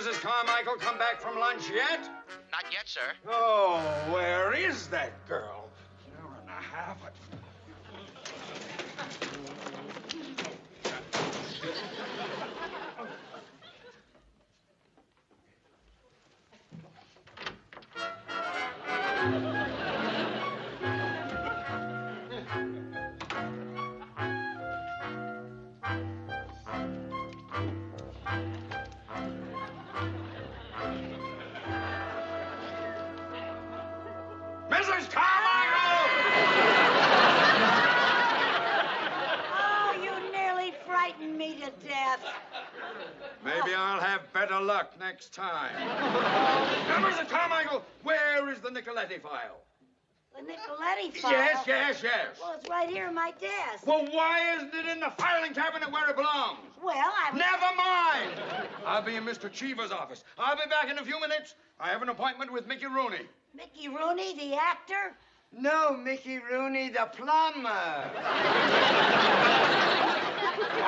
Mrs. Carmichael come back from lunch yet? Not yet, sir. Oh, where is that girl? Hour and a half. Mrs. Carmichael! Oh, you nearly frightened me to death. Maybe I'll have better luck next time. Now, Mrs. Carmichael, where is the Nicoletti file? The Nicoletti file? Yes. Well, it's right here in my desk. Well, why isn't it in the filing cabinet where it belongs? Well, I was... Never mind! I'll be in Mr. Cheever's office. I'll be back in a few minutes. I have an appointment with Mickey Rooney. Mickey Rooney, the actor? No, Mickey Rooney, the plumber.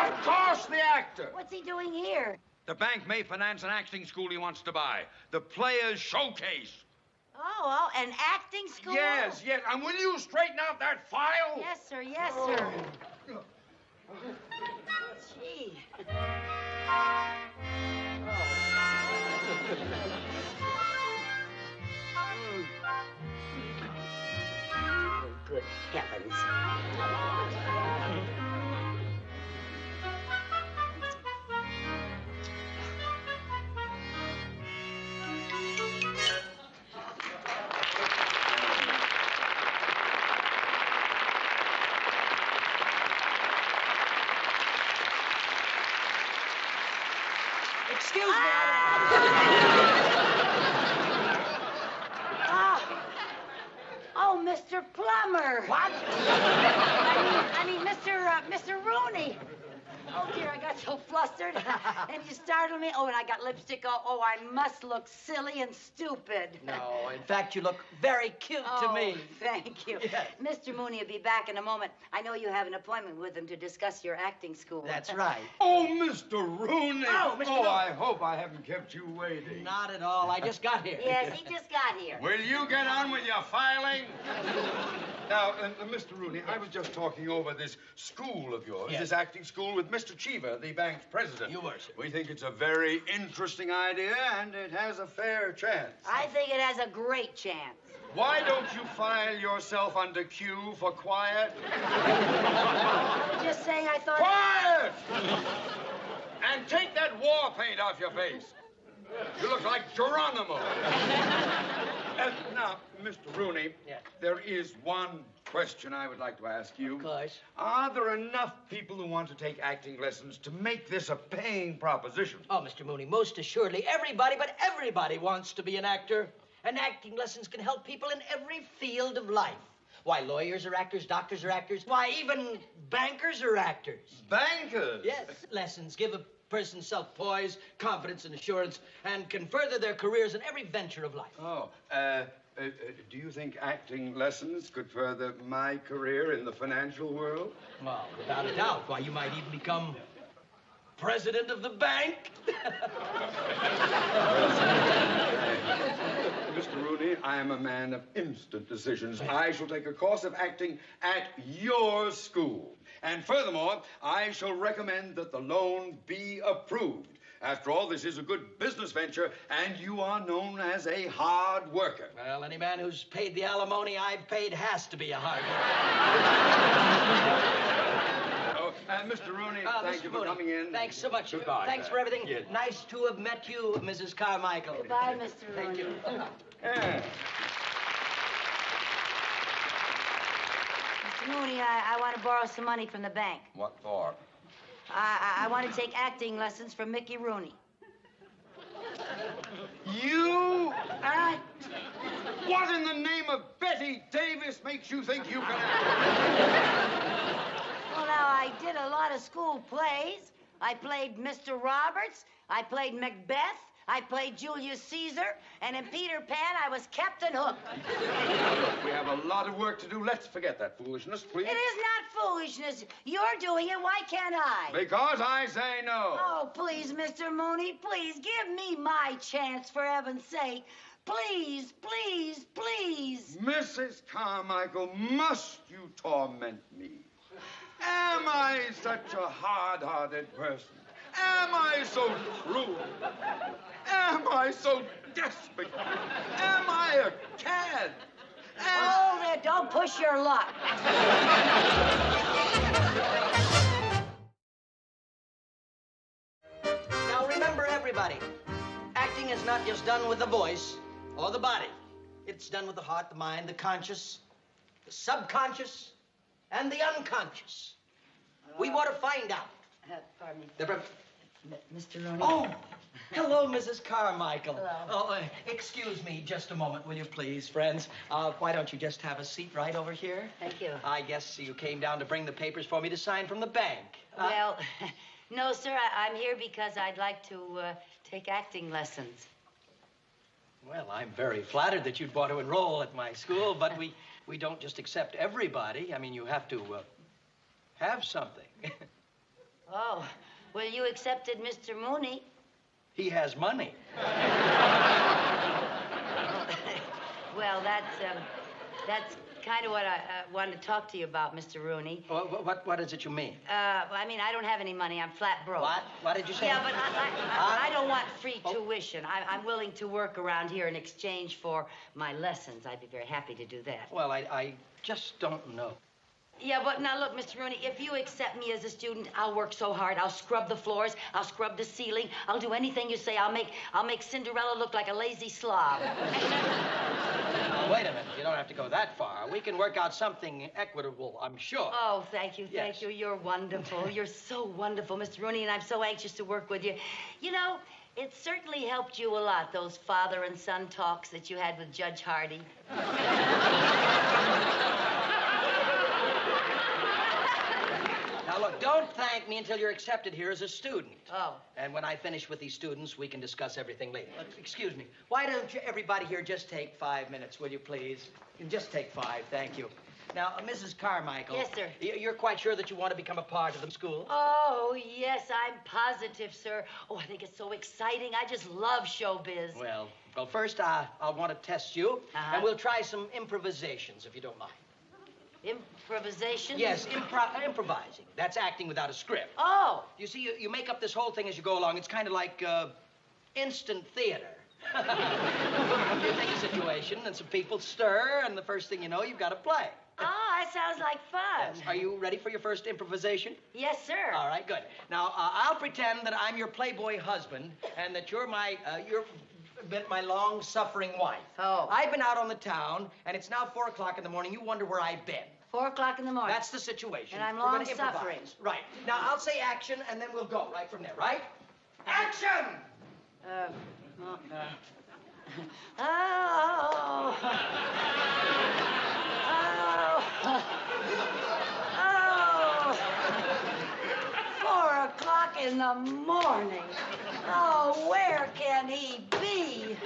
Of course, the actor. What's he doing here? The bank may finance an acting school he wants to buy. The Players Showcase. Oh, an acting school? Yes. And will you straighten out that file? Yes, sir. Gee. Oh, good heavens. Excuse me. Oh, Mr. Plumber. What? I mean, Mr. Rooney. Oh, dear, I got so flustered. And you startled me. Oh, and I got lipstick. Oh, I must look silly and stupid. No, in fact, you look very cute to me. Thank you. Yes. Mr. Mooney will be back in a moment. I know you have an appointment with him to discuss your acting school. That's right. Oh, Mr. Rooney. Oh, Mr. Rooney. I hope I haven't kept you waiting. Not at all. I just got here. Yes, he just got here. Will you get on with your filing? Now, Mr. Rooney, I was just talking over this school of yours, Yes. this acting school, with Mr. Cheever, the bank's president. You were, sir. We think it's a very interesting idea, and it has a fair chance. I think it has a great chance. Why don't you file yourself under Q for quiet? Just saying, I thought... Quiet! And take that war paint off your face. You look like Geronimo. Now, Mr. Rooney, Yes. there is one question I would like to ask you. Of course. Are there enough people who want to take acting lessons to make this a paying proposition? Oh, Mr. Mooney, most assuredly, everybody wants to be an actor. And acting lessons can help people in every field of life. Why, lawyers are actors, doctors are actors. Why, even bankers are actors. Bankers? Yes, lessons give a person self-poise, confidence, and assurance, and can further their careers in every venture of life. Oh, do you think acting lessons could further my career in the financial world? Well, without a doubt. Why, you might even become president of the bank. Mr. Rooney, I am a man of instant decisions. I shall take a course of acting at your school. And furthermore, I shall recommend that the loan be approved. After all, this is a good business venture, and you are known as a hard worker. Well, any man who's paid the alimony I've paid has to be a hard worker. Mr. Rooney, thank Mr. you for Mooney, coming in. Thanks so much. Goodbye. Thanks for everything. Yes. Nice to have met you, Mrs. Carmichael. Goodbye, Mr. Rooney. Thank you. Yeah. Mr. Mooney, I want to borrow some money from the bank. What for? I want to take acting lessons from Mickey Rooney. You? What in the name of Betty Davis makes you think you can act? Well, now, I did a lot of school plays. I played Mr. Roberts. I played Macbeth. I played Julius Caesar. And in Peter Pan, I was Captain Hook. Look, we have a lot of work to do. Let's forget that foolishness, please. It is not foolishness. You're doing it. Why can't I? Because I say no. Oh, please, Mr. Mooney, please give me my chance, for heaven's sake. Please, please, please. Mrs. Carmichael, must you torment me? Am I such a hard-hearted person? Am I so cruel? Am I so desperate? Am I a cad? Oh, there, don't push your luck. Now remember, everybody, acting is not just done with the voice or the body. It's done with the heart, the mind, the conscious, the subconscious, and the unconscious. We want to find out. Pardon me. The... Mr. Rooney. Oh, hello, Mrs. Carmichael. Hello. Oh, excuse me just a moment, will you please, friends? Why don't you just have a seat right over here? Thank you. I guess you came down to bring the papers for me to sign from the bank. Well, no, sir, I'm here because I'd like to take acting lessons. Well, I'm very flattered that you'd want to enroll at my school, but we don't just accept everybody. I mean, you have to have something. Oh, well, you accepted Mr. Mooney. He has money. Well, that's kind of what I wanted to talk to you about, Mr. Rooney. What is it you mean? I mean, I don't have any money. I'm flat broke. What? What did you say? Yeah, but I don't want free tuition. I'm willing to work around here in exchange for my lessons. I'd be very happy to do that. Well, I just don't know. Yeah, but now look, Mr. Rooney, if you accept me as a student, I'll work so hard. I'll scrub the floors. I'll scrub the ceiling. I'll do anything you say. I'll make Cinderella look like a lazy slob. Now, wait a minute. You don't have to go that far. We can work out something equitable, I'm sure. Oh, thank you, Yes. thank you. You're wonderful. You're so wonderful, Mr. Rooney, and I'm so anxious to work with you. You know, it certainly helped you a lot, those father and son talks that you had with Judge Hardy. Now, look, don't thank me until you're accepted here as a student. Oh. And when I finish with these students, we can discuss everything later. Excuse me. Why don't you, everybody here, just take 5 minutes, will you, please? Just take 5, thank you. Now, Mrs. Carmichael. Yes, sir. You're quite sure that you want to become a part of the school? Oh, yes, I'm positive, sir. Oh, I think it's so exciting. I just love showbiz. Well, first, I'll want to test you, and we'll try some improvisations, if you don't mind. Improvisation? Yes, improvising. That's acting without a script. Oh. You see, you make up this whole thing as you go along. It's kind of like instant theater. You take a situation, and some people stir, and the first thing you know, you've got to play. Oh, that sounds like fun. Yes. Are you ready for your first improvisation? Yes, sir. All right, good. Now, I'll pretend that I'm your playboy husband, and that you're my long-suffering wife. Oh. I've been out on the town, and it's now 4 o'clock in the morning. You wonder where I've been. 4 o'clock in the morning. That's the situation. And I'm We're gonna long-suffering. improvise. Right. Now, I'll say action, and then we'll go right from there, right? Action! Oh. Oh. Oh. 4 o'clock in the morning. Oh, where can he be?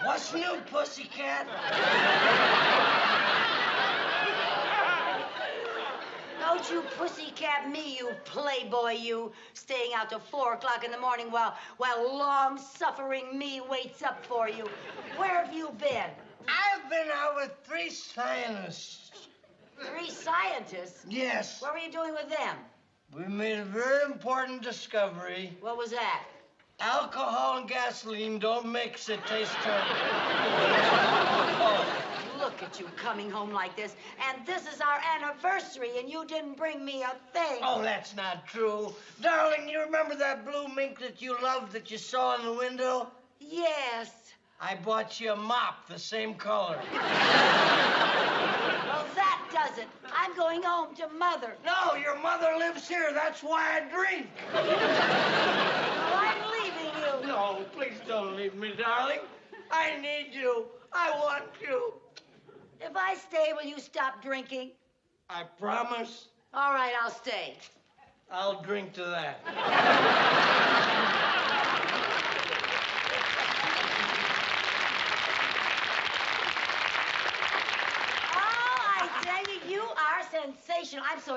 What's new, pussycat? Don't you pussycat me, you playboy, you, staying out till 4 o'clock in the morning while long-suffering me waits up for you. Where have you been? I've been out with 3 scientists. 3 scientists? Yes. What were you doing with them? We made a very important discovery. What was that? Alcohol and gasoline don't mix. It tastes terrible. Oh, look at you coming home like this. And this is our anniversary, and you didn't bring me a thing. Oh, that's not true. Darling, you remember that blue mink that you loved that you saw in the window? Yes. I bought you a mop, the same color. Well, that does it. I'm going home to Mother. No, your mother lives here. That's why I drink. Well, I'm leaving you. No, please don't leave me, darling. I need you. I want you. If I stay, will you stop drinking? I promise. All right, I'll stay. I'll drink to that.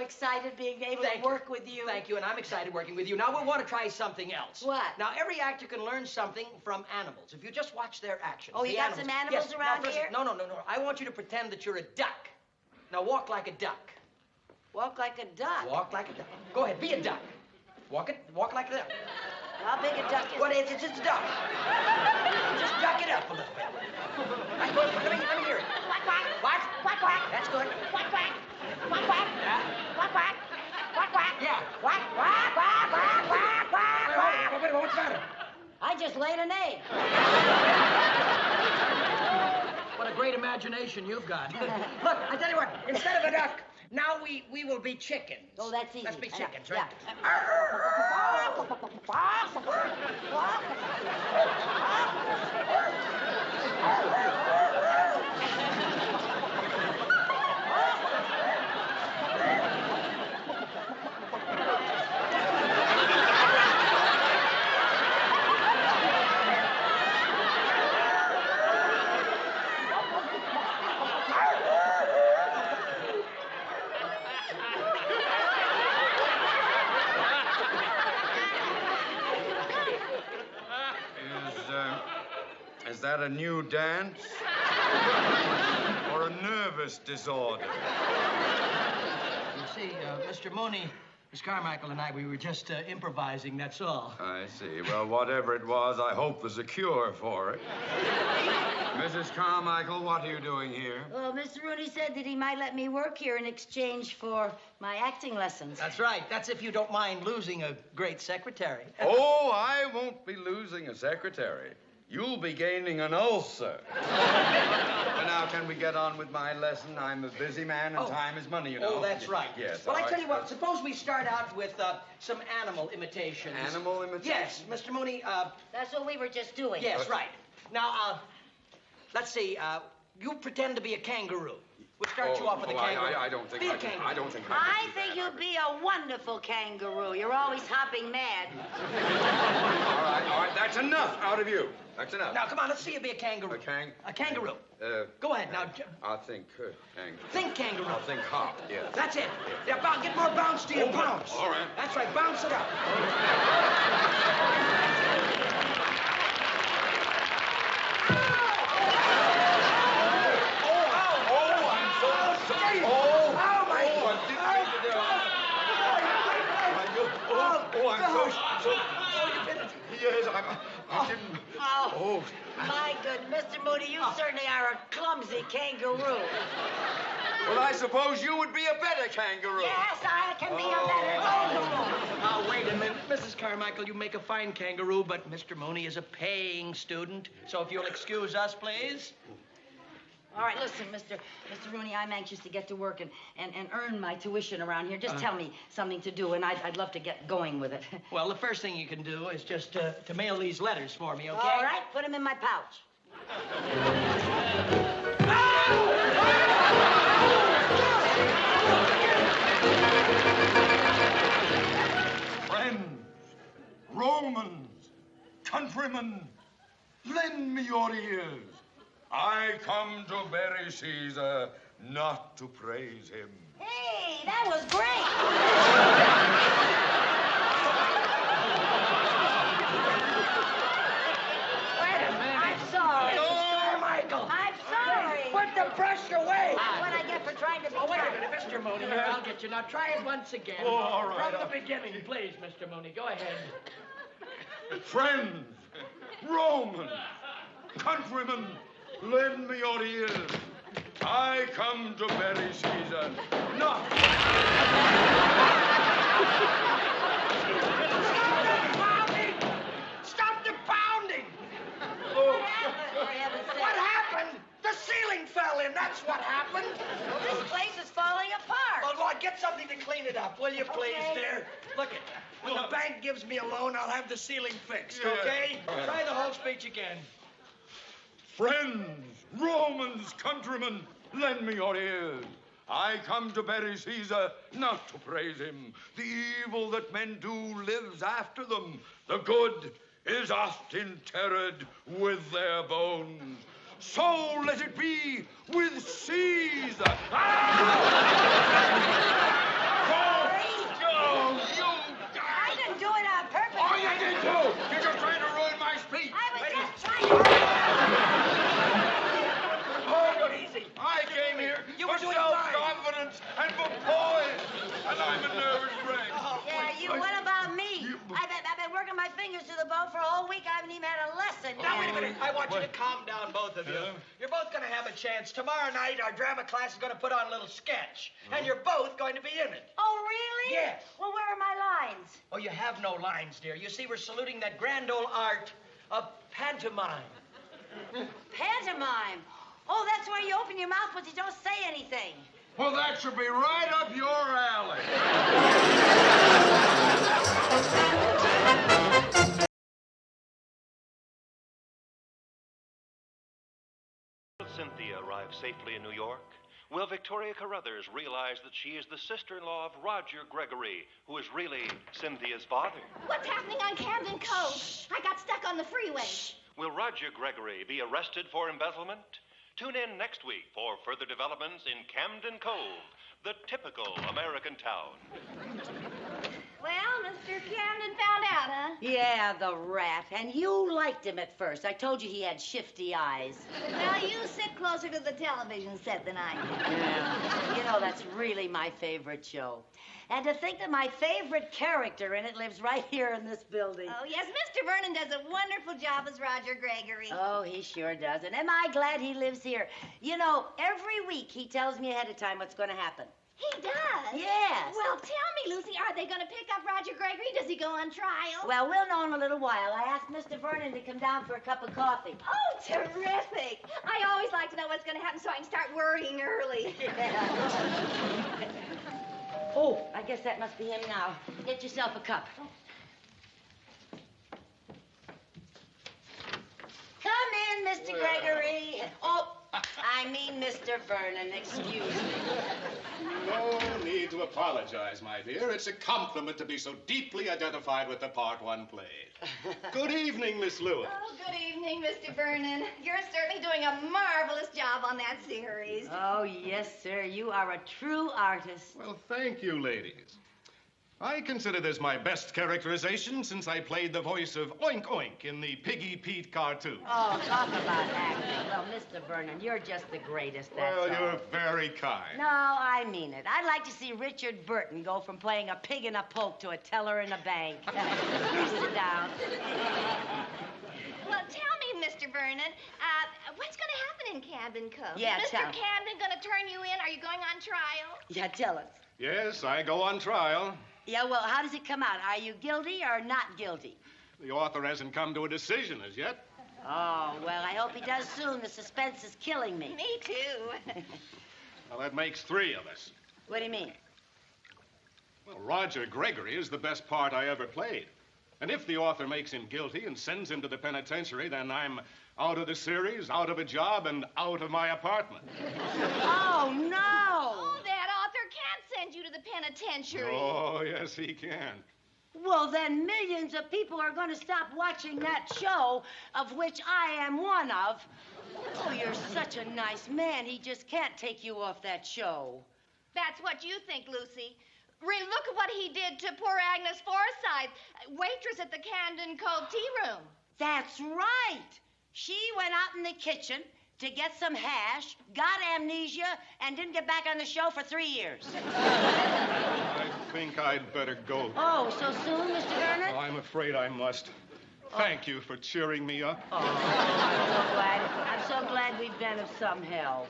excited being able to work with you. Thank you, and I'm excited working with you. Now, we want to try something else. What? Now, every actor can learn something from animals. If you just watch their actions. Oh, you got some animals around here? No. I want you to pretend that you're a duck. Now, walk like a duck. Walk like a duck? Walk like a duck. Go ahead, be a duck. Walk like a duck. How big a duck is What is it? It's a duck. Just duck it up a little bit. That's good. Let me hear it. Quack, quack. What? Quack, quack. That's good. Quack, quack. Quack, quack. Yeah. Quack, quack. Quack, quack. Yeah. Quack, quack, quack, quack, quack, quack. Wait, what's the matter? I just laid an egg. What a great imagination you've got. Look, I tell you what, instead of a duck, now we will be chickens. Oh, that's easy. Let's be chickens, Yeah. Is that a new dance? Or a nervous disorder? You see, Mr. Mooney, Miss Carmichael and I, we were just improvising, that's all. I see. Well, whatever it was, I hope there's a cure for it. Mrs. Carmichael, what are you doing here? Well, Mr. Rooney said that he might let me work here in exchange for my acting lessons. That's right. That's if you don't mind losing a great secretary. Oh, I won't be losing a secretary. You'll be gaining an ulcer. And now, can we get on with my lesson? I'm a busy man, and time is money, you know. Oh, that's right. Yes. Well, all I tell right. you what, suppose we start out with some animal imitations. Animal imitations? Yes, Mr. Mooney, That's what we were just doing. yes, right. Now, let's see, you pretend to be a kangaroo. We'll start you off with a kangaroo. I don't think Be I a can. kangaroo. I don't think I think you'd be a wonderful kangaroo. You're always hopping mad. All right, that's enough out of you. That's enough. Now, come on, let's see you be a kangaroo. A A kangaroo. Go ahead, now. I'll think kangaroo. Think kangaroo. I'll think hop, yes. That's it. Yeah, get more bounce to your bounce. all right. That's right, bounce it up. Yes, I didn't. Oh, my goodness, Mr. Mooney, you certainly are a clumsy kangaroo. Well, I suppose you would be a better kangaroo. Yes, I can be a better kangaroo. Now, wait a minute. Mrs. Carmichael, you make a fine kangaroo, but Mr. Mooney is a paying student. So if you'll excuse us, please. All right, listen, Mr. Rooney, I'm anxious to get to work and earn my tuition around here. Just tell me something to do, and I'd love to get going with it. Well, the first thing you can do is just to mail these letters for me, okay? All right, put them in my pouch. Friends, Romans, countrymen, lend me your ears. I come to bury Caesar, not to praise him. Hey, that was great. Wait a minute. I'm sorry. Carmichael. I'm sorry. Put the brush away. That's what I get for trying to be Oh, wait a kind. minute, Mr. Mooney. Here, I'll get you. Now, try it once again. Oh, all right. From the beginning, please, Mr. Mooney. Go ahead. Friends, Romans, countrymen, lend me your ears. I come to bury Caesar, not... Stop the pounding! For heaven's sake. What happened? The ceiling fell in. That's what happened. This place is falling apart. Well, Lord, get something to clean it up, will you, please, Okay. dear? Look, when the bank gives me a loan, I'll have the ceiling fixed, Yeah. okay? Try the whole speech again. Friends, Romans, countrymen, lend me your ears. I come to bury Caesar, not to praise him. The evil that men do lives after them. The good is oft interred with their bones. So let it be with Caesar. Ah! fingers to the bone for a whole week. I haven't even had a lesson yet. Now, wait a minute. I want you to calm down, both of you. You're both going to have a chance. Tomorrow night, our drama class is going to put on a little sketch. And you're both going to be in it. Oh, really? Yes. Well, where are my lines? Oh, you have no lines, dear. You see, we're saluting that grand old art of pantomime. Pantomime. Oh, that's where you open your mouth, but you don't say anything. Well, that should be right up your alley. Cynthia arrived safely in New York? Will Victoria Carruthers realize that she is the sister-in-law of Roger Gregory, who is really Cynthia's father? What's happening on Camden Cove? I got stuck on the freeway. Will Roger Gregory be arrested for embezzlement? Tune in next week for further developments in Camden Cove, the typical American town. Well, Mr. Camden found out, huh? Yeah, the rat. And you liked him at first. I told you he had shifty eyes. Well, you sit closer to the television set than I do. Yeah. You know, that's really my favorite show. And to think that my favorite character in it lives right here in this building. Oh, yes, Mr. Vernon does a wonderful job as Roger Gregory. Oh, he sure does. And am I glad he lives here? You know, every week he tells me ahead of time what's going to happen. He does? Yes. Well, tell me, Lucy, are they going to pick up Roger Gregory? Does he go on trial? Well, we'll know in a little while. I asked Mr. Vernon to come down for a cup of coffee. Oh, terrific. I always like to know what's going to happen so I can start worrying early. Yeah. Oh, I guess that must be him now. Get yourself a cup. Come in, Mr. Gregory. Oh, I mean Mr. Vernon. Excuse me. No need to apologize, my dear. It's a compliment to be so deeply identified with the part one played. Good evening, Miss Lewis. Oh, good evening, Mr. Vernon. You're certainly doing a marvelous job on that series. Oh, yes, sir. You are a true artist. Well, thank you, ladies. I consider this my best characterization since I played the voice of Oink Oink in the Piggy Pete cartoon. Oh, talk about acting. Well, Mr. Vernon, you're just the greatest, that's Well, all. you're very kind. No, I mean it. I'd like to see Richard Burton go from playing a pig in a poke to a teller in a bank. Please sit down. Well, tell me, Mr. Vernon, what's going to happen in Camden Cove? Yeah, Is Mr. tell me. Camden going to turn you in? Are you going on trial? Yeah, tell us. Yes, I go on trial. Yeah, well, how does it come out? Are you guilty or not guilty? The author hasn't come to a decision as yet. Oh, well, I hope he does soon. The suspense is killing me. Me too. Well, that makes three of us. What do you mean? Well, Roger Gregory is the best part I ever played. And if the author makes him guilty and sends him to the penitentiary, then I'm out of the series, out of a job, and out of my apartment. Oh, no! Oh, that author can't send you to the penitentiary. Oh, yes, he can. Well, then millions of people are going to stop watching that show, of which I am one of. Oh, you're such a nice man. He just can't take you off that show. That's what you think, Lucy. Really, look at what he did to poor Agnes Forsythe, waitress at the Camden Cove tea room. That's right. She went out in the kitchen to get some hash, got amnesia, and didn't get back on the show for 3 years. I think I'd better go. Oh, so soon, Mr. Vernon? Oh, I'm afraid I must. Thank you for cheering me up. Oh, I'm so glad we've been of some help.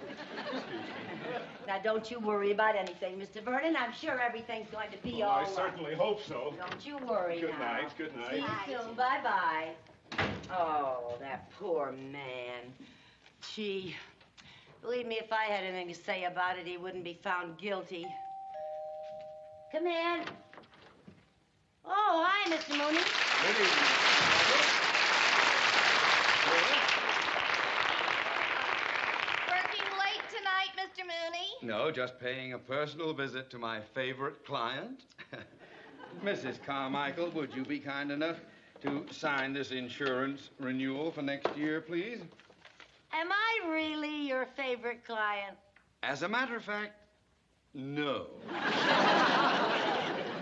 Now, don't you worry about anything, Mr. Vernon. I'm sure everything's going to be all I right. certainly hope so. Don't you worry Good now. night, good night. See you soon. Bye-bye. Oh, that poor man. Gee, believe me, if I had anything to say about it, he wouldn't be found guilty. Come in. Oh, hi, Mr. Mooney. Good Working late tonight, Mr. Mooney? No, just paying a personal visit to my favorite client. Mrs. Carmichael, would you be kind enough to sign this insurance renewal for next year, please? Am I really your favorite client? As a matter of fact, no.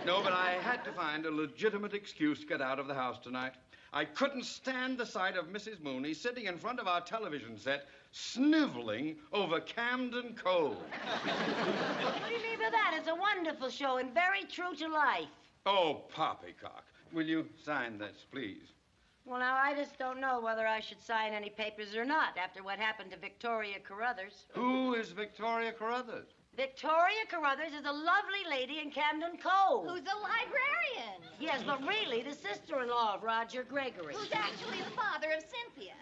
No, but I had to find a legitimate excuse to get out of the house tonight. I couldn't stand the sight of Mrs. Mooney sitting in front of our television set, sniveling over Camden Cove. What do you mean by that? It's a wonderful show and very true to life. Oh, poppycock. will you sign this, please? Well, now, I just don't know whether I should sign any papers or not after what happened to Victoria Carruthers. Who is Victoria Carruthers? Victoria Carruthers is a lovely lady in Camden Cove. Who's a librarian? Yes, but really the sister-in-law of Roger Gregory. Who's actually the father of Cynthia?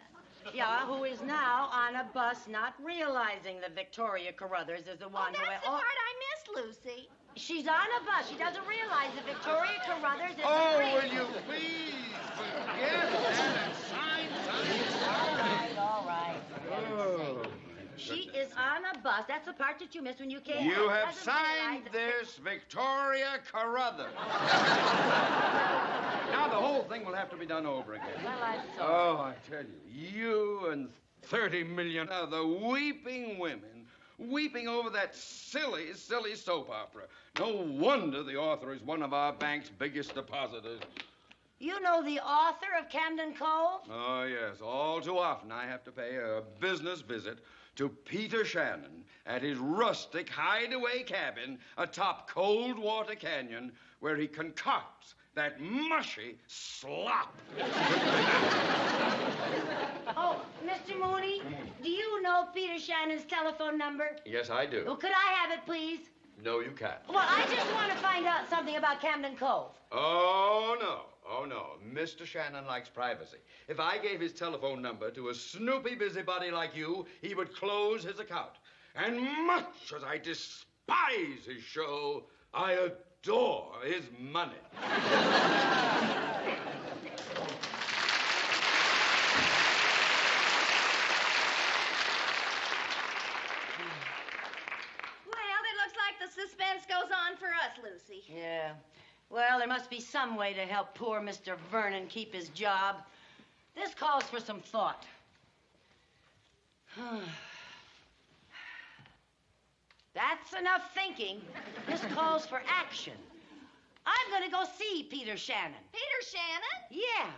Yeah, who is now on a bus not realizing that Victoria Carruthers is the one That's the who... part I missed, Lucy. She's on a bus. She doesn't realize that Victoria Carruthers is Oh, will you please forget that and sign? All right. Oh. She is on a bus. That's the part that you missed when you came You out. have Doesn't signed realize this, Victoria Carruthers. Now the whole thing will have to be done over again. Well, I'm sorry. Oh, I tell you and 30 million other weeping women weeping over that silly, silly soap opera. No wonder the author is one of our bank's biggest depositors. You know the author of Camden Cove? Oh, yes. All too often I have to pay a business visit to Peter Shannon at his rustic hideaway cabin atop Coldwater Canyon where he concocts that mushy slop. Oh, Mr. Mooney, do you know Peter Shannon's telephone number? Yes, I do. Well, could I have it, please? No, you can't. Well, I just want to find out something about Camden Cove. Oh, no. Oh, no. Mr. Shannon likes privacy. If I gave his telephone number to a snoopy busybody like you, he would close his account. And much as I despise his show, I adore his money. Well, it looks like the suspense goes on for us, Lucy. Yeah. Well, there must be some way to help poor Mr. Vernon keep his job. This calls for some thought. That's enough thinking. This calls for action. I'm going to go see Peter Shannon. Peter Shannon? Yeah.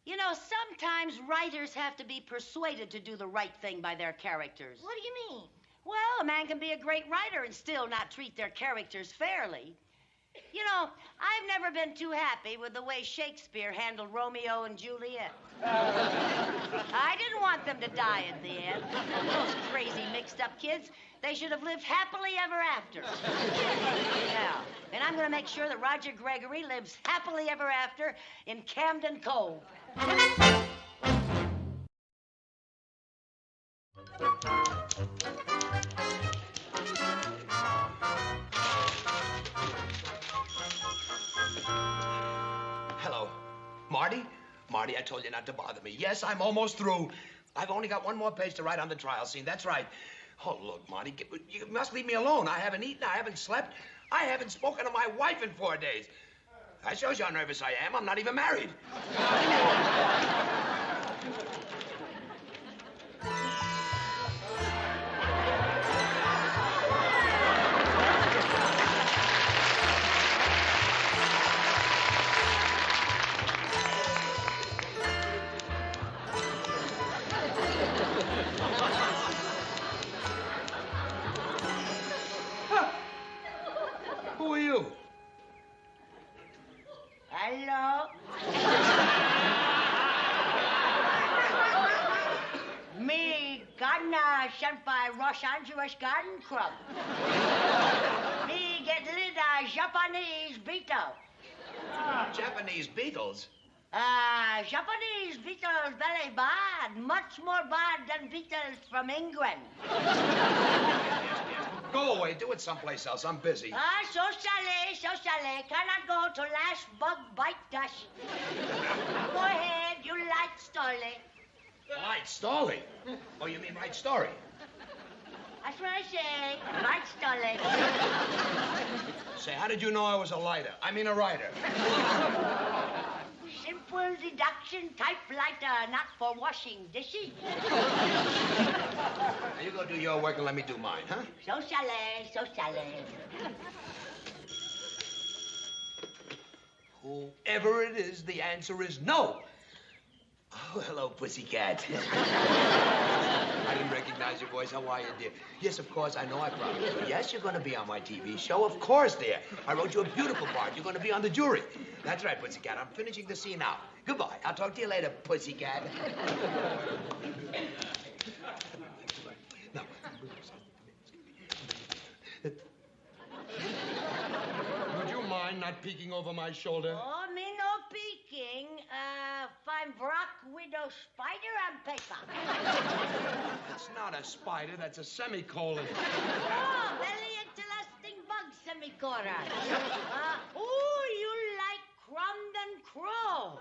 You know, sometimes writers have to be persuaded to do the right thing by their characters. What do you mean? Well, a man can be a great writer and still not treat their characters fairly. You know, I've never been too happy with the way Shakespeare handled Romeo and Juliet. I didn't want them to die at the end. Those crazy mixed-up kids, they should have lived happily ever after. Yeah, and I'm going to make sure that Roger Gregory lives happily ever after in Camden Cove. Hello. Marty? Marty, I told you not to bother me. Yes, I'm almost through. I've only got one more page to write on the trial scene. That's right. Oh, look, Marty, you must leave me alone. I haven't eaten, I haven't slept. I haven't spoken to my wife in 4 days. That shows you how nervous I am. I'm not even married. Who are you? Hello? Me, gardener sent by Los Angeles Garden Club. Me get little Japanese beetle. Japanese beetles. Japanese beetles very bad, much more bad than beetles from England. Go away. Do it someplace else. I'm busy. Socially, cannot go to last bug bite dust. Go ahead, you like story. Right, Stolly. Oh, you mean right story? That's what I say, right story. Say, how did you know I was a lighter? I mean a writer. Simple deduction typewriter, not for washing dishes. Now, you go do your work and let me do mine, huh? Socially. Whoever it is, the answer is no. Oh, hello, pussycat. I didn't recognize your voice. How are you, dear? Yes, of course, I know I promised you. Yes, you're going to be on my TV show. Of course, dear. I wrote you a beautiful part. You're going to be on the jury. That's right, pussycat. I'm finishing the scene now. Goodbye. I'll talk to you later, pussycat. Now. Would you mind not peeking over my shoulder? Oh, me no peeking. Fine Brock Widow Spider on paper. It's not a spider. That's a semicolon. Oh, very interesting bug, semicolon. Oh, you like Crumb Crow.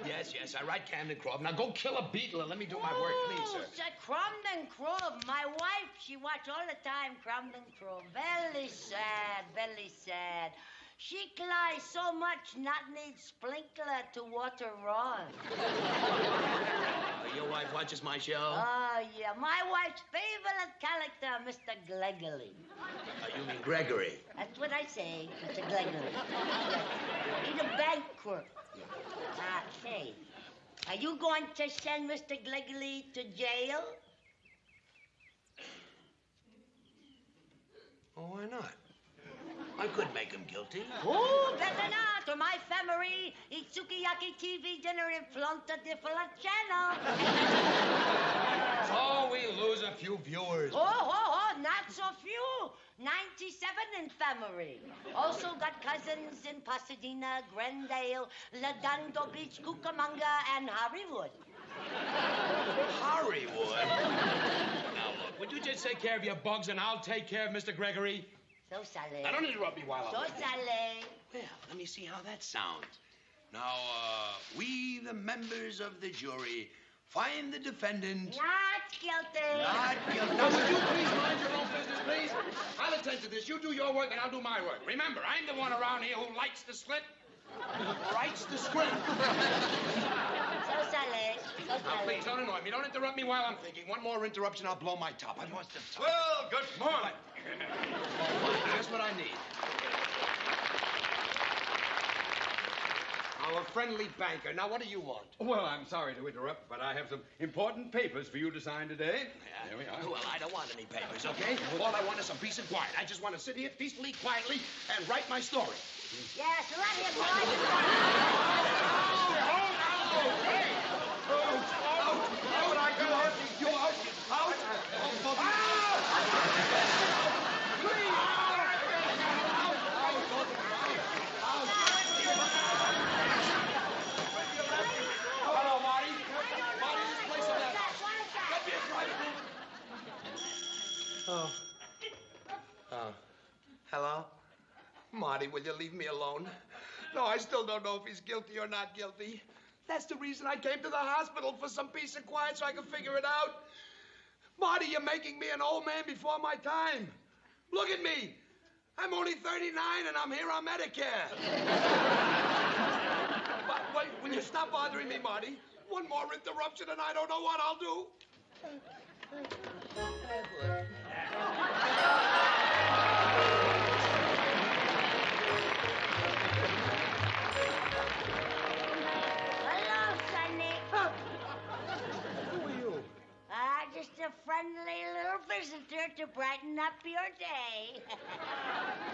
Yes, I write Camden Crow. Now go kill a beetle and let me do my work, please, sir. Oh, Crumb Crow. My wife, she watch all the time Crumb Crow. Very sad, very sad. She cries so much, not need sprinkler to water Ron. Your wife watches my show? Oh, yeah. My wife's favorite character, Mr. Gregory. You mean Gregory? That's what I say, Mr. Gregory. He's a bank clerk. Say, are you going to send Mr. Gregory to jail? Oh, why not? I could make him guilty. Oh, better not, or my family eat sukiyaki TV dinner in front of different channel. So we lose a few viewers. Oh, not so few. 97 in family. Also got cousins in Pasadena, Glendale, Redondo Beach, Cucamonga, and Hollywood. Hollywood? Now, look, would you just take care of your bugs and I'll take care of Mr. Gregory? So sorry. Now, don't interrupt me while I'm... So sorry. Well, let me see how that sounds. Now, we, the members of the jury, find the defendant... Not guilty. Not guilty. Now, would you please mind your own business, please? I'll attend to this. You do your work and I'll do my work. Remember, I'm the one around here who likes the script. Writes the script. So sorry. Now, please, don't annoy me. Don't interrupt me while I'm thinking. One more interruption, I'll blow my top. I must have... Well, good morning. Just what I need. Our friendly banker. Now, what do you want? Well, I'm sorry to interrupt, but I have some important papers for you to sign today. Yeah. There we are. Well, I don't want any papers, okay? All I want is some peace and quiet. I just want to sit here peacefully, quietly, and write my story. Yes, right here, boy. Hello, Marty. Marty, this place is hello? Marty, will you leave me alone? No, I still don't know if he's guilty or not guilty. That's the reason I came to the hospital, for some peace and quiet so I can figure it out. Marty, you're making me an old man before my time. Look at me. I'm only 39 and I'm here on Medicare. But wait, will you stop bothering me, Marty? One more interruption and I don't know what I'll do. Hello, Sonny. Who are you? Just a friendly little visitor to brighten up your day.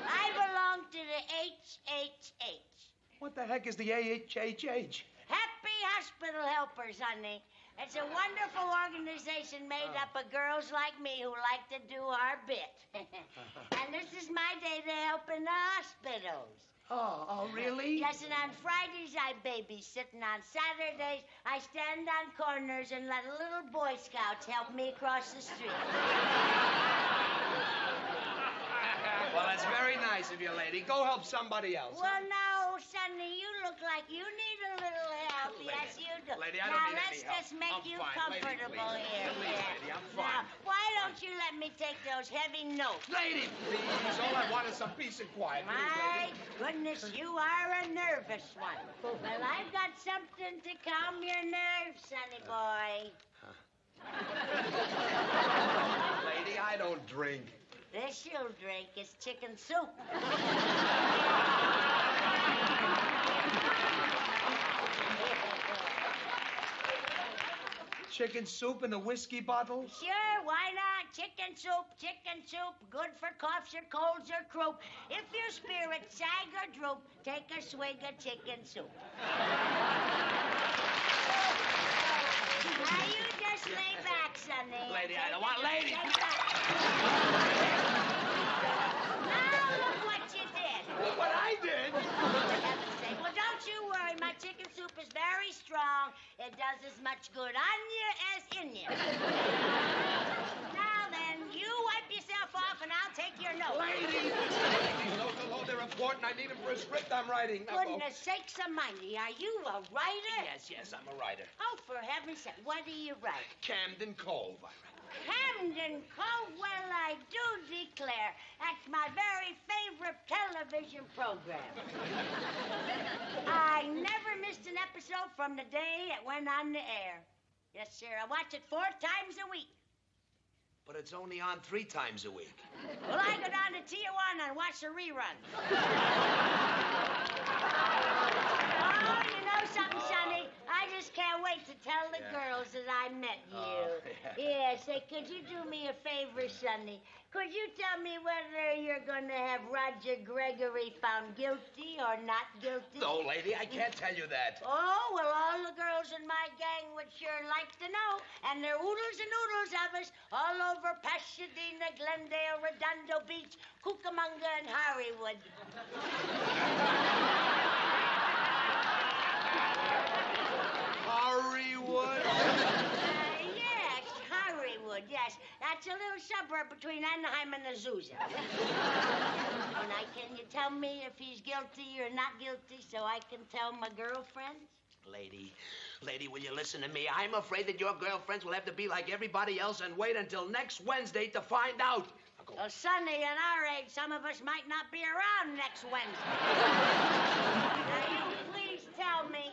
I belong to the HHH. What the heck is the AHHH? Happy Hospital Helpers, honey. It's a wonderful organization made up of girls like me who like to do our bit. And this is my day to help in the hospitals. Oh, really? Yes, and on Fridays I babysit, and on Saturdays I stand on corners and let little Boy Scouts help me across the street. Well, that's very nice of you, lady. Go help somebody else. Well, no, Sonny, you look like you need a little help. Lady, Yes, you do. lady, I now, don't need let's any help. just make I'm you fine. Lady, comfortable please. here. Please, yeah. lady, I'm fine. Now, why don't you let me take those heavy notes? Lady, please. All I want is some peace and quiet. Please, My lady. goodness, you are a nervous one. Well, I've got something to calm your nerves, Sonny boy. Lady, I don't drink. This you'll drink is chicken soup. Chicken soup in a whiskey bottle? Sure, why not? Chicken soup, good for coughs or colds or croup. If your spirits sag or droop, take a swig of chicken soup. Now you just lay back, Sonny. Lady, I don't want lady. Now look what you did. Look what I did. For heaven's sake. Well, don't you worry. My chicken soup is very strong. It does as much good on you as in you. Now then, you wipe yourself off and I'll take your notes. Lady! These notes alone, they're important. I need them for a script I'm writing. Now, Goodness sakes almighty, are you a writer? Yes, I'm a writer. Oh, for heaven's sake, what do you write? Camden Cove, I write. Camden Cove? Well, I do declare. That's my very favorite television program. I never missed an episode from the day it went on the air. Yes, sir, I watch it 4 times a week. But it's only on 3 times a week. Well, I go down to Tijuana and watch the reruns. Oh, you know something, Sonny? I just can't wait to tell the girls that I met you. Yeah, say, could you do me a favor, Sonny? Could you tell me whether you're going to have Roger Gregory found guilty or not guilty? No, lady, I can't tell you that. Oh, well, all the girls in my gang would sure like to know. And there are oodles and oodles of us all over Pasadena, Glendale, Redondo Beach, Cucamonga, and Hollywood. Hollywood? Yes, Hollywood, yes. That's a little suburb between Anaheim and Azusa. Now, can you tell me if he's guilty or not guilty so I can tell my girlfriends? Lady, will you listen to me? I'm afraid that your girlfriends will have to be like everybody else and wait until next Wednesday to find out. Well, Sonny, at our age, some of us might not be around next Wednesday. Now, you please tell me.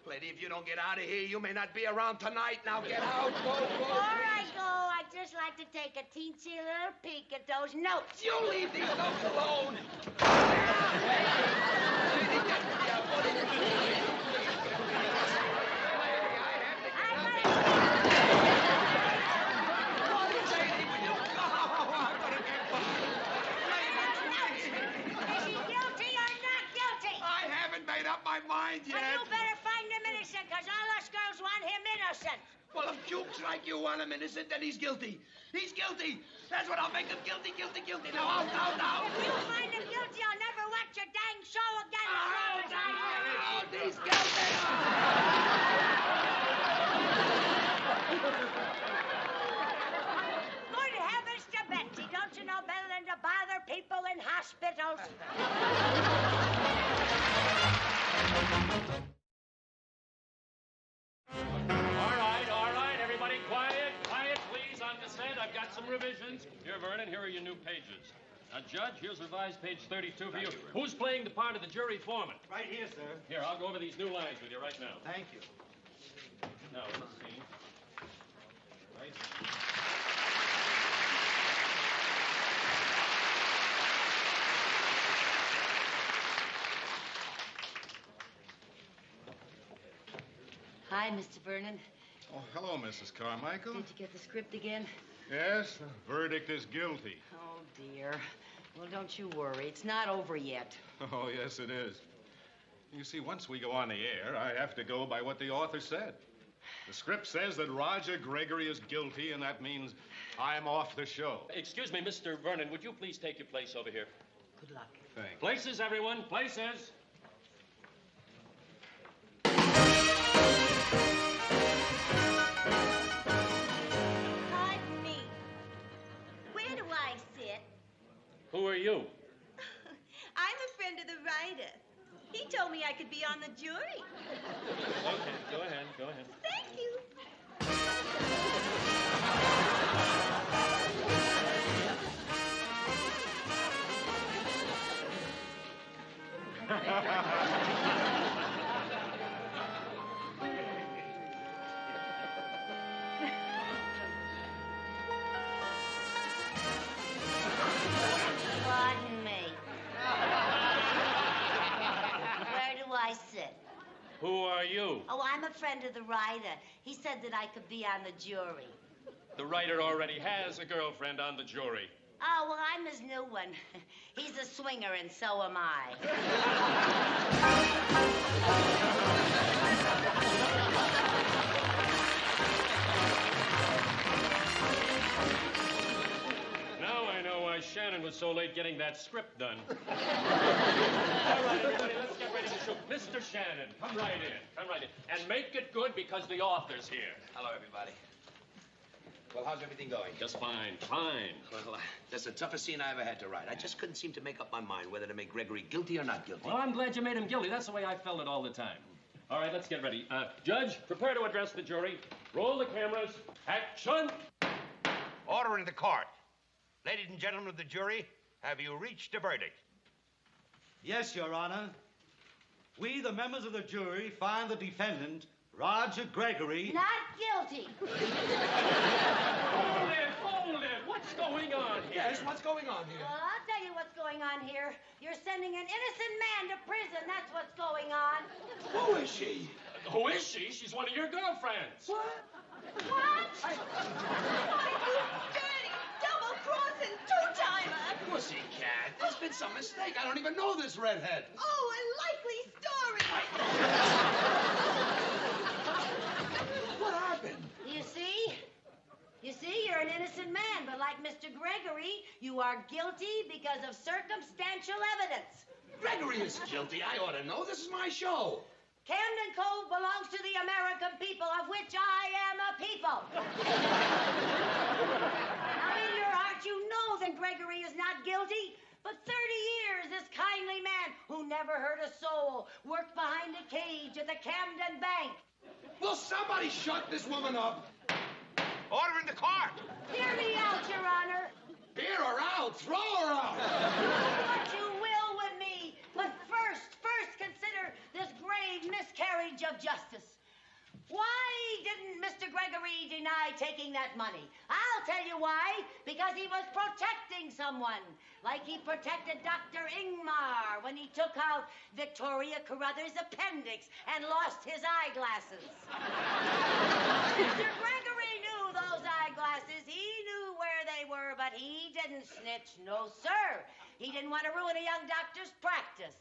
Lady, if you don't get out of here, you may not be around tonight. Now get out. Go. Before I go, I'd just like to take a teensy little peek at those notes. You leave these notes alone. My mind yet. Well, you better find him innocent, because all us girls want him innocent. Well, if jukes like you want him innocent, then he's guilty. He's guilty. That's what I'll make him guilty. Now, out. If you find him guilty, I'll never watch your dang show again. Out. He's guilty. Good heavens to Betsy. Don't you know better than to bother people in hospitals? All right, everybody, quiet, please, on the set. I've got some revisions. Here, Vernon, here are your new pages. Now, Judge, here's revised page 32 for you. Who's playing the part of the jury foreman? Right here, sir. Here, I'll go over these new lines with you right now. Thank you. Now, let's see. Right. Hi, Mr. Vernon. Oh, hello, Mrs. Carmichael. Did you get the script again? Yes, the verdict is guilty. Oh, dear. Well, don't you worry. It's not over yet. Oh, yes, it is. You see, once we go on the air, I have to go by what the author said. The script says that Roger Gregory is guilty, and that means I'm off the show. Excuse me, Mr. Vernon, would you please take your place over here? Good luck. Thanks. Places, everyone, places. Pardon me. Where do I sit? Who are you? I'm a friend of the writer. He told me I could be on the jury. Okay, go ahead. Thank you. Pardon me. Where do I sit? Who are you? Oh, I'm a friend of the writer. He said that I could be on the jury. The writer already has a girlfriend on the jury. Oh, well, I'm his new one. He's a swinger, and so am I. Now I know why Shannon was so late getting that script done. All right, everybody, let's get ready to shoot. Mr. Shannon, come right in. Come right in. And make it good because the author's here. Hello, everybody. Well, how's everything going? Just fine, fine. Well, that's the toughest scene I ever had to write. I just couldn't seem to make up my mind whether to make Gregory guilty or not guilty. Well, I'm glad you made him guilty. That's the way I felt it all the time. All right, let's get ready. Judge, prepare to address the jury. Roll the cameras. Action! Order in the court. Ladies and gentlemen of the jury, have you reached a verdict? Yes, Your Honor. We, the members of the jury, find the defendant, Roger Gregory... Not guilty. Hold it. What's going on here? Yes, what's going on here? Well, I'll tell you what's going on here. You're sending an innocent man to prison. That's what's going on. Who is she? Who is she? She's one of your girlfriends. What? What? Dirty, double-crossing, two-timer. Pussycat, there's been some mistake. I don't even know this redhead. Oh, a likely story. What happened? You see? You see, you're an innocent man, but like Mr. Gregory, you are guilty because of circumstantial evidence. Gregory is guilty. I ought to know. This is my show. Camden Cove belongs to the American people, of which I am a people. Now, in your heart, you know that Gregory is not guilty. But 30 years, this kindly man who never hurt a soul worked behind a cage at the Camden Bank. Will somebody shut this woman up? Order in the court. Hear me out, Your Honor. Hear her out. Throw her out. Do what you will with me, but first consider this grave miscarriage of justice. Why didn't Mr. Gregory deny taking that money? I'll tell you why. Because he was protecting someone. Like he protected Dr. Ingmar when he took out Victoria Carruthers' appendix and lost his eyeglasses. Mr. Gregory knew those eyeglasses. He knew where they were, but he didn't snitch. No, sir. He didn't want to ruin a young doctor's practice.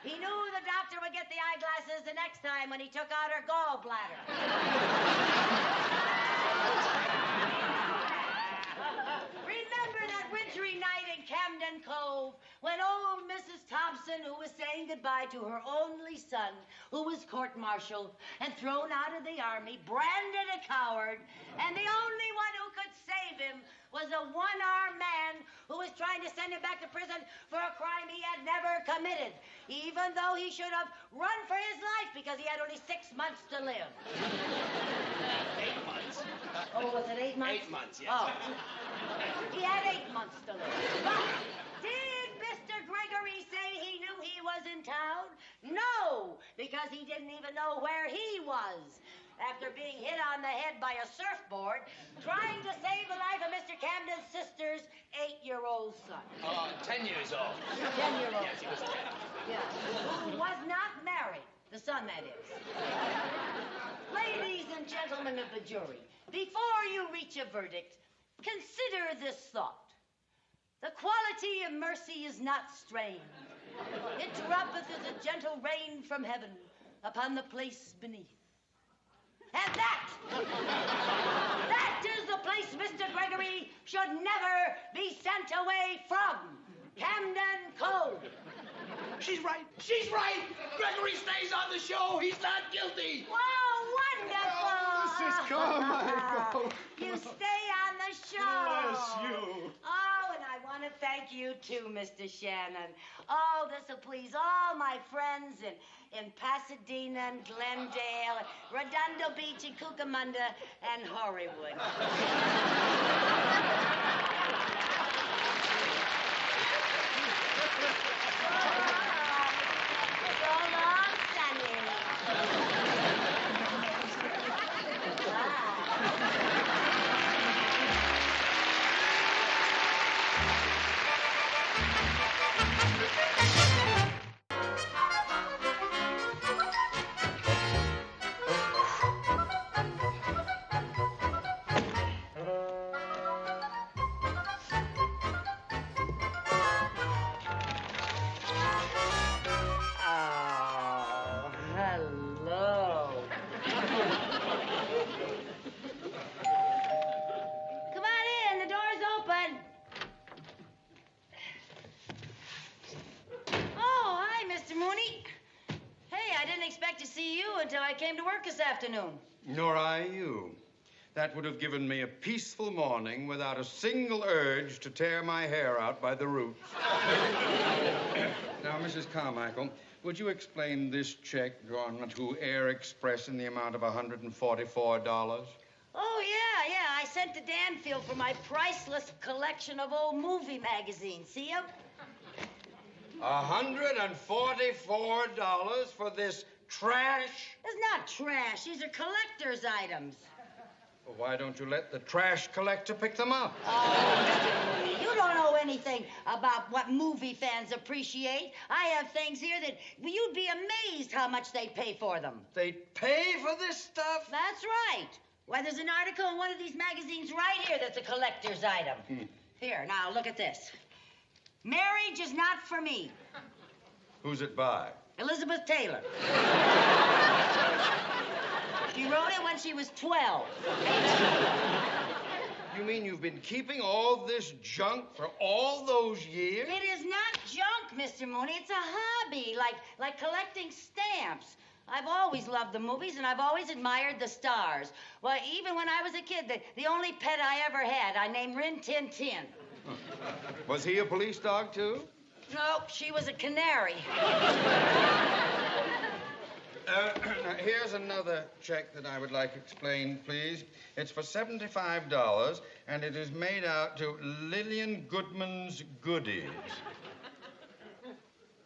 He knew the doctor would get the eyeglasses the next time when he took out her gallbladder. Remember that wintry night in Camden Cove when old Mrs. Thompson, who was saying goodbye to her only son, who was court-martialed and thrown out of the army, branded a coward, and the only one who could save him was a one-armed man who was trying to send him back to prison for a crime he had never committed, even though he should have run for his life because he had only 6 months to live. 8 months. Oh, was it 8 months? 8 months, yes. Oh. He had 8 months to live. But did Mr. Gregory say he knew he was in town? No, because he didn't even know where he was. After being hit on the head by a surfboard, trying to save the life of Mr. Camden's sister's 8-year-old son. 10 years old. 10-year-old. Yes, he was 10. Yeah. Who was not married. The son, that is. Ladies and gentlemen of the jury, before you reach a verdict, consider this thought. The quality of mercy is not strained. It droppeth as a gentle rain from heaven upon the place beneath. And that is the place Mr. Gregory should never be sent away from. Camden Cove. She's right. She's right. Gregory stays on the show. He's not guilty. Wow, wonderful. Oh, Mrs. Carmichael. You stay on the show. Bless you. Oh, and I want to thank you too, Mr. Shannon. Oh, this will please all my friends in Pasadena and Glendale, and Redondo Beach and Cucamonga and Hollywood. So long, Sonny. this afternoon? Nor I you. That would have given me a peaceful morning without a single urge to tear my hair out by the roots. Now, Mrs. Carmichael, would you explain this check drawn to Air Express in the amount of $144? Oh, yeah. I sent to Danfield for my priceless collection of old movie magazines. See 'em? $144 for this trash? It's not trash. These are collector's items. Well, why don't you let the trash collector pick them up? Oh, Mr. Mooney, you don't know anything about what movie fans appreciate. I have things here that you'd be amazed how much they pay for them. They pay for this stuff? That's right. Why, there's an article in one of these magazines right here that's a collector's item. Here, now, look at this. Marriage is not for me. Who's it by? Elizabeth Taylor. She wrote it when she was 12. You mean you've been keeping all this junk for all those years? It is not junk, Mr. Mooney. It's a hobby, like collecting stamps. I've always loved the movies, and I've always admired the stars. Well, even when I was a kid, the only pet I ever had, I named Rin Tin Tin. Was he a police dog, too? No, she was a canary. Here's another check that I would like explained, please. It's for $75, and it is made out to Lillian Goodman's Goodies.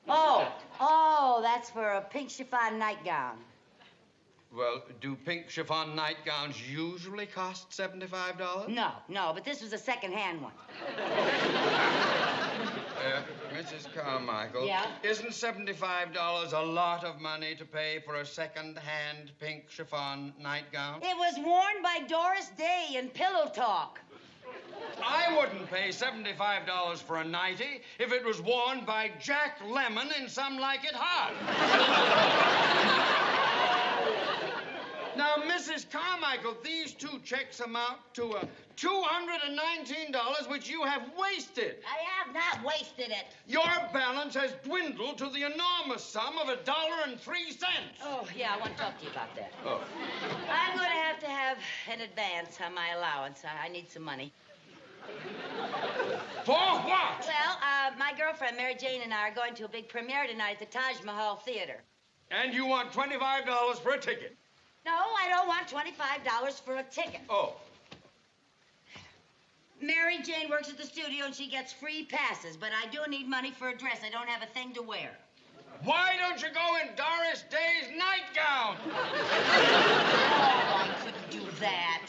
Oh, that's for a pink chiffon nightgown. Well, do pink chiffon nightgowns usually cost $75? No, but this was a second-hand one. Mrs. Carmichael. Yeah? Isn't $75 a lot of money to pay for a second-hand pink chiffon nightgown? It was worn by Doris Day in Pillow Talk. I wouldn't pay $75 for a nightie if it was worn by Jack Lemmon in Some Like It Hot. Now, Mrs. Carmichael, these two checks amount to $219, which you have wasted. I have not wasted it. Your balance has dwindled to the enormous sum of $1.03. Oh, yeah, I want to talk to you about that. Oh. I'm going to have an advance on my allowance. I need some money. For what? Well, my girlfriend, Mary Jane, and I are going to a big premiere tonight at the Taj Mahal Theater. And you want $25 for a ticket? No, I don't want $25 for a ticket. Oh. Mary Jane works at the studio, and she gets free passes, but I do need money for a dress. I don't have a thing to wear. Why don't you go in Doris Day's nightgown? Oh, I couldn't do that.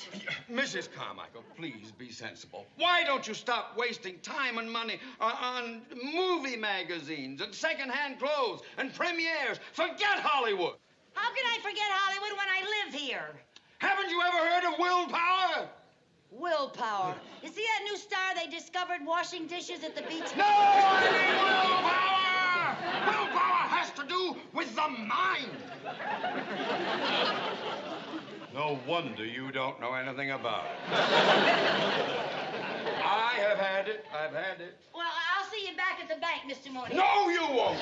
Mrs. Carmichael, please be sensible. Why don't you stop wasting time and money on movie magazines and second-hand clothes and premieres? Forget Hollywood. How can I forget Hollywood when I live here? Haven't you ever heard of willpower? Willpower. You see that new star they discovered washing dishes at the beach? No, I mean willpower! Willpower has to do with the mind. No wonder you don't know anything about it. I have had it. I've had it. Well, I'll see you back at the bank, Mr. Mooney. No, you won't.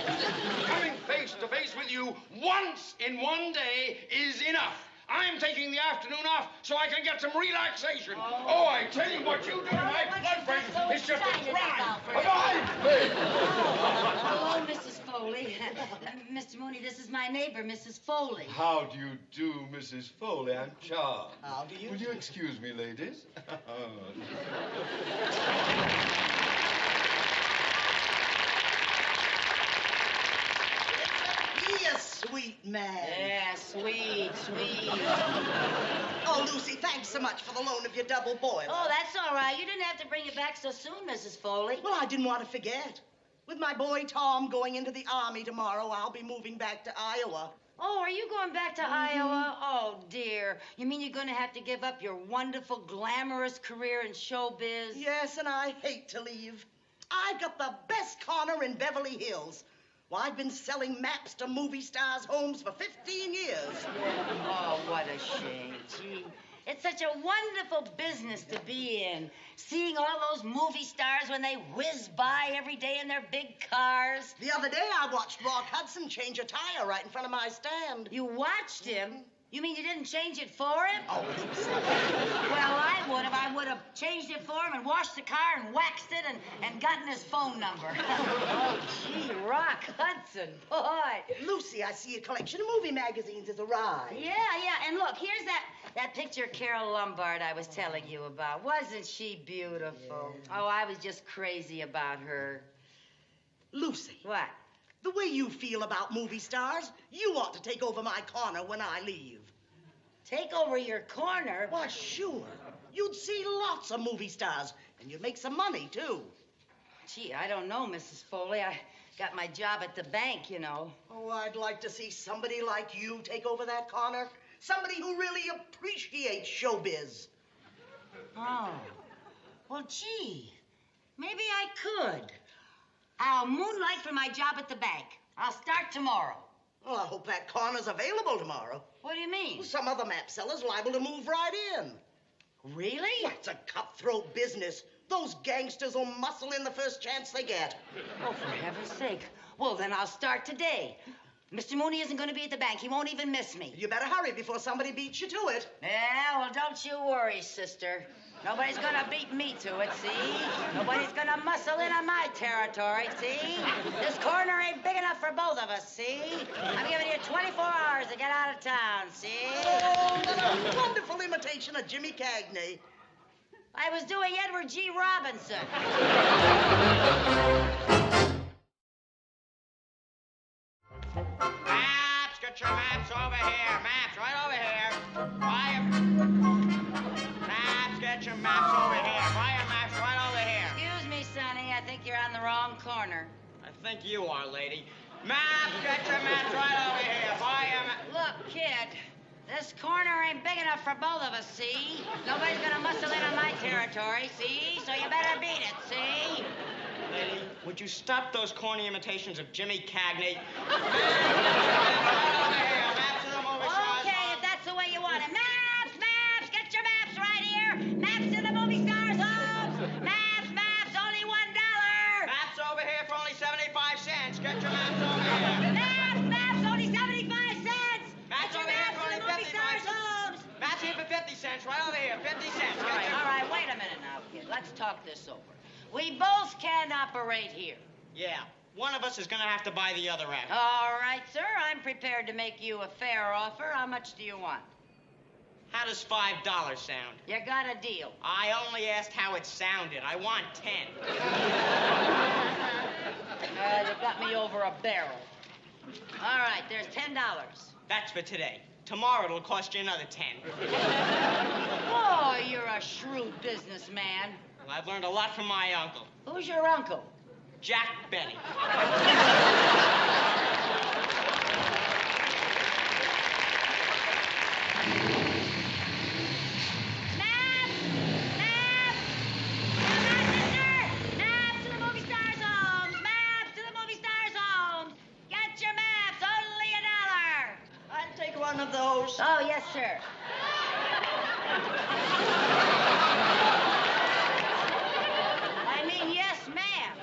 Coming face to face with you once in one day is enough. I'm taking the afternoon off so I can get some relaxation. Oh, I tell you what you do to my blood pressure. It's just a crime. Hello, Mrs. Foley. Mr. Mooney, this is my neighbor, Mrs. Foley. How do you do, Mrs. Foley? I'm charmed. How do you Will you excuse me, ladies? Sweet man. Yeah, sweet. Oh, Lucy, thanks so much for the loan of your double boiler. Oh, that's all right. You didn't have to bring it back so soon, Mrs. Foley. Well, I didn't want to forget. With my boy Tom going into the Army tomorrow, I'll be moving back to Iowa. Oh, are you going back to Iowa? Oh, dear. You mean you're going to have to give up your wonderful, glamorous career in showbiz? Yes, and I hate to leave. I've got the best corner in Beverly Hills. Well, I've been selling maps to movie stars' homes for 15 years. Oh, what a shame. Gee, it's such a wonderful business to be in. Seeing all those movie stars when they whiz by every day in their big cars. The other day, I watched Rock Hudson change a tire right in front of my stand. You watched him? You mean you didn't change it for him? Oh, Lucy. Well, I would have. I would have changed it for him and washed the car and waxed it and gotten his phone number. Oh, gee, Rock Hudson, boy. Lucy, I see a collection of movie magazines has arrived. Yeah. And look, here's that picture of Carol Lombard I was telling you about. Wasn't she beautiful? Yeah. Oh, I was just crazy about her. Lucy. What? The way you feel about movie stars, you ought to take over my corner when I leave. Take over your corner? Why, sure. You'd see lots of movie stars, and you'd make some money, too. Gee, I don't know, Mrs. Foley. I got my job at the bank, you know. Oh, I'd like to see somebody like you take over that corner. Somebody who really appreciates showbiz. Oh. Well, gee, maybe I could. I'll moonlight for my job at the bank. I'll start tomorrow. Well, I hope that corner's available tomorrow. What do you mean? Well, some other map seller's liable to move right in. Really? Well, it's a cutthroat business. Those gangsters will muscle in the first chance they get. Oh, for heaven's sake. Well, then I'll start today. Mr. Mooney isn't going to be at the bank. He won't even miss me. You better hurry before somebody beats you to it. Yeah, well, don't you worry, sister. Nobody's going to beat me to it, see? Nobody's going to muscle in on my territory, see? This corner ain't big enough for both of us, see? I'm giving you 24 hours to get out of town, see? Oh, what a wonderful imitation of Jimmy Cagney. I was doing Edward G. Robinson. Maps, get your maps over here. Maps, right over here. Maps, get your maps over here. Buy your maps right over here. Excuse me, Sonny. I think you're on the wrong corner. I think you are, lady. Maps, get your maps right over here. Buy your maps. Look, kid, this corner ain't big enough for both of us, see? Nobody's gonna muscle in on my territory, see? So you better beat it, see? Lady, would you stop those corny imitations of Jimmy Cagney? Okay, if that's the way you want it. Maps, get your maps right here. Maps to the movie stars' homes. Maps, only $1. Maps over here for only 75 cents. Get your maps over here. Maps, only 75 cents. Maps over here for only 55 cents. Maps here for 50 cents. Right over here, 50 cents. All right, wait a minute now, kid. Let's talk this over. We both can operate here. Yeah, one of us is gonna have to buy the other out. All right, sir. I'm prepared to make you a fair offer. How much do you want? How does $5 sound? You got a deal. I only asked how it sounded. I want 10. You got me over a barrel. All right, there's $10. That's for today. Tomorrow it'll cost you another 10. Oh, you're a shrewd businessman. Well, I've learned a lot from my uncle. Who's your uncle? Jack Benny. One of those. Oh, yes, sir. I mean, yes, ma'am.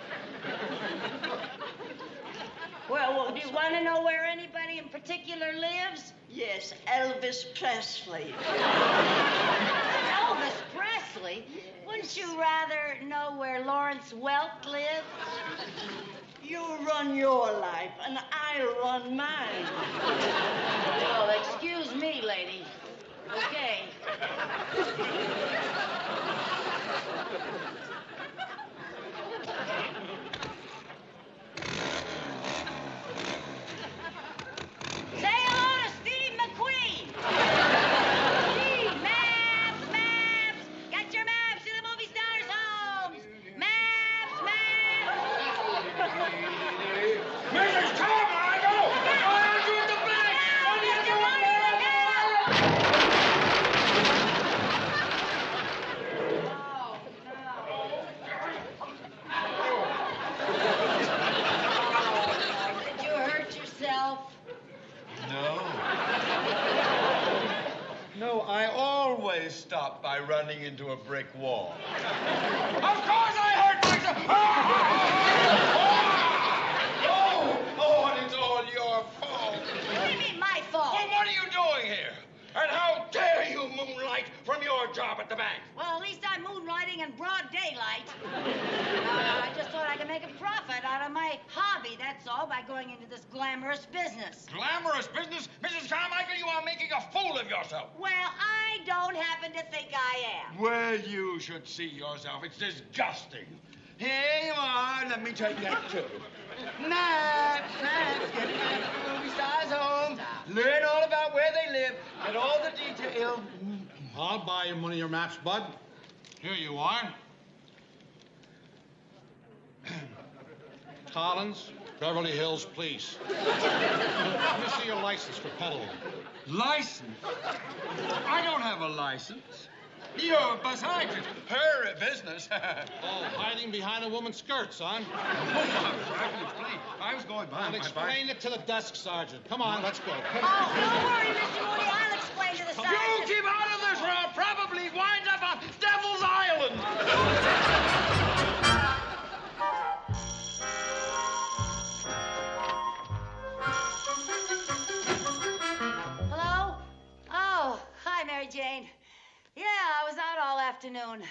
Well, do you want to know where anybody in particular lives? Yes, Elvis Presley. Elvis Presley? Yes. Wouldn't you rather know where Lawrence Welk lives? You run your life, and I'll run mine. Well, excuse me, lady. Okay. Say hello to Steve McQueen. Steve, maps. Get your maps to the movie stars' homes. Maps. Mrs. Carmichael! Why aren't you at the bank? What are you doing there? Did you hurt yourself? No. No, I always stop by running into a brick wall. Of course I hurt myself! Oh, and it's all your fault. What do you mean, my fault? Well, what are you doing here? And how dare you moonlight from your job at the bank? Well, at least I'm moonlighting in broad daylight. I just thought I could make a profit out of my hobby, that's all, by going into this glamorous business. Glamorous business? Mrs. Carmichael, you are making a fool of yourself. Well, I don't happen to think I am. Well, you should see yourself. It's disgusting. Here you are. Let me take that, too. Maps, get the movie stars home. Learn all about where they live. Get all the details. I'll buy you one of your maps, Bud. Here you are. Collins, Beverly Hills Police. Let me see your license for peddling. License? I don't have a license. You're beside it. Her business. Oh, hiding behind a woman's skirts, son. I was going by. I'll explain it to the desk sergeant. Come on, let's go. Oh, don't worry, Mr. Mooney. I'll explain to the sergeant. You keep out of this or I'll probably wind up on Devil's Island. Hello? Oh, hi, Mary Jane. Yeah, I was out all afternoon.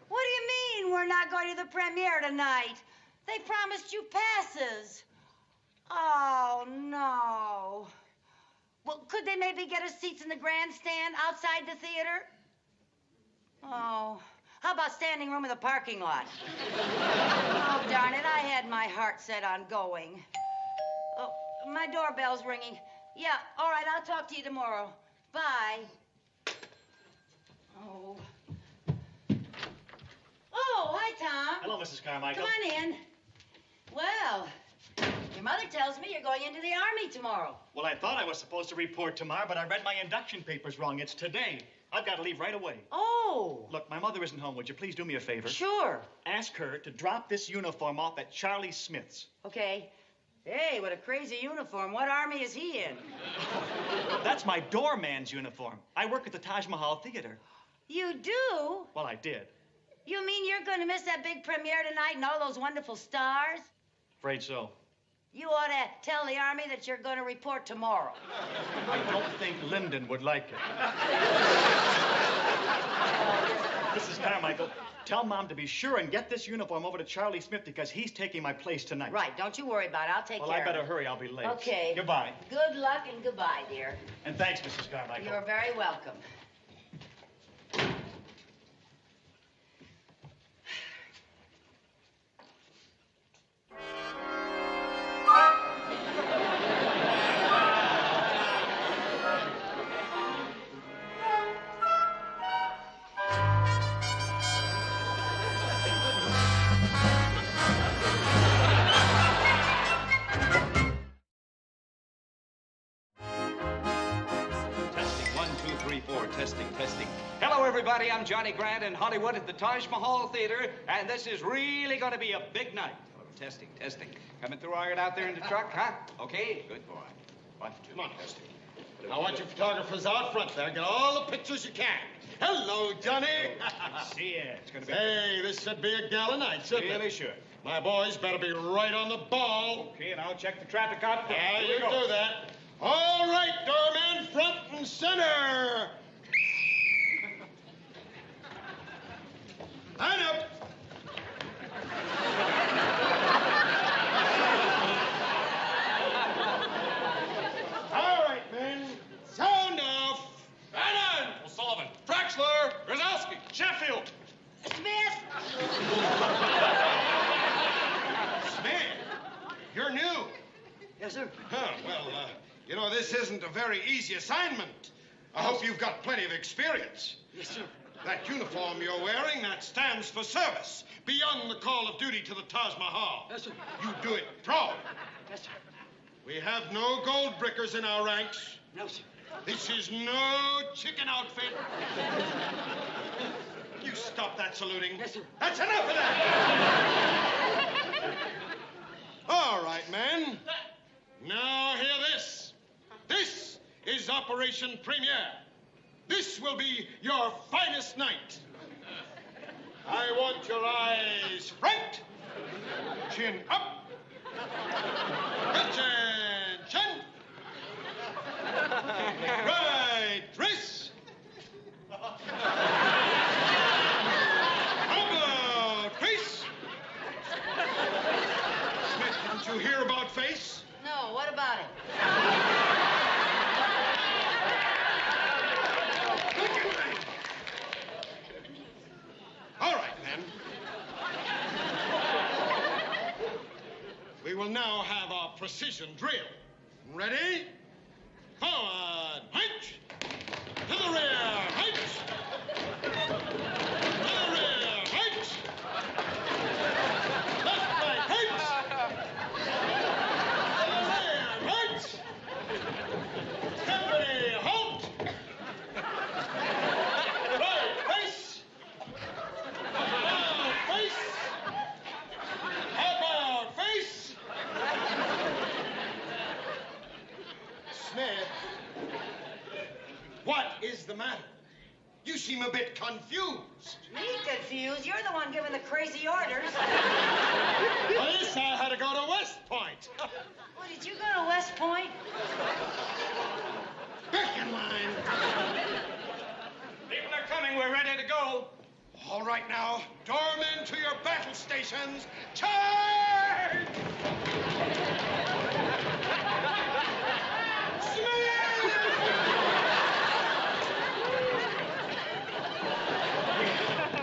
What do you mean we're not going to the premiere tonight? They promised you passes. Oh, no. Well, could they maybe get us seats in the grandstand outside the theater? Oh, how about standing room in the parking lot? Oh, darn it, I had my heart set on going. Oh, my doorbell's ringing. Yeah, all right, I'll talk to you tomorrow. Bye. Oh. Oh, hi, Tom. Hello, Mrs. Carmichael. Come on in. Well, your mother tells me you're going into the Army tomorrow. Well, I thought I was supposed to report tomorrow, but I read my induction papers wrong. It's today. I've got to leave right away. Oh. Look, my mother isn't home. Would you please do me a favor? Sure. Ask her to drop this uniform off at Charlie Smith's. Okay. Hey, what a crazy uniform. What army is he in? That's my doorman's uniform. I work at the Taj Mahal Theater. You do? Well, I did. You mean you're going to miss that big premiere tonight and all those wonderful stars? Afraid so. You ought to tell the Army that you're going to report tomorrow. I don't think Lyndon would like it. Mrs. Carmichael, tell Mom to be sure and get this uniform over to Charlie Smith because he's taking my place tonight. Right, don't you worry about it. I'll take care of it. Well, I better hurry. I'll be late. Okay. Goodbye. Good luck and goodbye, dear. And thanks, Mrs. Carmichael. You're very welcome. Testing. Hello, everybody. I'm Johnny Grant in Hollywood at the Taj Mahal Theater, and this is really going to be a big night. Testing. Coming through iron out there in the truck, huh? Okay, good boy. 1, 2, Come on. testing. I want you photographers out front there. Get all the pictures you can. Hello, Johnny. See ya. It's going to be... Hey, this should be a gala night, shouldn't it? Really should. My boys better be right on the ball. Okay, and I'll check the traffic out. Yeah, Here we you go. do that. All right, doorman, front and center. Line up. All right, men. Sound off. Bannon! O'Sullivan. Draxler. Grzowski. Sheffield. Smith! Smith, you're new. Yes, sir. Huh, well, you know, this isn't a very easy assignment. I hope you've got plenty of experience. Yes, sir. That uniform you're wearing, that stands for service, beyond the call of duty to the Taj Mahal. Yes, sir. You do it proud. Yes, sir. We have no gold brickers in our ranks. No, sir. This is no chicken outfit. You stop that saluting. Yes, sir. That's enough of that. All right, men. Now hear this. This is Operation Premiere. This will be your finest night. I want your eyes right, chin up, attention. Right, race. How about face? Smith, didn't you hear about face? No, what about it? All right, then. We will now have our precision drill. Ready? Forward, march! To the rear, march! To the rear, march! Left, right, march! To the rear, march! Company, halt! Right, face! About face! About face! Smith, what is the matter? You seem a bit confused. Me confused? You're the one giving the crazy orders. Police, I had to go to West Point. Well, did you go to West Point? Back in line. People are coming. We're ready to go. All right now, doormen to your battle stations. Charge!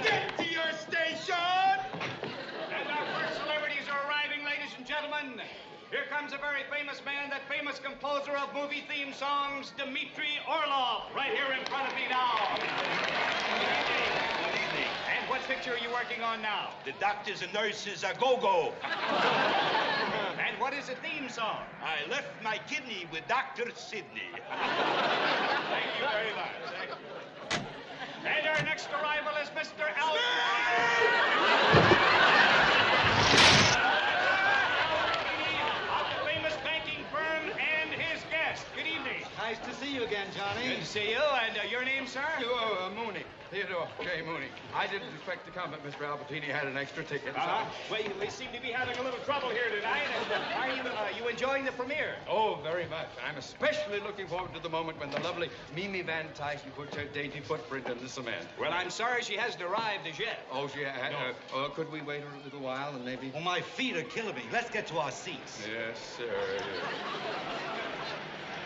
Get to your station! And our first celebrities are arriving, ladies and gentlemen. Here comes a very famous man, that famous composer of movie theme songs, Dmitri Orlov, right here in front of me now. Good evening. Good evening. And what picture are you working on now? The doctors and nurses are go-go. And what is the theme song? I left my kidney with Dr. Sidney. Thank you very much. And our next arrival is Mr. Al. Of the famous banking firm and his guest. Good evening. Nice to see you again, Johnny. Good to see you. And your name, sir? Mooney. Theodore J. Mooney. I didn't expect to come, but Mr. Albertini had an extra ticket. We seem to be having a little trouble here tonight. Are you enjoying the premiere? Oh, very much. I'm especially looking forward to the moment when the lovely Mimi Van Tyson puts her dainty footprint in the cement. Well, I'm sorry she hasn't arrived as yet. Oh, she could we wait a little while and maybe... Oh, my feet are killing me. Let's get to our seats. Yes, sir.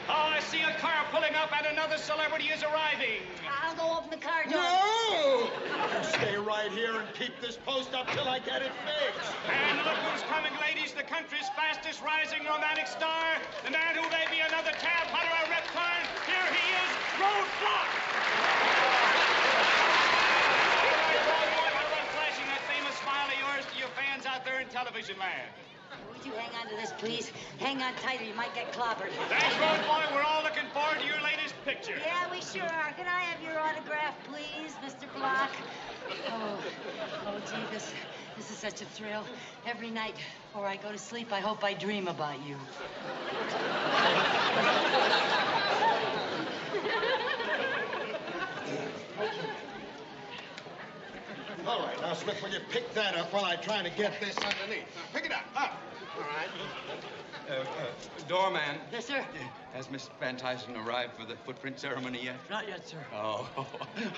Oh, I see a car pulling up and another celebrity is arriving. I'll go open the car door. No! You stay right here and keep this post up till I get it fixed. And look who's coming, ladies, the country's fastest rising romantic star, the man who may be another tab hunter or Rip Torn. Here he is, Roadblock. How about flashing that famous smile of yours to your fans out there in television land? Would you hang on to this, please? Hang on tight or you might get clobbered. Thanks, Road Boy. We're all looking forward to your latest picture. Yeah, we sure are. Can I have your autograph, please, Mr. Block? Oh, gee, this is such a thrill. Every night before I go to sleep, I hope I dream about you. All right, now, Smith, will you pick that up while I try to get this underneath? Now, pick it up. Up. All right. Doorman. Yes, sir? Has Miss Van Tyson arrived for the footprint ceremony yet? Not yet, sir. Oh,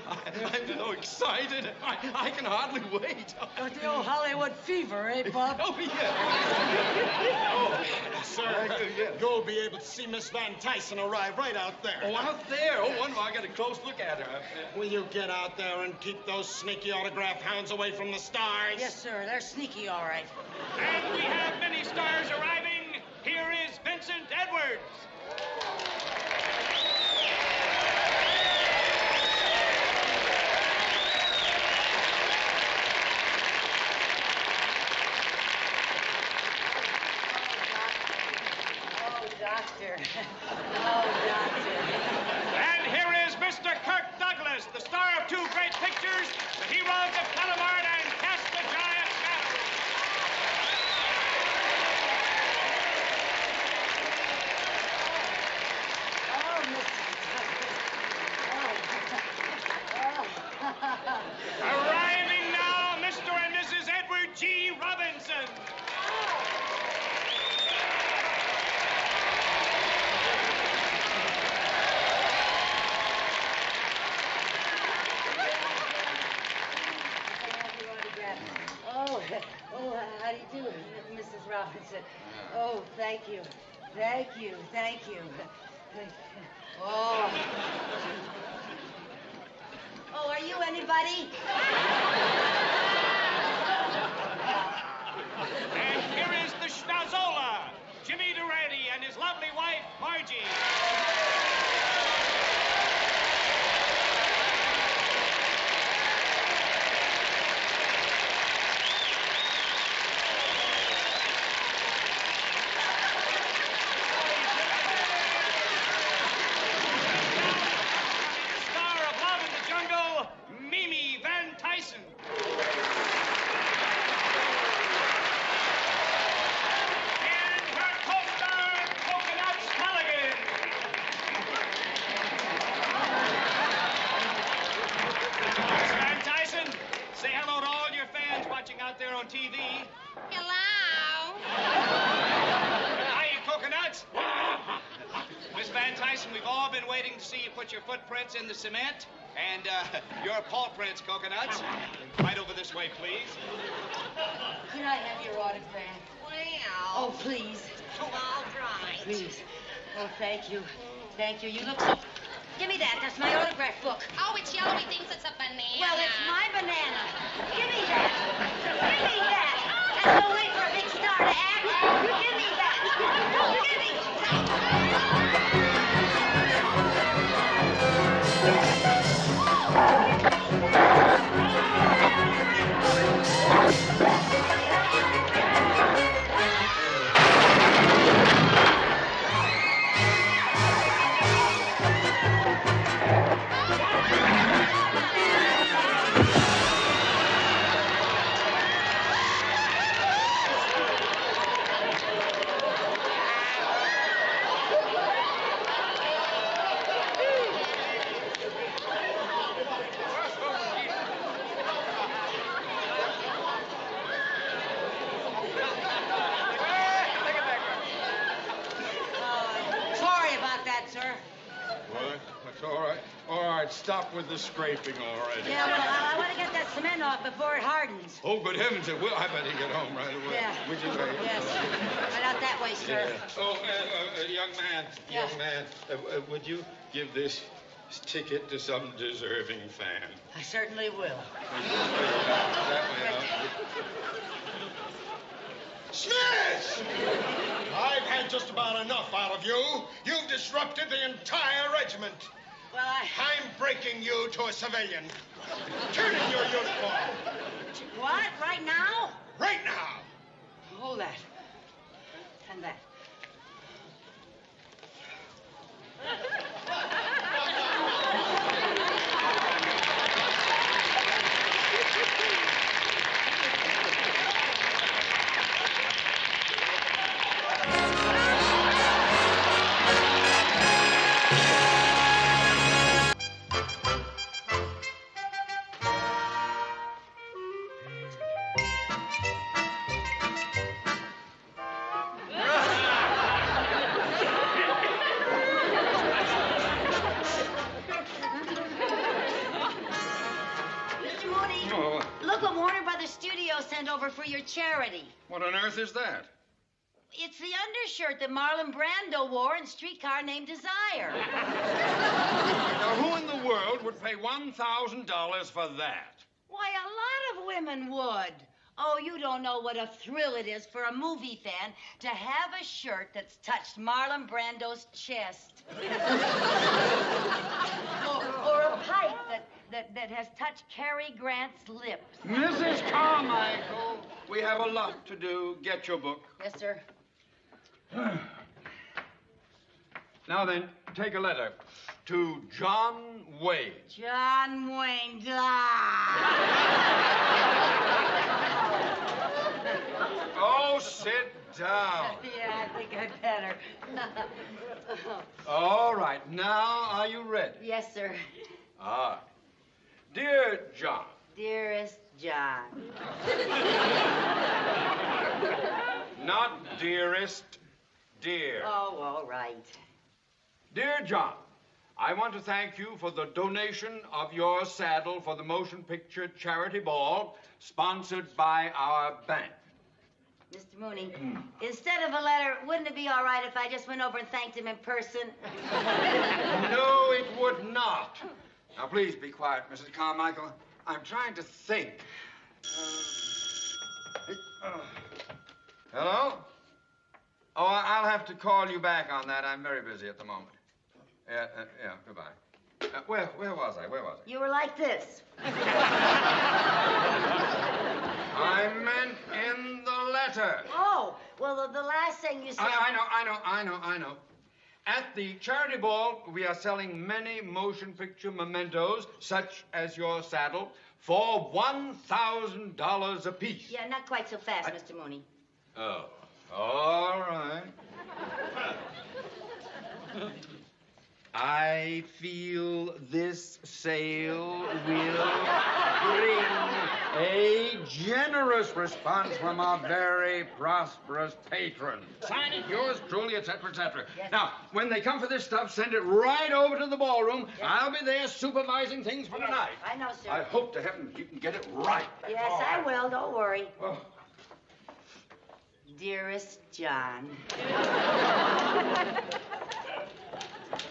I'm so excited. I can hardly wait. Got the old Hollywood fever, eh, Bob? Oh, yeah. Sir, you'll be able to see Miss Van Tyson arrive right out there. Oh, out there? Oh, wonder I got a close look at her. Will you get out there and keep those sneaky autograph hounds away from the stars? Yes, sir. They're sneaky, all right. And we have many stars arriving. Here is Vincent Edwards. Doctor. Oh, Doctor. And here is Mr. Kirk Douglas, the star of two great pictures, the heroes of Calamard and Cast the Giant Shadow. Robinson. Oh, thank you. Thank you. Thank you. Oh. Oh, are you anybody? And here is the Schnauzola, Jimmy Durante and his lovely wife, Margie. TV. Hello. Hiya, coconuts. Miss Van Tyson, we've all been waiting to see you put your footprints in the cement. And your paw prints, coconuts. Right over this way, please. Can I have your autograph? Well. Oh, please. All right. Please. Oh, thank you. Thank you. You look so... Give me that. That's my autograph book. Oh, it's yellow. He thinks it's a banana. Well, it's my banana. Give me that. Give me that. That's no way for a big star to act. Give me that. Give me Stop with the scraping already. Yeah, well, I want to get that cement off before it hardens. Oh, good heavens, it will. I better get home right away. Yeah. Which is right? Yes. Right out that way, sir. Yeah. Oh, young man, Yeah. young man, would you give this ticket to some deserving fan? I certainly will. That way out. Smith! I've had just about enough out of you. You've disrupted the entire regiment. Well, I'm breaking you to a civilian. Turn in your uniform. What? Right now? Right now. Hold that. And that. Over for your charity. What on earth is that? It's the undershirt that Marlon Brando wore in Streetcar Named Desire. Now, who in the world would pay $1,000 for that? Why, a lot of women would. Oh, you don't know what a thrill it is for a movie fan to have a shirt that's touched Marlon Brando's chest. or a pipe that has touched Cary Grant's lips. Mrs. Carmichael, we have a lot to do. Get your book. Yes, sir. Now then, take a letter to John Wayne. John Wayne. Oh, sit down. Yeah, I think I'd better. All right, now are you ready? Yes, sir. All right. Dear John. Dearest John. Not dearest, dear. Oh, all right. Dear John, I want to thank you for the donation of your saddle for the motion picture charity ball sponsored by our bank. Mr. Mooney, instead of a letter, wouldn't it be all right if I just went over and thanked him in person? No, it would not. Now, please be quiet, Mrs. Carmichael. I'm trying to think. Hello? Oh, I'll have to call you back on that. I'm very busy at the moment. Yeah, goodbye. Where was I? You were like this. I meant in the letter. Oh, well, the last thing you said... I know. At the charity ball, we are selling many motion picture mementos, such as your saddle, for $1,000 apiece. Yeah, not quite so fast, Mr. Mooney. Oh, all right. I feel this sale will bring a generous response from our very prosperous patron. Sign it, yours truly, etc., etc. Yes. Now, when they come for this stuff, send it right over to the ballroom. Yes. I'll be there supervising things for tonight. I know, sir. I hope to heaven you can get it right. Yes, I will. Don't worry. Oh. Dearest John.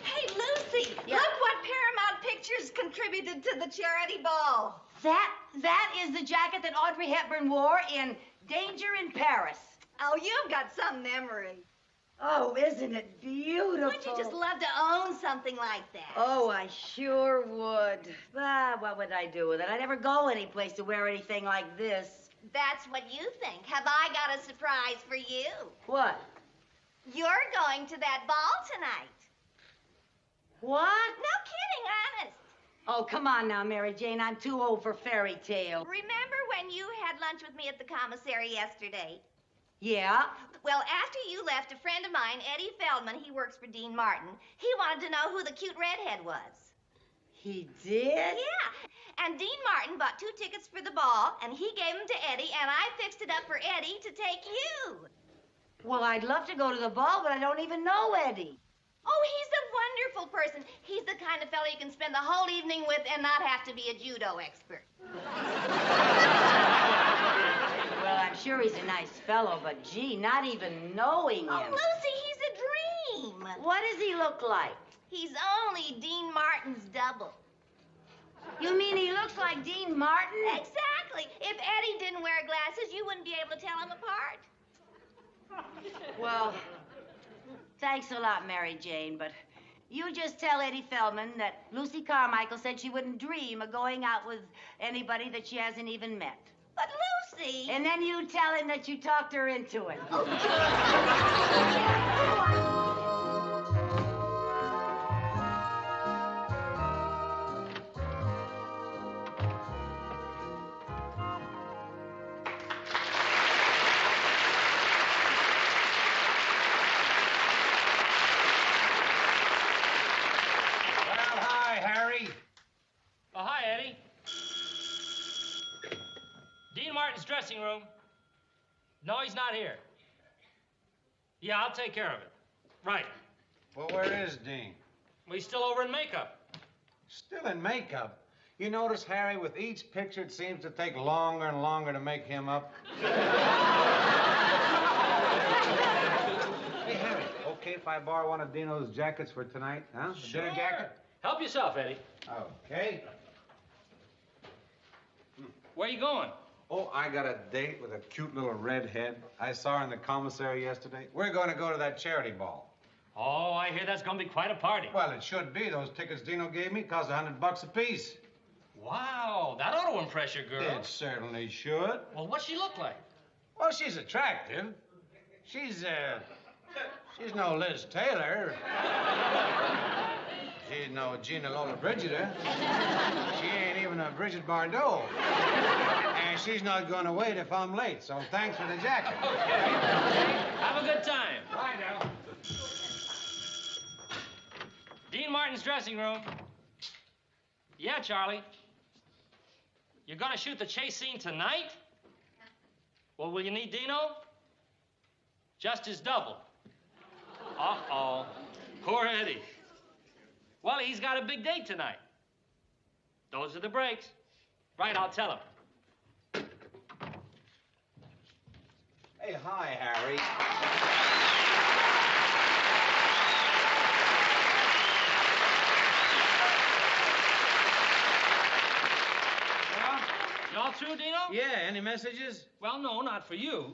Hey, Lucy, look what Paramount Pictures contributed to the charity ball. That is the jacket that Audrey Hepburn wore in Danger in Paris. Oh, you've got some memory. Oh, isn't it beautiful? Wouldn't you just love to own something like that? Oh, I sure would. What would I do with it? I'd never go anyplace to wear anything like this. That's what you think. Have I got a surprise for you? What? You're going to that ball tonight. What? No kidding, honest. Oh, come on now, Mary Jane. I'm too old for fairy tales. Remember when you had lunch with me at the commissary yesterday? Yeah? Well, after you left, a friend of mine, Eddie Feldman, he works for Dean Martin, he wanted to know who the cute redhead was. He did? Yeah. And Dean Martin bought 2 tickets for the ball, and he gave them to Eddie, and I fixed it up for Eddie to take you. Well, I'd love to go to the ball, but I don't even know Eddie. Oh, he's a wonderful person. He's the kind of fellow you can spend the whole evening with and not have to be a judo expert. Well, I'm sure he's a nice fellow, but gee, not even knowing him. Oh, Lucy, he's a dream. What does he look like? He's only Dean Martin's double. You mean he looks like Dean Martin? Exactly. If Eddie didn't wear glasses, you wouldn't be able to tell him apart. Well, thanks a lot, Mary Jane, but you just tell Eddie Feldman that Lucy Carmichael said she wouldn't dream of going out with anybody that she hasn't even met. But Lucy... And then you tell him that you talked her into it. Dressing room. No, he's not here. Yeah, I'll take care of it. Right. Well, where is Dean? Well, he's still over in makeup. Still in makeup? You notice, Harry, with each picture, it seems to take longer and longer to make him up. Hey, Harry, okay if I borrow one of Dino's jackets for tonight, huh? Sure. Dinner jacket? Help yourself, Eddie. Okay. Where you going? Oh, I got a date with a cute little redhead. I saw her in the commissary yesterday. We're going to go to that charity ball. Oh, I hear that's going to be quite a party. Well, it should be. Those tickets Dino gave me cost $100 apiece. Wow, that ought to impress your girl. It certainly should. Well, what's she look like? Well, she's attractive. She's no Liz Taylor. She's no Gina Lola Brigida. She ain't even a Bridget Bardot. And she's not going to wait if I'm late, so thanks for the jacket. Okay. Have a good time. Bye now. Dean Martin's dressing room. Yeah, Charlie. You're going to shoot the chase scene tonight? Well, will you need Dino? Just his double. Uh-oh. Poor Eddie. Well, he's got a big date tonight. Those are the breaks. Right, I'll tell him. Hey, hi, Harry. Y'all through, Dino? Yeah, any messages? Well, no, not for you.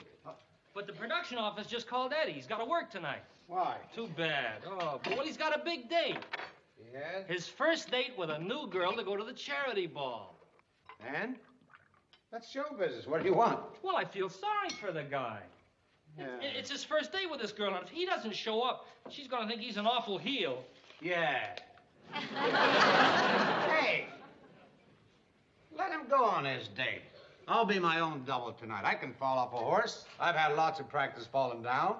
But the production office just called Eddie. He's got to work tonight. Why? Too bad. Oh, but well, he's got a big date. Yes? His first date with a new girl to go to the charity ball. And? That's show business. What do you want? Well, I feel sorry for the guy. Yeah. It's his first date with this girl, and if he doesn't show up, she's going to think he's an awful heel. Yeah. Hey! Let him go on his date. I'll be my own double tonight. I can fall off a horse. I've had lots of practice falling down.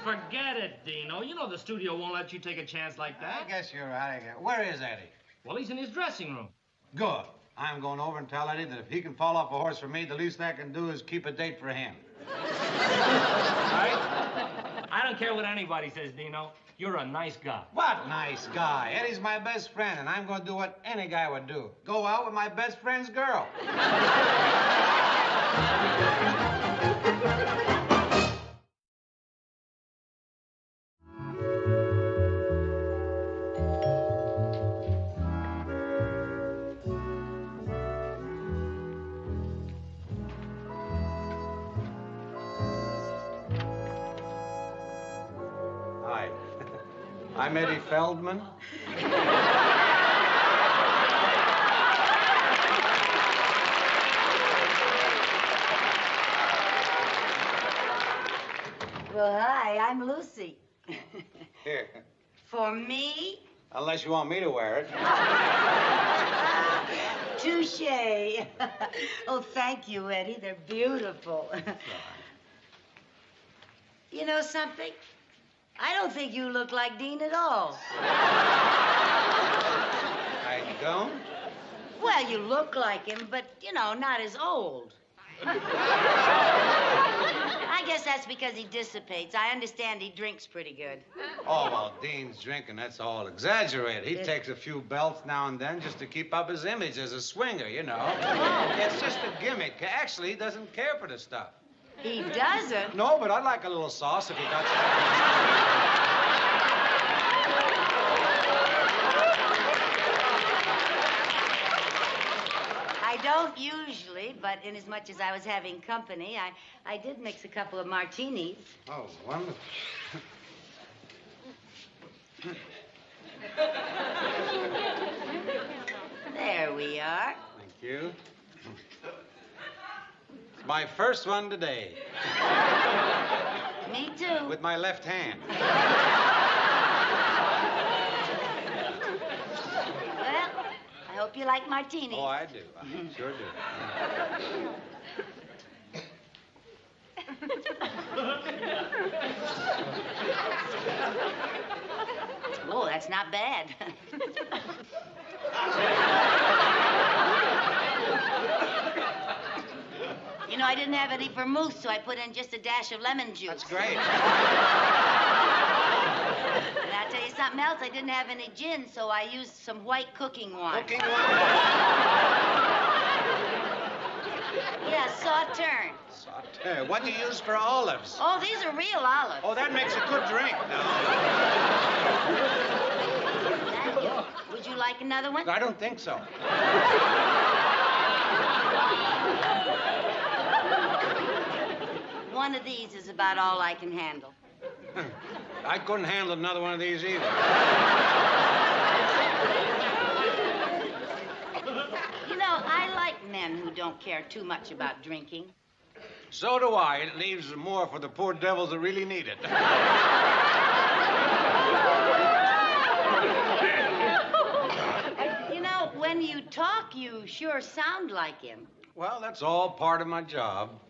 Forget it, Dino. You know the studio won't let you take a chance like that. I guess you're right. Where is Eddie? Well, he's in his dressing room. Good. I'm going over and tell Eddie that if he can fall off a horse for me, the least I can do is keep a date for him. Right? I don't care what anybody says, Dino. You're a nice guy. What nice guy? Eddie's my best friend, and I'm going to do what any guy would do. Go out with my best friend's girl. Hi. I'm Eddie Feldman. Well, hi, I'm Lucy. Here. For me? Unless you want me to wear it. Touche. Oh, thank you, Eddie. They're beautiful. You know something? I don't think you look like Dean at all. I don't? Well, you look like him, but, you know, not as old. I guess that's because he dissipates. I understand he drinks pretty good. Oh, well, Dean's drinking, that's all exaggerated. He takes a few belts now and then just to keep up his image as a swinger, you know. Oh. It's just a gimmick. Actually, he doesn't care for the stuff. He doesn't? No, but I'd like a little sauce if he got some. I don't usually, but inasmuch as I was having company, I did mix a couple of martinis. Oh, wonderful. There we are. Thank you. It's my first one today. Me too. With my left hand. Well, I hope you like martinis. Oh, I do. I sure do. Oh, that's not bad. You know, I didn't have any vermouth, so I put in just a dash of lemon juice. That's great. And I'll tell you something else. I didn't have any gin, so I used some white cooking wine. Cooking wine? Yeah, Sauterne. Sauterne. What do you use for olives? Oh, these are real olives. Oh, that makes a good drink now. Thank you. Would you like another one? I don't think so. One of these is about all I can handle. I couldn't handle another one of these either. You know, I like men who don't care too much about drinking. So do I. It leaves more for the poor devils that really need it. You know, when you talk, you sure sound like him. Well, that's all part of my job.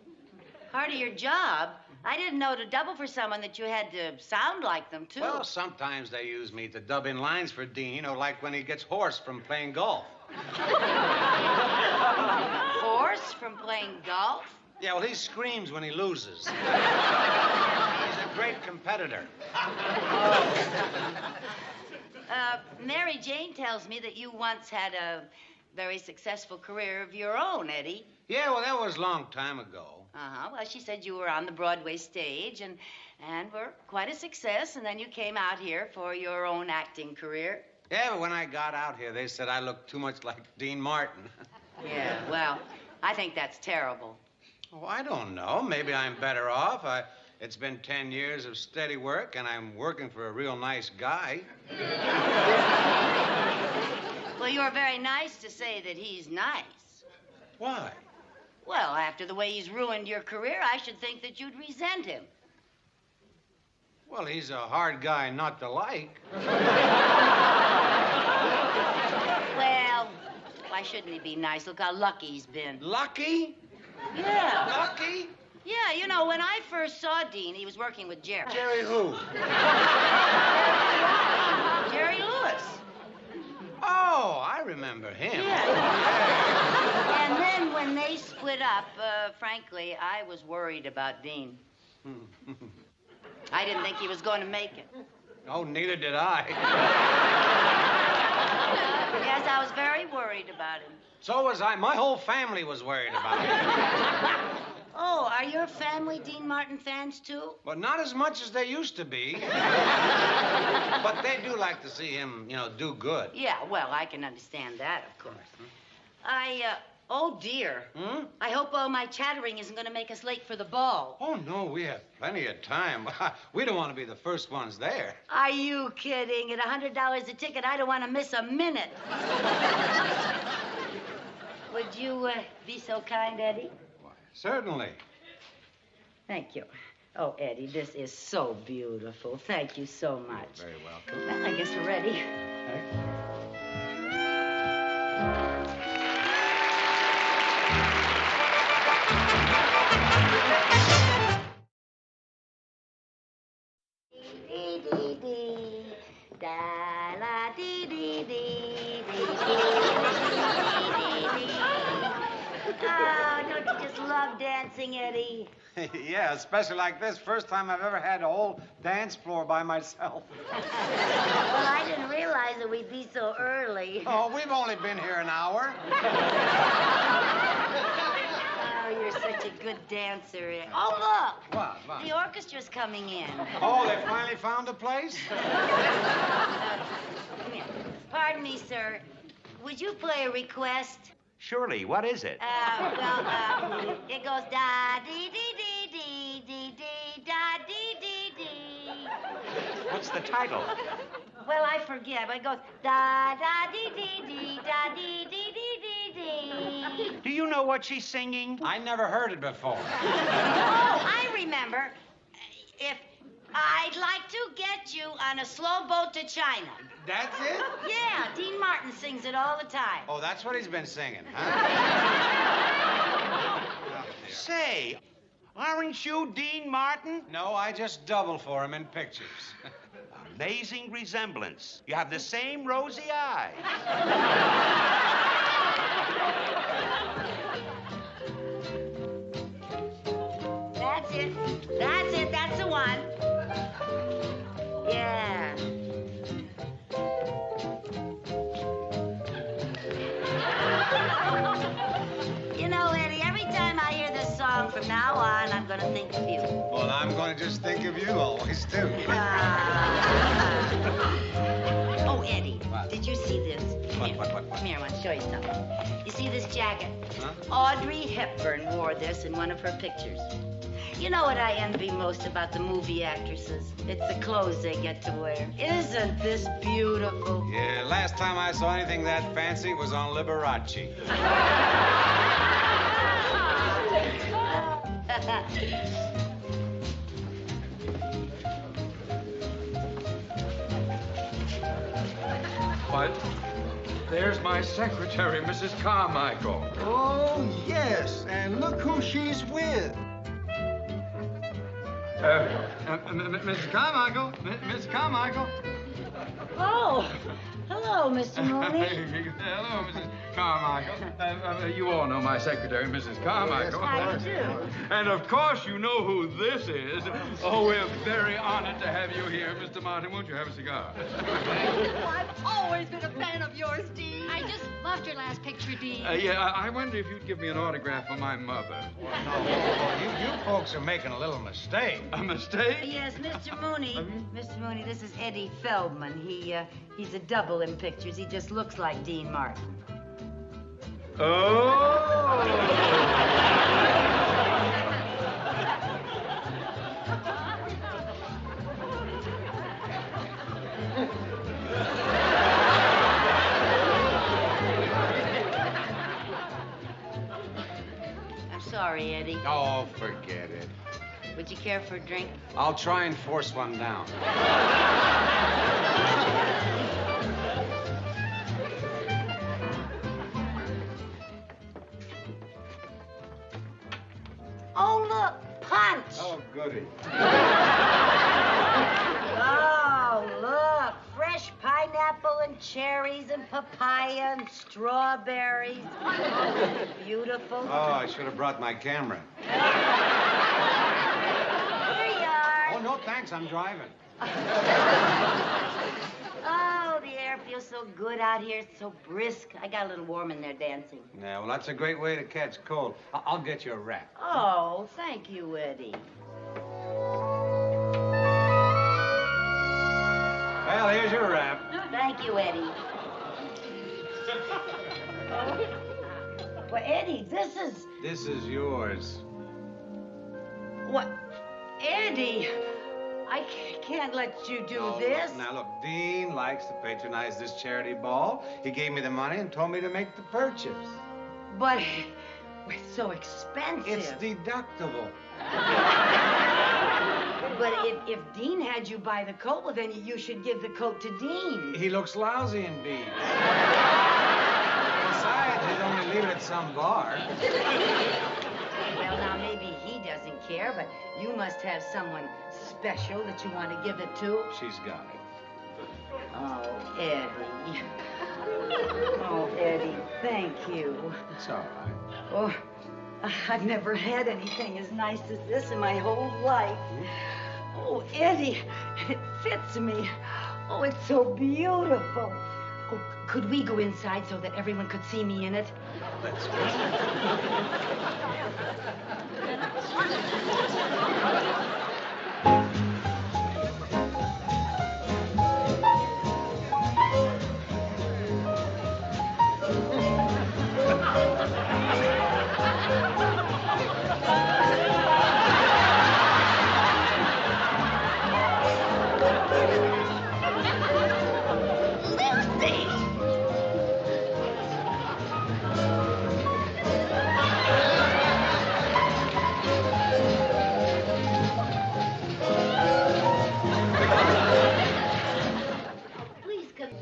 Part of your job? I didn't know to double for someone that you had to sound like them, too. Well, sometimes they use me to dub in lines for Dean, you know, like when he gets hoarse from playing golf. Hoarse from playing golf? Yeah, well, he screams when he loses. He's a great competitor. Mary Jane tells me that you once had a very successful career of your own, Eddie. Yeah, well, that was a long time ago. Uh-huh. Well, she said you were on the Broadway stage and were quite a success, and then you came out here for your own acting career. Yeah, but when I got out here, they said I looked too much like Dean Martin. Yeah, well, I think that's terrible. Oh, I don't know. Maybe I'm better off. It's been 10 years of steady work, and I'm working for a real nice guy. Well, you're very nice to say that he's nice. Why? Well, after the way he's ruined your career, I should think that you'd resent him. Well, he's a hard guy not to like. Well, why shouldn't he be nice? Look how lucky he's been. Lucky? Yeah. Lucky? Yeah, you know, when I first saw Dean, he was working with Jerry. Jerry who? Jerry Lewis. Oh, I remember him. Yeah. And then when they split up, frankly, I was worried about Dean. I didn't think he was going to make it. Oh, neither did I. Yes, I was very worried about him. So was I. My whole family was worried about him. Oh, are your family Dean Martin fans, too? But not as much as they used to be. But they do like to see him, do good. Yeah, well, I can understand that, of course. Oh, dear. Hmm? I hope all my chattering isn't going to make us late for the ball. Oh, no, we have plenty of time. We don't want to be the first ones there. Are you kidding? At $100 a ticket, I don't want to miss a minute. Would you be so kind, Eddie? Certainly. Thank you. Oh, Eddie, this is so beautiful. Thank you so much. You're very welcome. Well, I guess we're ready. Oh, don't you just love dancing, Eddie? Yeah, especially like this. First time I've ever had a whole dance floor by myself. Well, I didn't realize that we'd be so early. Oh, we've only been here an hour. Oh, you're such a good dancer. Oh, look. What? The orchestra's coming in. Oh, they finally found a place? Come here. Pardon me, sir. Would you play a request? Surely, what is it? It goes da-dee-dee-dee-dee-dee-dee, da-dee-dee-dee. What's the title? Well, I forget, but it goes da-da-dee-dee-dee, da-dee-dee-dee-dee-dee. Do you know what she's singing? I never heard it before. Oh, I remember. If I'd like to get you on a slow boat to China. That's it? Yeah, Dean Martin sings it all the time. Oh, that's what he's been singing, huh? Say, aren't you Dean Martin? No, I just double for him in pictures. Amazing resemblance. You have the same rosy eyes. That's it. That's it. That's the one. Yeah. You know, Eddie, every time I hear this song from now on, I'm going to think of you. Well, I'm going to just think of you always, too. Oh, Eddie, What? did you see this? What? Come here, I want to show you something. You see this jacket? Huh? Audrey Hepburn wore this in one of her pictures. You know what I envy most about the movie actresses? It's the clothes they get to wear. Isn't this beautiful? Yeah, last time I saw anything that fancy was on Liberace. But there's my secretary, Mrs. Carmichael. Oh, yes, and look who she's with. Mrs. Carmichael? Mrs. Carmichael? Oh, hello, Mr. Mooney. Hello, Mrs. Carmichael. You all know my secretary, Mrs. Carmichael. I do. And of course you know who this is. Oh, we're very honored to have you here. Mr. Martin, won't you have a cigar? Oh, I've always been a fan of yours, Dean. I just love lost your last picture, Dean. Yeah, I wonder if you'd give me an autograph for my mother. You folks are making a little mistake. A mistake? Yes, Mr. Mooney. Mr. Mooney, this is Eddie Feldman. He's a double in pictures. He just looks like Dean Martin. I'm sorry, Eddie. Oh, forget it. Would you care for a drink? I'll try and force one down. Oh, look, punch. Oh, goody. Oh, look, fresh pineapple and cherries and papaya and strawberries. Oh, beautiful. Oh, I should have brought my camera. Here you are. Oh, no, thanks. I'm driving. Oh, the air feels so good out here. It's so brisk. I got a little warm in there dancing. Yeah, well, that's a great way to catch cold. I'll get you a wrap. Oh, thank you, Eddie. Well, here's your wrap. Thank you, Eddie. Well, Eddie, this is yours. what? Eddie, I can't let you do this. Look, Dean likes to patronize this charity ball. He gave me the money and told me to make the purchase. But it's so expensive. It's deductible. But if Dean had you buy the coat, well, then you should give the coat to Dean. He looks lousy indeed. Besides, he'd only leave it at some bar. Well, now, maybe he doesn't care, but you must have someone special that you want to give it to. She's got it. Oh, Eddie. Oh, Eddie, thank you. It's all right. Oh, I've never had anything as nice as this in my whole life. Oh, Eddie, it fits me. Oh, it's so beautiful. Oh, could we go inside so that everyone could see me in it? Let's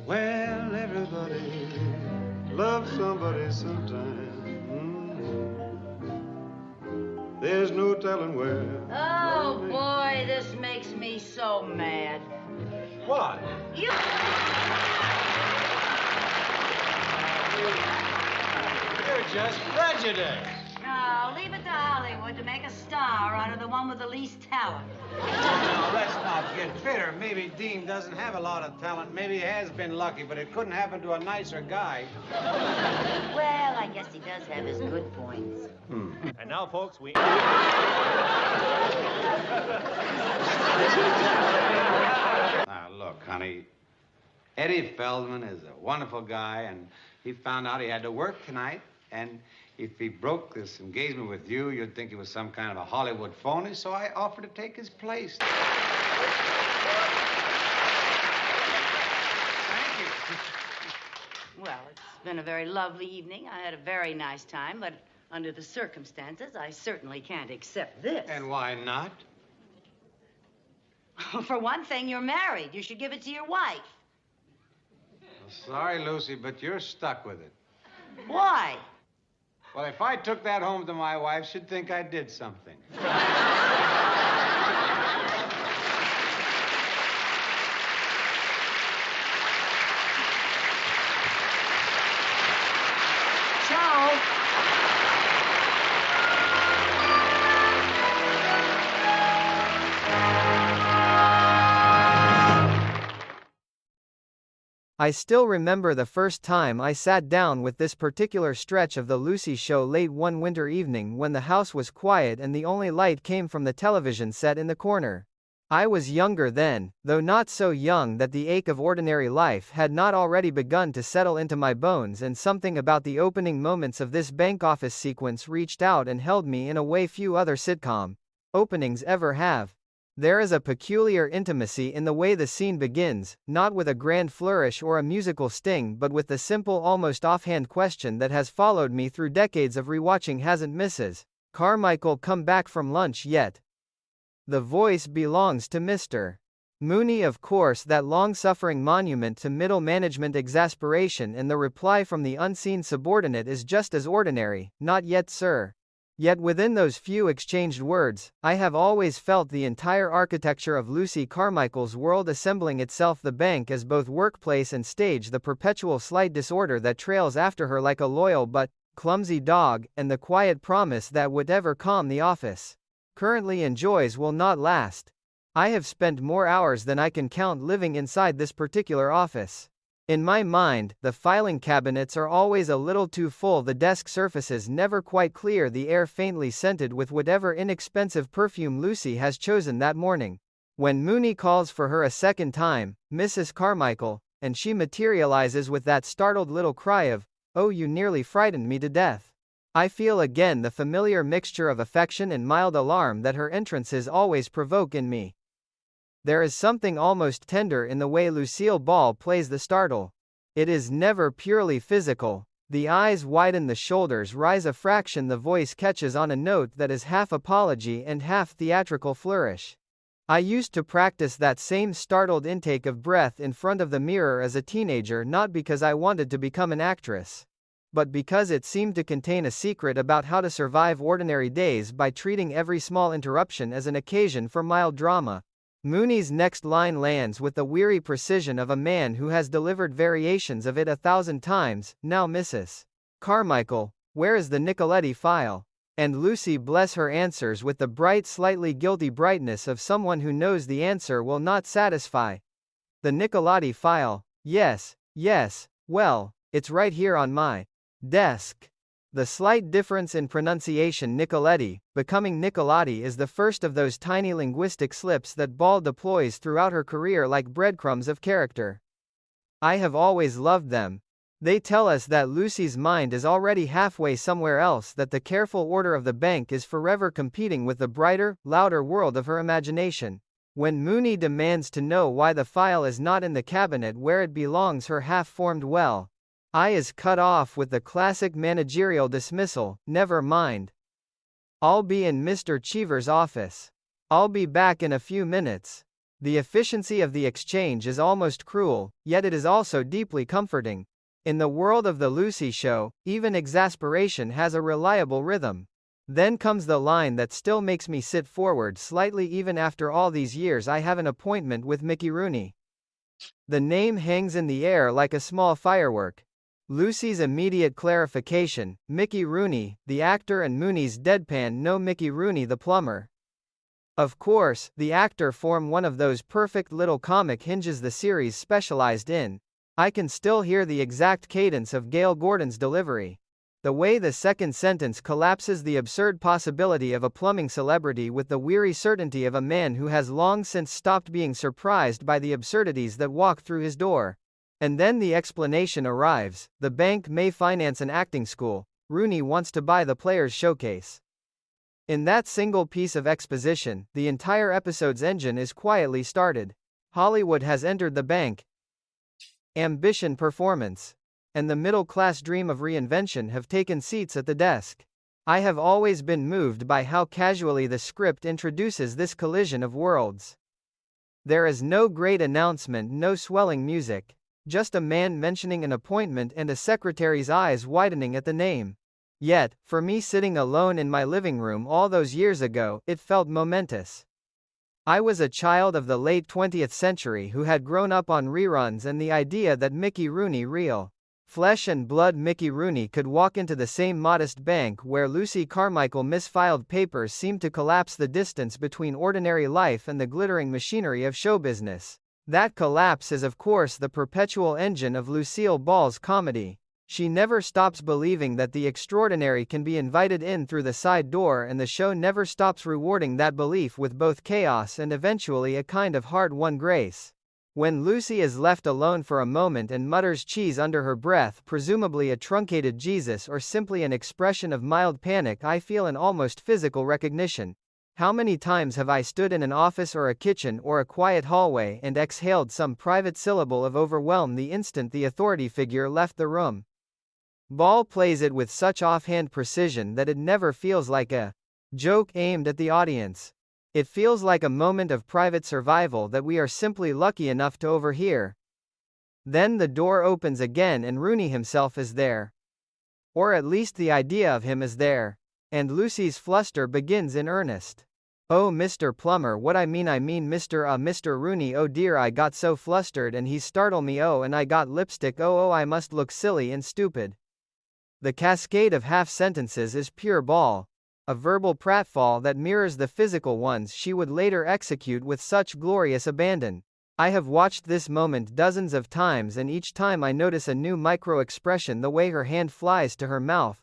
Well, everybody loves somebody sometime. There's no telling where. Oh, boy, this makes me so mad. What? You're just prejudiced. No, leave it to Hollywood to make a star out of the one with the least talent. Now, let's not get bitter. Maybe Dean doesn't have a lot of talent. Maybe he has been lucky, but it couldn't happen to a nicer guy. Well, I guess he does have his good points. And now, folks, we... Now, look, honey, Eddie Feldman is a wonderful guy, and he found out he had to work tonight, and if he broke this engagement with you, you'd think he was some kind of a Hollywood phony, so I offered to take his place. Thank you. Well, it's been a very lovely evening. I had a very nice time, but under the circumstances, I certainly can't accept this. And why not? For one thing, you're married. You should give it to your wife. Sorry, Lucy, but you're stuck with it. Why? Well, if I took that home to my wife, she'd think I did something. Ciao. I still remember the first time I sat down with this particular stretch of the Lucy show late one winter evening when the house was quiet and the only light came from the television set in the corner. I was younger then, though not so young that the ache of ordinary life had not already begun to settle into my bones, and something about the opening moments of this bank office sequence reached out and held me in a way few other sitcom openings ever have. There is a peculiar intimacy in the way the scene begins, not with a grand flourish or a musical sting but with the simple almost offhand question that has followed me through decades of rewatching. Hasn't Mrs. Carmichael come back from lunch yet? The voice belongs to Mr. Mooney, of course, that long-suffering monument to middle management exasperation, and the reply from the unseen subordinate is just as ordinary, "Not yet, sir." Yet within those few exchanged words, I have always felt the entire architecture of Lucy Carmichael's world assembling itself, the bank as both workplace and stage, the perpetual slight disorder that trails after her like a loyal but clumsy dog, and the quiet promise that whatever calm the office currently enjoys will not last. I have spent more hours than I can count living inside this particular office. In my mind, the filing cabinets are always a little too full, the desk surfaces never quite clear, the air faintly scented with whatever inexpensive perfume Lucy has chosen that morning. When Mooney calls for her a second time, Mrs. Carmichael, and she materializes with that startled little cry of, "Oh, you nearly frightened me to death," I feel again the familiar mixture of affection and mild alarm that her entrances always provoke in me. There is something almost tender in the way Lucille Ball plays the startle. It is never purely physical. The eyes widen, the shoulders rise a fraction, the voice catches on a note that is half apology and half theatrical flourish. I used to practice that same startled intake of breath in front of the mirror as a teenager, not because I wanted to become an actress, but because it seemed to contain a secret about how to survive ordinary days by treating every small interruption as an occasion for mild drama. Mooney's next line lands with the weary precision of a man who has delivered variations of it 1,000 times. "Now, Mrs. Carmichael, where is the Nicoletti file?" And Lucy, bless her, answers with the bright, slightly guilty brightness of someone who knows the answer will not satisfy. "The Nicoletti file? Yes, yes, well, it's right here on my desk." The slight difference in pronunciation, Nicoletti, becoming Nicolati, is the first of those tiny linguistic slips that Ball deploys throughout her career like breadcrumbs of character. I have always loved them. They tell us that Lucy's mind is already halfway somewhere else, that the careful order of the bank is forever competing with the brighter, louder world of her imagination. When Mooney demands to know why the file is not in the cabinet where it belongs, her half-formed "well" I is cut off with the classic managerial dismissal, "Never mind. I'll be in Mr. Cheever's office. I'll be back in a few minutes." The efficiency of the exchange is almost cruel, yet it is also deeply comforting. In the world of the Lucy show, even exasperation has a reliable rhythm. Then comes the line that still makes me sit forward slightly even after all these years: "I have an appointment with Mickey Rooney." The name hangs in the air like a small firework. Lucy's immediate clarification, Mickey Rooney, the actor, and Mooney's deadpan, "No, Mickey Rooney the plumber." Of course, the actor form one of those perfect little comic hinges the series specialized in. I can still hear the exact cadence of Gail Gordon's delivery. The way the second sentence collapses the absurd possibility of a plumbing celebrity with the weary certainty of a man who has long since stopped being surprised by the absurdities that walk through his door. And then the explanation arrives: the bank may finance an acting school. Rooney wants to buy the Players' Showcase. In that single piece of exposition, the entire episode's engine is quietly started. Hollywood has entered the bank. Ambition, performance, and the middle-class dream of reinvention have taken seats at the desk. I have always been moved by how casually the script introduces this collision of worlds. There is no great announcement, no swelling music. Just a man mentioning an appointment and a secretary's eyes widening at the name. Yet, for me sitting alone in my living room all those years ago, it felt momentous. I was a child of the late 20th century who had grown up on reruns and the idea that Mickey Rooney, real flesh and blood Mickey Rooney, could walk into the same modest bank where Lucy Carmichael misfiled papers seemed to collapse the distance between ordinary life and the glittering machinery of show business. That collapse is of course the perpetual engine of Lucille Ball's comedy. She never stops believing that the extraordinary can be invited in through the side door, and the show never stops rewarding that belief with both chaos and eventually a kind of hard-won grace. When Lucy is left alone for a moment and mutters cheese under her breath, presumably a truncated Jesus or simply an expression of mild panic, I feel an almost physical recognition. How many times have I stood in an office or a kitchen or a quiet hallway and exhaled some private syllable of overwhelm the instant the authority figure left the room? Ball plays it with such offhand precision that it never feels like a joke aimed at the audience. It feels like a moment of private survival that we are simply lucky enough to overhear. Then the door opens again and Rooney himself is there. Or at least the idea of him is there. And Lucy's fluster begins in earnest. "Oh, Mr. Plummer, what I mean Mr. Rooney, oh dear, I got so flustered and he startled me, oh, and I got lipstick, oh, I must look silly and stupid." The cascade of half-sentences is pure Ball. A verbal pratfall that mirrors the physical ones she would later execute with such glorious abandon. I have watched this moment dozens of times and each time I notice a new micro-expression, the way her hand flies to her mouth,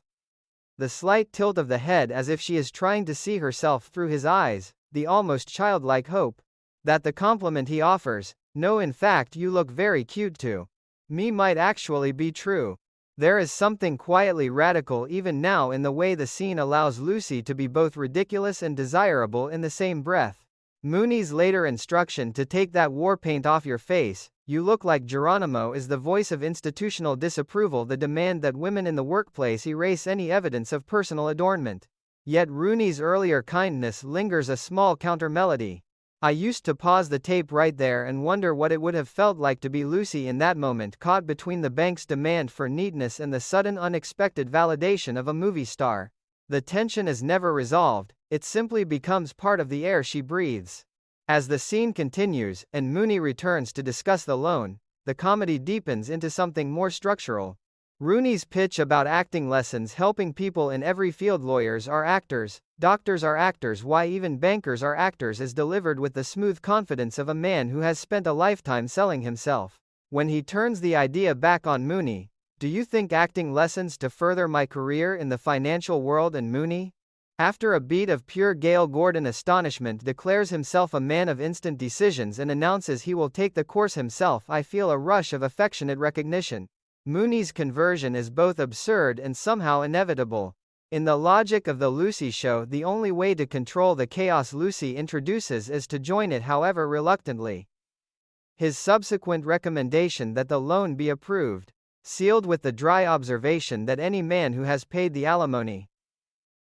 the slight tilt of the head as if she is trying to see herself through his eyes, the almost childlike hope that the compliment he offers, "No, in fact you look very cute to me," might actually be true. There is something quietly radical even now in the way the scene allows Lucy to be both ridiculous and desirable in the same breath. Mooney's later instruction to take that war paint off your face, "You look like Geronimo," is the voice of institutional disapproval, the demand that women in the workplace erase any evidence of personal adornment. Yet Rooney's earlier kindness lingers a small counter-melody. I used to pause the tape right there and wonder what it would have felt like to be Lucy in that moment, caught between the bank's demand for neatness and the sudden unexpected validation of a movie star. The tension is never resolved, it simply becomes part of the air she breathes. As the scene continues, and Mooney returns to discuss the loan, the comedy deepens into something more structural. Rooney's pitch about acting lessons helping people in every field, lawyers are actors, doctors are actors, why even bankers are actors, is delivered with the smooth confidence of a man who has spent a lifetime selling himself. When he turns the idea back on Mooney, "Do you think acting lessons to further my career in the financial world?" and Mooney, after a beat of pure Gale Gordon astonishment, declares himself a man of instant decisions and announces he will take the course himself, I feel a rush of affectionate recognition. Mooney's conversion is both absurd and somehow inevitable. In the logic of the Lucy Show, the only way to control the chaos Lucy introduces is to join it, however reluctantly. His subsequent recommendation that the loan be approved, sealed with the dry observation that any man who has paid the alimony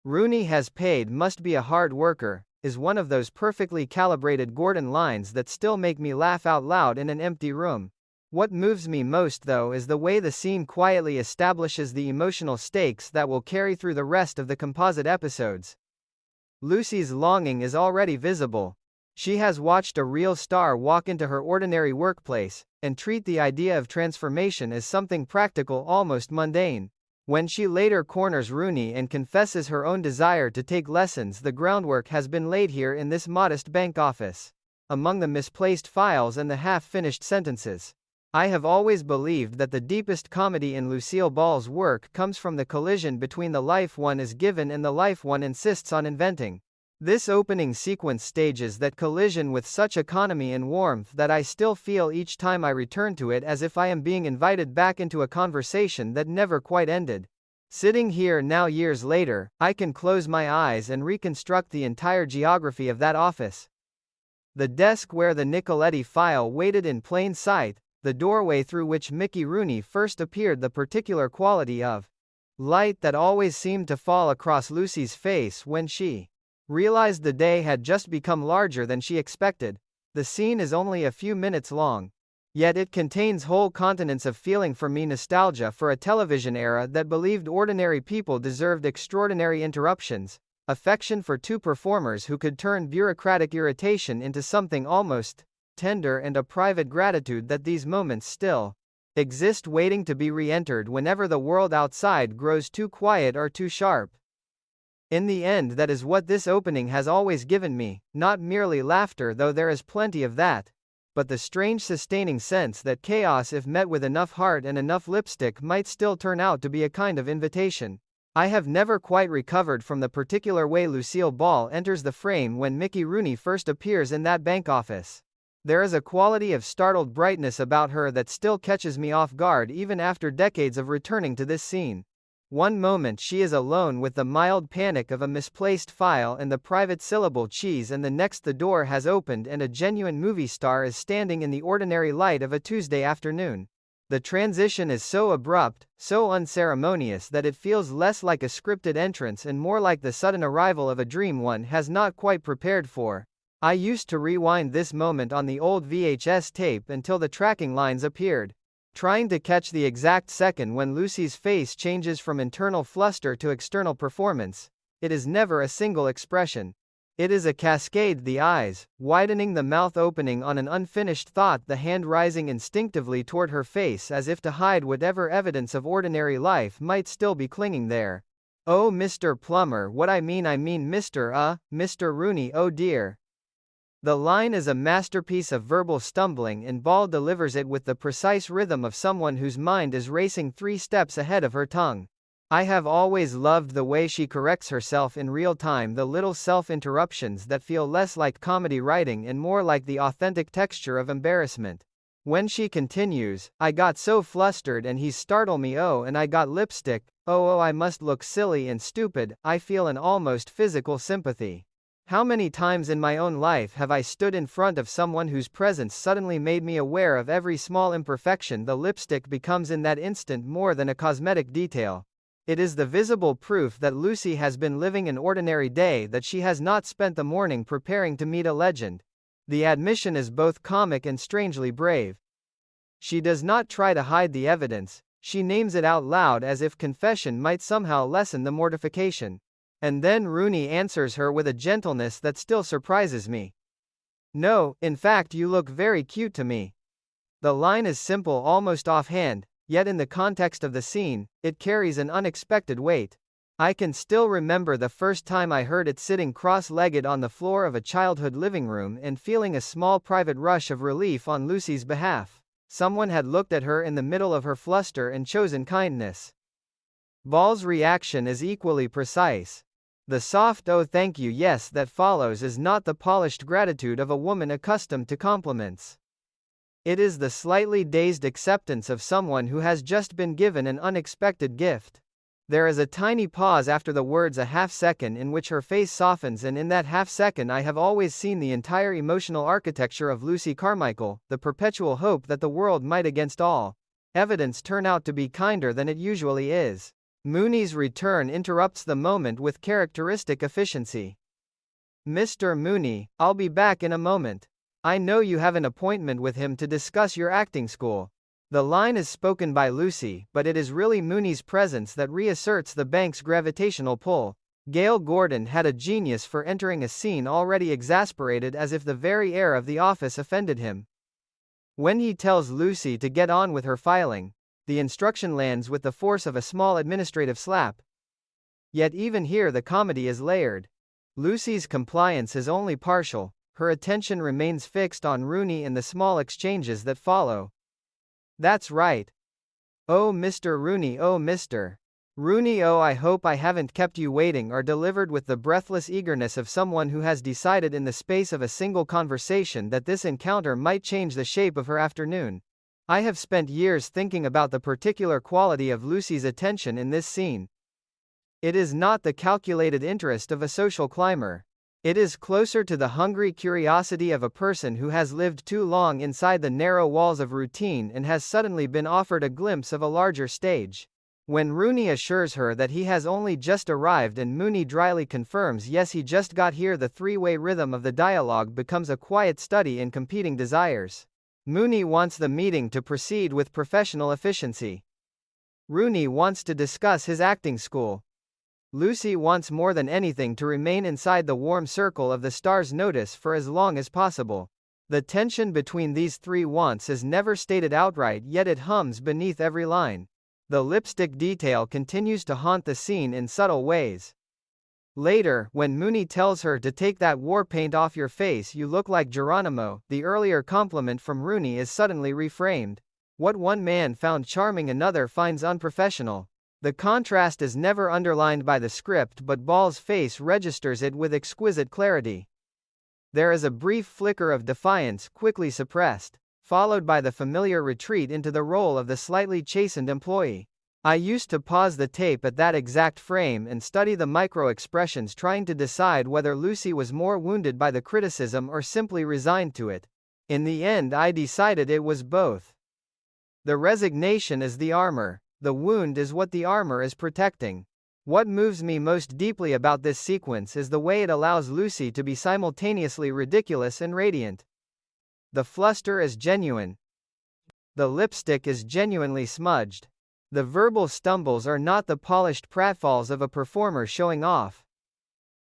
Rooney has paid must be a hard worker, is one of those perfectly calibrated Gordon lines that still make me laugh out loud in an empty room. What moves me most, though, is the way the scene quietly establishes the emotional stakes that will carry through the rest of the composite episodes. Lucy's longing is already visible. She has watched a real star walk into her ordinary workplace, and treat the idea of transformation as something practical, almost mundane. When she later corners Rooney and confesses her own desire to take lessons, the groundwork has been laid here in this modest bank office. Among the misplaced files and the half-finished sentences, I have always believed that the deepest comedy in Lucille Ball's work comes from the collision between the life one is given and the life one insists on inventing. This opening sequence stages that collision with such economy and warmth that I still feel each time I return to it as if I am being invited back into a conversation that never quite ended. Sitting here now years later, I can close my eyes and reconstruct the entire geography of that office. The desk where the Nicoletti file waited in plain sight, the doorway through which Mickey Rooney first appeared, the particular quality of light that always seemed to fall across Lucy's face when she realized the day had just become larger than she expected. The scene is only a few minutes long, yet it contains whole continents of feeling for me, nostalgia for a television era that believed ordinary people deserved extraordinary interruptions, affection for two performers who could turn bureaucratic irritation into something almost tender, and a private gratitude that these moments still exist, waiting to be re-entered whenever the world outside grows too quiet or too sharp. In the end, that is what this opening has always given me, not merely laughter, though there is plenty of that, but the strange sustaining sense that chaos, if met with enough heart and enough lipstick, might still turn out to be a kind of invitation. I have never quite recovered from the particular way Lucille Ball enters the frame when Mickey Rooney first appears in that bank office. There is a quality of startled brightness about her that still catches me off guard even after decades of returning to this scene. One moment she is alone with the mild panic of a misplaced file and the private syllable cheese, and the next the door has opened and a genuine movie star is standing in the ordinary light of a Tuesday afternoon. The transition is so abrupt, so unceremonious that it feels less like a scripted entrance and more like the sudden arrival of a dream one has not quite prepared for. I used to rewind this moment on the old VHS tape until the tracking lines appeared, trying to catch the exact second when Lucy's face changes from internal fluster to external performance. It is never a single expression. It is a cascade, the eyes widening, the mouth opening on an unfinished thought, the hand rising instinctively toward her face as if to hide whatever evidence of ordinary life might still be clinging there. Oh, Mr. Plummer, what I mean Mr. Rooney, oh dear. The line is a masterpiece of verbal stumbling, and Ball delivers it with the precise rhythm of someone whose mind is racing 3 steps ahead of her tongue. I have always loved the way she corrects herself in real time, the little self-interruptions that feel less like comedy writing and more like the authentic texture of embarrassment. When she continues, I got so flustered and he startled me, oh, and I got lipstick, oh, I must look silly and stupid, I feel an almost physical sympathy. How many times in my own life have I stood in front of someone whose presence suddenly made me aware of every small imperfection? The lipstick becomes in that instant more than a cosmetic detail. It is the visible proof that Lucy has been living an ordinary day, that she has not spent the morning preparing to meet a legend. The admission is both comic and strangely brave. She does not try to hide the evidence, she names it out loud as if confession might somehow lessen the mortification. And then Rooney answers her with a gentleness that still surprises me. No, in fact, you look very cute to me. The line is simple, almost offhand, yet in the context of the scene, it carries an unexpected weight. I can still remember the first time I heard it, sitting cross-legged on the floor of a childhood living room and feeling a small private rush of relief on Lucy's behalf. Someone had looked at her in the middle of her fluster and chosen kindness. Ball's reaction is equally precise. The soft "oh thank you yes" that follows is not the polished gratitude of a woman accustomed to compliments. It is the slightly dazed acceptance of someone who has just been given an unexpected gift. There is a tiny pause after the words, a half-second in which her face softens, and in that half-second I have always seen the entire emotional architecture of Lucy Carmichael, the perpetual hope that the world might against all evidence turn out to be kinder than it usually is. Mooney's return interrupts the moment with characteristic efficiency. Mr. Mooney, I'll be back in a moment. I know you have an appointment with him to discuss your acting school. The line is spoken by Lucy, but it is really Mooney's presence that reasserts the bank's gravitational pull. Gail Gordon had a genius for entering a scene already exasperated, as if the very air of the office offended him. When he tells Lucy to get on with her filing, the instruction lands with the force of a small administrative slap. Yet even here the comedy is layered. Lucy's compliance is only partial, her attention remains fixed on Rooney in the small exchanges that follow. That's right. Oh, Mr. Rooney, oh, Mr. Rooney, oh, I hope I haven't kept you waiting, are delivered with the breathless eagerness of someone who has decided in the space of a single conversation that this encounter might change the shape of her afternoon. I have spent years thinking about the particular quality of Lucy's attention in this scene. It is not the calculated interest of a social climber. It is closer to the hungry curiosity of a person who has lived too long inside the narrow walls of routine and has suddenly been offered a glimpse of a larger stage. When Rooney assures her that he has only just arrived and Mooney dryly confirms yes, he just got here, the three-way rhythm of the dialogue becomes a quiet study in competing desires. Mooney wants the meeting to proceed with professional efficiency. Rooney wants to discuss his acting school. Lucy wants more than anything to remain inside the warm circle of the star's notice for as long as possible. The tension between these three wants is never stated outright, yet it hums beneath every line. The lipstick detail continues to haunt the scene in subtle ways. Later, when Mooney tells her to take that war paint off your face, you look like Geronimo, the earlier compliment from Rooney is suddenly reframed. What one man found charming another finds unprofessional. The contrast is never underlined by the script, but Ball's face registers it with exquisite clarity. There is a brief flicker of defiance, quickly suppressed, followed by the familiar retreat into the role of the slightly chastened employee. I used to pause the tape at that exact frame and study the micro-expressions, trying to decide whether Lucy was more wounded by the criticism or simply resigned to it. In the end, I decided it was both. The resignation is the armor. The wound is what the armor is protecting. What moves me most deeply about this sequence is the way it allows Lucy to be simultaneously ridiculous and radiant. The fluster is genuine. The lipstick is genuinely smudged. The verbal stumbles are not the polished pratfalls of a performer showing off.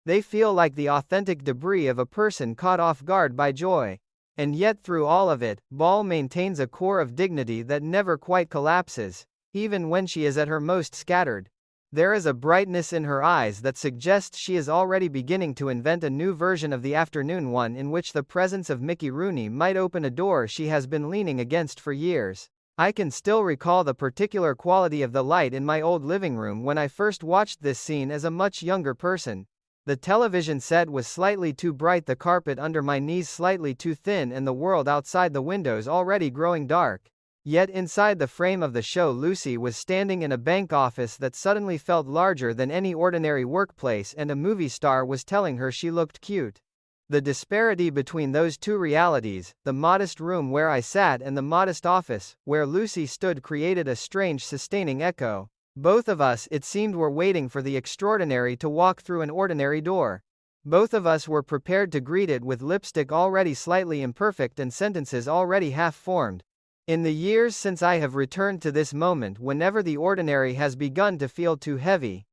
They feel like the authentic debris of a person caught off guard by joy. And yet through all of it, Ball maintains a core of dignity that never quite collapses, even when she is at her most scattered. There is a brightness in her eyes that suggests she is already beginning to invent a new version of the afternoon, one in which the presence of Mickey Rooney might open a door she has been leaning against for years. I can still recall the particular quality of the light in my old living room when I first watched this scene as a much younger person. The television set was slightly too bright, the carpet under my knees slightly too thin, and the world outside the windows already growing dark. Yet inside the frame of the show, Lucy was standing in a bank office that suddenly felt larger than any ordinary workplace, and a movie star was telling her she looked cute. The disparity between those two realities, the modest room where I sat and the modest office where Lucy stood, created a strange sustaining echo. Both of us, it seemed, were waiting for the extraordinary to walk through an ordinary door. Both of us were prepared to greet it with lipstick already slightly imperfect and sentences already half-formed. In the years since I have returned to this moment, whenever the ordinary has begun to feel too heavy,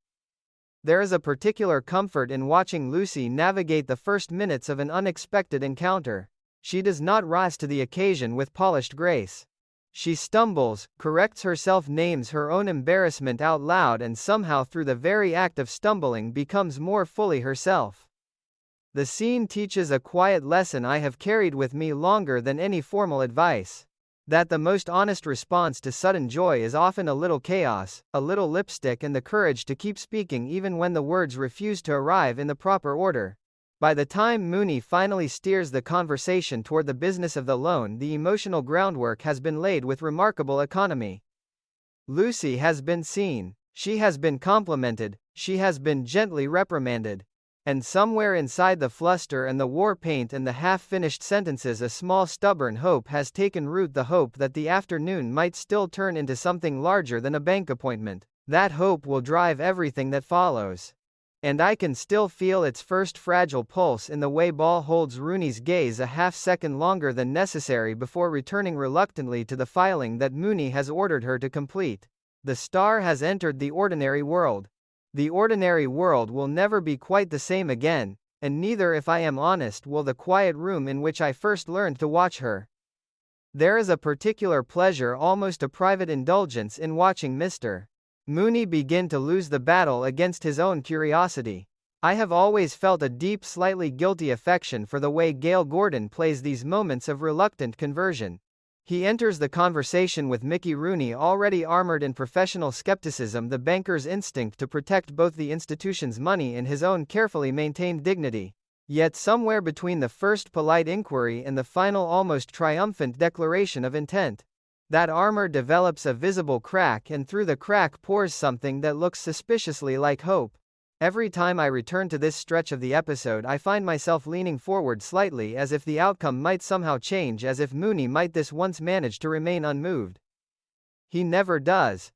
there is a particular comfort in watching Lucy navigate the first minutes of an unexpected encounter. She does not rise to the occasion with polished grace. She stumbles, corrects herself, names her own embarrassment out loud, and somehow through the very act of stumbling becomes more fully herself. The scene teaches a quiet lesson I have carried with me longer than any formal advice. That the most honest response to sudden joy is often a little chaos, a little lipstick, and the courage to keep speaking even when the words refuse to arrive in the proper order. By the time Mooney finally steers the conversation toward the business of the loan, the emotional groundwork has been laid with remarkable economy. Lucy has been seen. She has been complimented. She has been gently reprimanded. And somewhere inside the fluster and the war paint and the half-finished sentences, a small stubborn hope has taken root, the hope that the afternoon might still turn into something larger than a bank appointment. That hope will drive everything that follows. And I can still feel its first fragile pulse in the way Ball holds Rooney's gaze a half-second longer than necessary before returning reluctantly to the filing that Mooney has ordered her to complete. The star has entered the ordinary world. The ordinary world will never be quite the same again, and neither, if I am honest, will the quiet room in which I first learned to watch her. There is a particular pleasure, almost a private indulgence, in watching Mr. Mooney begin to lose the battle against his own curiosity. I have always felt a deep, slightly guilty affection for the way Gale Gordon plays these moments of reluctant conversion. He enters the conversation with Mickey Rooney already armored in professional skepticism, the banker's instinct to protect both the institution's money and his own carefully maintained dignity. Yet somewhere between the first polite inquiry and the final almost triumphant declaration of intent, that armor develops a visible crack, and through the crack pours something that looks suspiciously like hope. Every time I return to this stretch of the episode, I find myself leaning forward slightly, as if the outcome might somehow change, as if Mooney might this once manage to remain unmoved. He never does.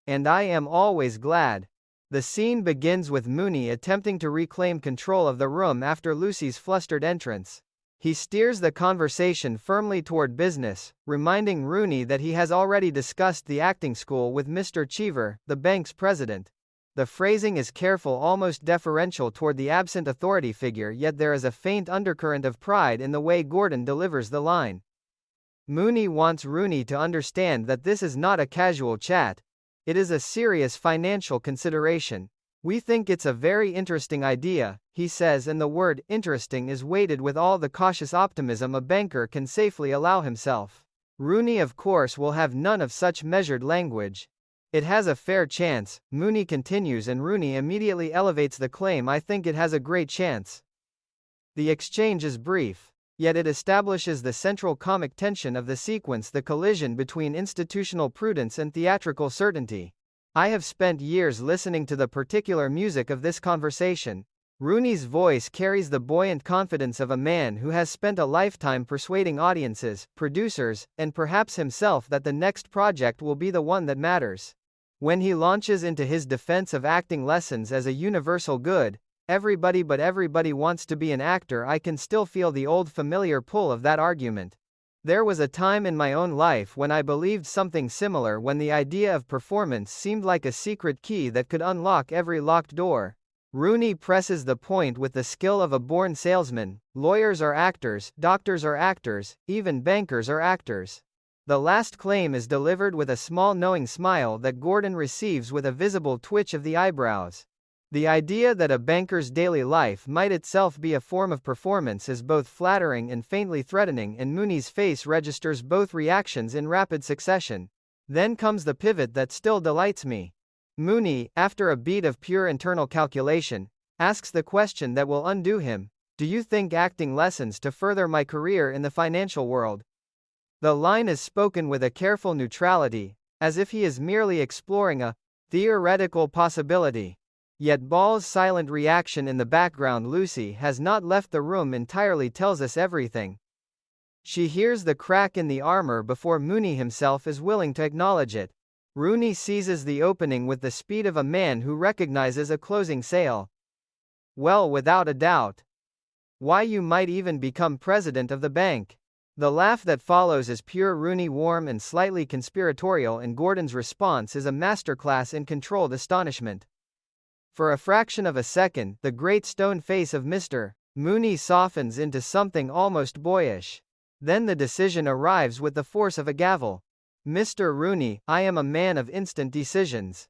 And I am always glad. The scene begins with Mooney attempting to reclaim control of the room after Lucy's flustered entrance. He steers the conversation firmly toward business, reminding Rooney that he has already discussed the acting school with Mr. Cheever, the bank's president. The phrasing is careful, almost deferential toward the absent authority figure, yet there is a faint undercurrent of pride in the way Gordon delivers the line. Mooney wants Rooney to understand that this is not a casual chat. It is a serious financial consideration. We think it's a very interesting idea, he says, and the word interesting is weighted with all the cautious optimism a banker can safely allow himself. Rooney, of course, will have none of such measured language. It has a fair chance, Mooney continues, and Rooney immediately elevates the claim. I think it has a great chance. The exchange is brief. Yet it establishes the central comic tension of the sequence, the collision between institutional prudence and theatrical certainty. I have spent years listening to the particular music of this conversation. Rooney's voice carries the buoyant confidence of a man who has spent a lifetime persuading audiences, producers, and perhaps himself that the next project will be the one that matters. When he launches into his defense of acting lessons as a universal good, everybody but everybody wants to be an actor, I can still feel the old familiar pull of that argument. There was a time in my own life when I believed something similar, when the idea of performance seemed like a secret key that could unlock every locked door. Rooney presses the point with the skill of a born salesman. Lawyers are actors, doctors are actors, even bankers are actors. The last claim is delivered with a small knowing smile that Gordon receives with a visible twitch of the eyebrows. The idea that a banker's daily life might itself be a form of performance is both flattering and faintly threatening, and Mooney's face registers both reactions in rapid succession. Then comes the pivot that still delights me. Mooney, after a beat of pure internal calculation, asks the question that will undo him. Do you think acting lessons to further my career in the financial world? The line is spoken with a careful neutrality, as if he is merely exploring a theoretical possibility. Yet Ball's silent reaction in the background, Lucy has not left the room entirely, tells us everything. She hears the crack in the armor before Mooney himself is willing to acknowledge it. Rooney seizes the opening with the speed of a man who recognizes a closing sale. Well, without a doubt. Why, you might even become president of the bank. The laugh that follows is pure Rooney, warm and slightly conspiratorial, and Gordon's response is a masterclass in controlled astonishment. For a fraction of a second, the great stone face of Mr. Mooney softens into something almost boyish. Then the decision arrives with the force of a gavel. Mr. Rooney, I am a man of instant decisions.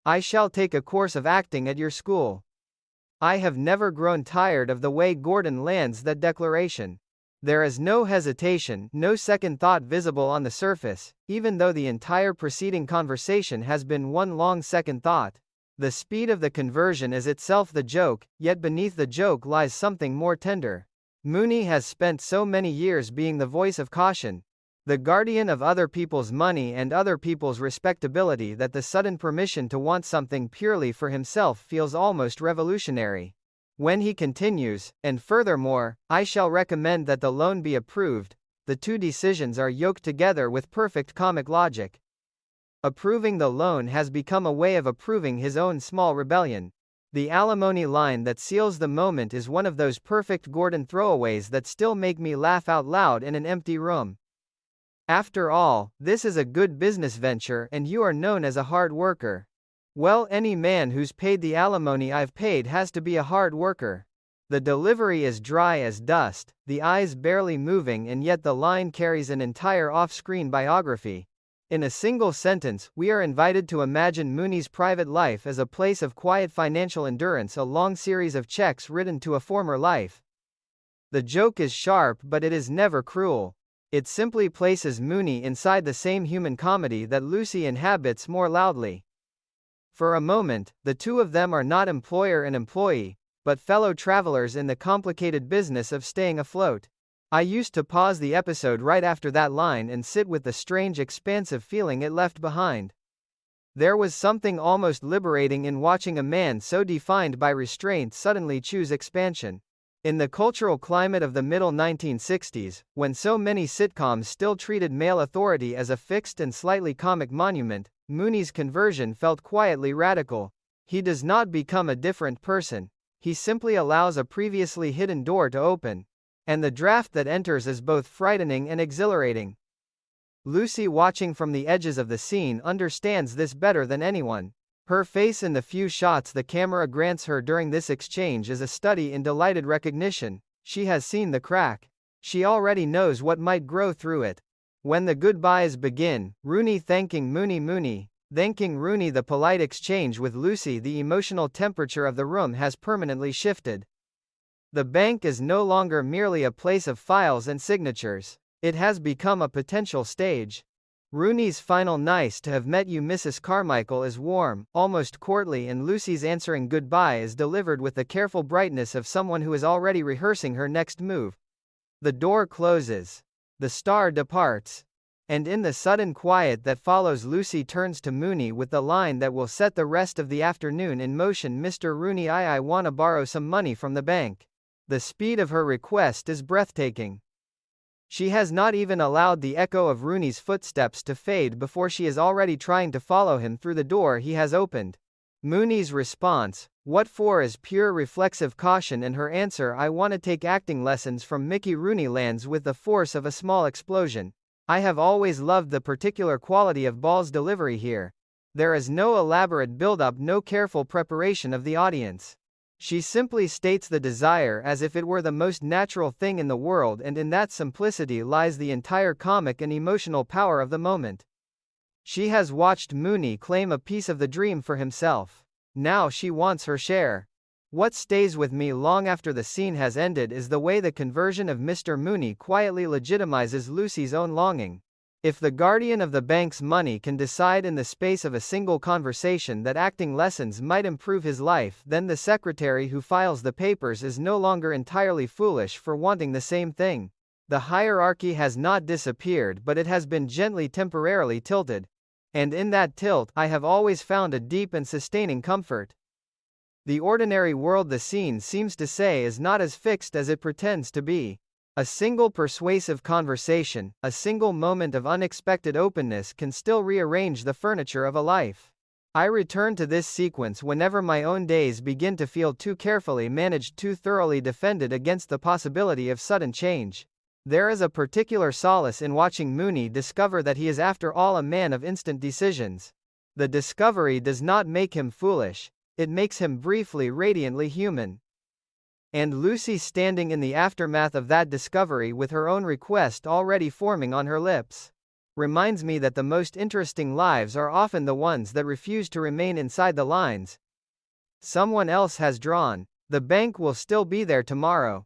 I shall take a course of acting at your school. I have never grown tired of the way Gordon lands that declaration. There is no hesitation, no second thought visible on the surface, even though the entire preceding conversation has been one long second thought. The speed of the conversion is itself the joke, yet beneath the joke lies something more tender. Mooney has spent so many years being the voice of caution, the guardian of other people's money and other people's respectability, that the sudden permission to want something purely for himself feels almost revolutionary. When he continues, and furthermore, I shall recommend that the loan be approved, the two decisions are yoked together with perfect comic logic. Approving the loan has become a way of approving his own small rebellion. The alimony line that seals the moment is one of those perfect Gordon throwaways that still make me laugh out loud in an empty room. After all, this is a good business venture and you are known as a hard worker. Well, any man who's paid the alimony I've paid has to be a hard worker. The delivery is dry as dust, the eyes barely moving, and yet the line carries an entire off-screen biography. In a single sentence, we are invited to imagine Mooney's private life as a place of quiet financial endurance, a long series of checks written to a former life. The joke is sharp, but it is never cruel. It simply places Mooney inside the same human comedy that Lucy inhabits more loudly. For a moment, the two of them are not employer and employee, but fellow travelers in the complicated business of staying afloat. I used to pause the episode right after that line and sit with the strange expansive feeling it left behind. There was something almost liberating in watching a man so defined by restraint suddenly choose expansion. In the cultural climate of the middle 1960s, when so many sitcoms still treated male authority as a fixed and slightly comic monument, Mooney's conversion felt quietly radical. He does not become a different person. He simply allows a previously hidden door to open. And the draft that enters is both frightening and exhilarating. Lucy, watching from the edges of the scene, understands this better than anyone. Her face in the few shots the camera grants her during this exchange is a study in delighted recognition. She has seen the crack. She already knows what might grow through it. When the goodbyes begin, Rooney thanking Mooney, Thanking Rooney the polite exchange with Lucy, the emotional temperature of the room has permanently shifted. The bank is no longer merely a place of files and signatures. It has become a potential stage. Rooney's final "nice to have met you, Mrs. Carmichael" is warm, almost courtly, and Lucy's answering goodbye is delivered with the careful brightness of someone who is already rehearsing her next move. The door closes. The star departs. And in the sudden quiet that follows, Lucy turns to Mooney with the line that will set the rest of the afternoon in motion. "Mr. Rooney, I wanna borrow some money from the bank." The speed of her request is breathtaking. She has not even allowed the echo of Rooney's footsteps to fade before she is already trying to follow him through the door he has opened. Mooney's response, "What for?" is pure reflexive caution, and her answer, "I want to take acting lessons from Mickey Rooney," lands with the force of a small explosion. I have always loved the particular quality of Ball's delivery here. There is no elaborate build-up, no careful preparation of the audience. She simply states the desire as if it were the most natural thing in the world, and in that simplicity lies the entire comic and emotional power of the moment. She has watched Mooney claim a piece of the dream for himself. Now she wants her share. What stays with me long after the scene has ended is the way the conversion of Mr. Mooney quietly legitimizes Lucy's own longing. If the guardian of the bank's money can decide in the space of a single conversation that acting lessons might improve his life, then the secretary who files the papers is no longer entirely foolish for wanting the same thing. The hierarchy has not disappeared, but it has been gently, temporarily tilted. And in that tilt, I have always found a deep and sustaining comfort. The ordinary world, the scene seems to say, is not as fixed as it pretends to be. A single persuasive conversation, a single moment of unexpected openness can still rearrange the furniture of a life. I return to this sequence whenever my own days begin to feel too carefully managed, too thoroughly defended against the possibility of sudden change. There is a particular solace in watching Mooney discover that he is after all a man of instant decisions. The discovery does not make him foolish. It makes him briefly, radiantly human. And Lucy, standing in the aftermath of that discovery with her own request already forming on her lips, reminds me that the most interesting lives are often the ones that refuse to remain inside the lines someone else has drawn. The bank will still be there tomorrow.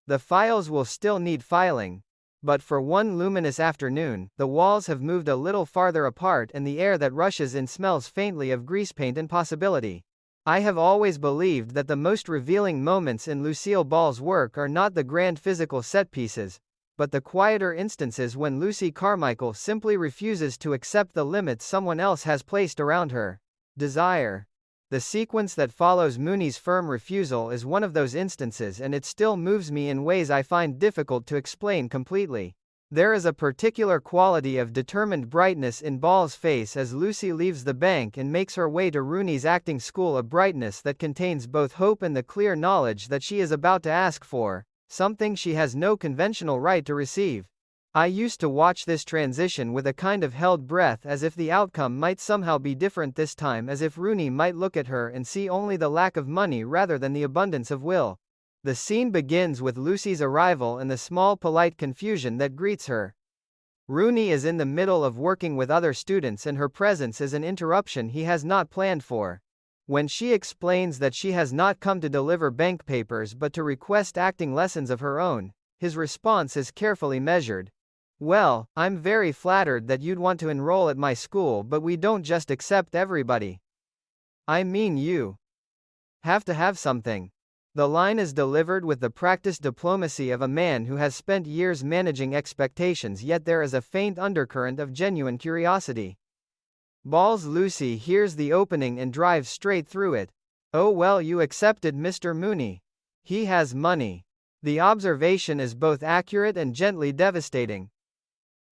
The files will still need filing. But for one luminous afternoon, the walls have moved a little farther apart, and the air that rushes in smells faintly of grease paint and possibility. I have always believed that the most revealing moments in Lucille Ball's work are not the grand physical set pieces, but the quieter instances when Lucy Carmichael simply refuses to accept the limits someone else has placed around her desire. The sequence that follows Mooney's firm refusal is one of those instances, and it still moves me in ways I find difficult to explain completely. There is a particular quality of determined brightness in Ball's face as Lucy leaves the bank and makes her way to Rooney's acting school, a brightness that contains both hope and the clear knowledge that she is about to ask for something she has no conventional right to receive. I used to watch this transition with a kind of held breath, as if the outcome might somehow be different this time, as if Rooney might look at her and see only the lack of money rather than the abundance of will. The scene begins with Lucy's arrival and the small polite confusion that greets her. Rooney is in the middle of working with other students, and her presence is an interruption he has not planned for. When she explains that she has not come to deliver bank papers but to request acting lessons of her own, his response is carefully measured. "Well, I'm very flattered that you'd want to enroll at my school, but we don't just accept everybody. I mean, you have to have something." The line is delivered with the practiced diplomacy of a man who has spent years managing expectations, yet there is a faint undercurrent of genuine curiosity. Ball's Lucy hears the opening and drives straight through it. "Oh well, you accepted Mr. Mooney. He has money." The observation is both accurate and gently devastating.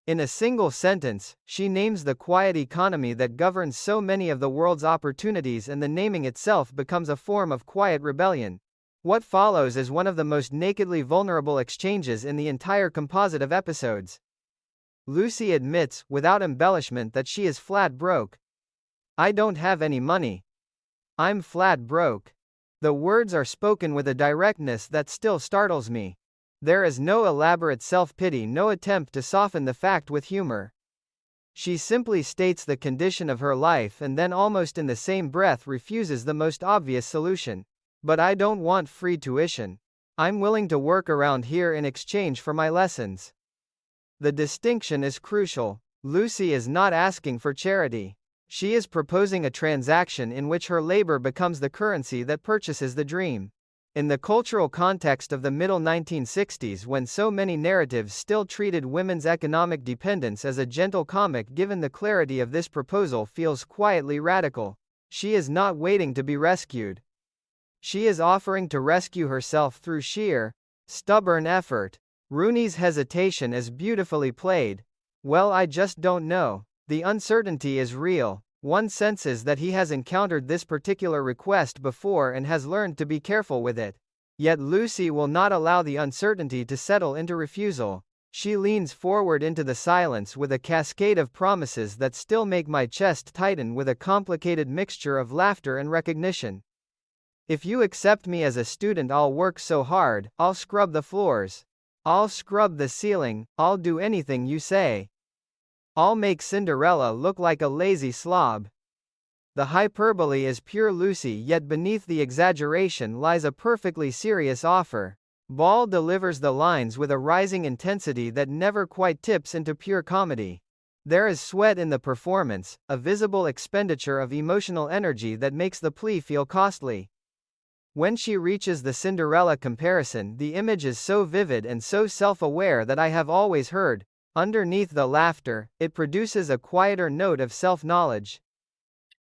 In a single sentence, she names the quiet economy that governs so many of the world's opportunities, and the naming itself becomes a form of quiet rebellion. What follows is one of the most nakedly vulnerable exchanges in the entire composite of episodes. Lucy admits, without embellishment, that she is flat broke. "I don't have any money. I'm flat broke." The words are spoken with a directness that still startles me. There is no elaborate self-pity, no attempt to soften the fact with humor. She simply states the condition of her life and then almost in the same breath refuses the most obvious solution. But I don't want free tuition. I'm willing to work around here in exchange for my lessons. The distinction is crucial. Lucy is not asking for charity. She is proposing a transaction in which her labor becomes the currency that purchases the dream. In the cultural context of the middle 1960s, when so many narratives still treated women's economic dependence as a gentle comic, given the clarity of this proposal feels quietly radical. She is not waiting to be rescued. She is offering to rescue herself through sheer, stubborn effort. Rooney's hesitation is beautifully played. Well, I just don't know. The uncertainty is real. One senses that he has encountered this particular request before and has learned to be careful with it. Yet Lucy will not allow the uncertainty to settle into refusal. She leans forward into the silence with a cascade of promises that still make my chest tighten with a complicated mixture of laughter and recognition. If you accept me as a student, I'll work so hard, I'll scrub the floors. I'll scrub the ceiling, I'll do anything you say. I'll make Cinderella look like a lazy slob. The hyperbole is pure Lucy, yet beneath the exaggeration lies a perfectly serious offer. Ball delivers the lines with a rising intensity that never quite tips into pure comedy. There is sweat in the performance, a visible expenditure of emotional energy that makes the plea feel costly. When she reaches the Cinderella comparison, the image is so vivid and so self-aware that I have always heard, underneath the laughter, it produces a quieter note of self-knowledge.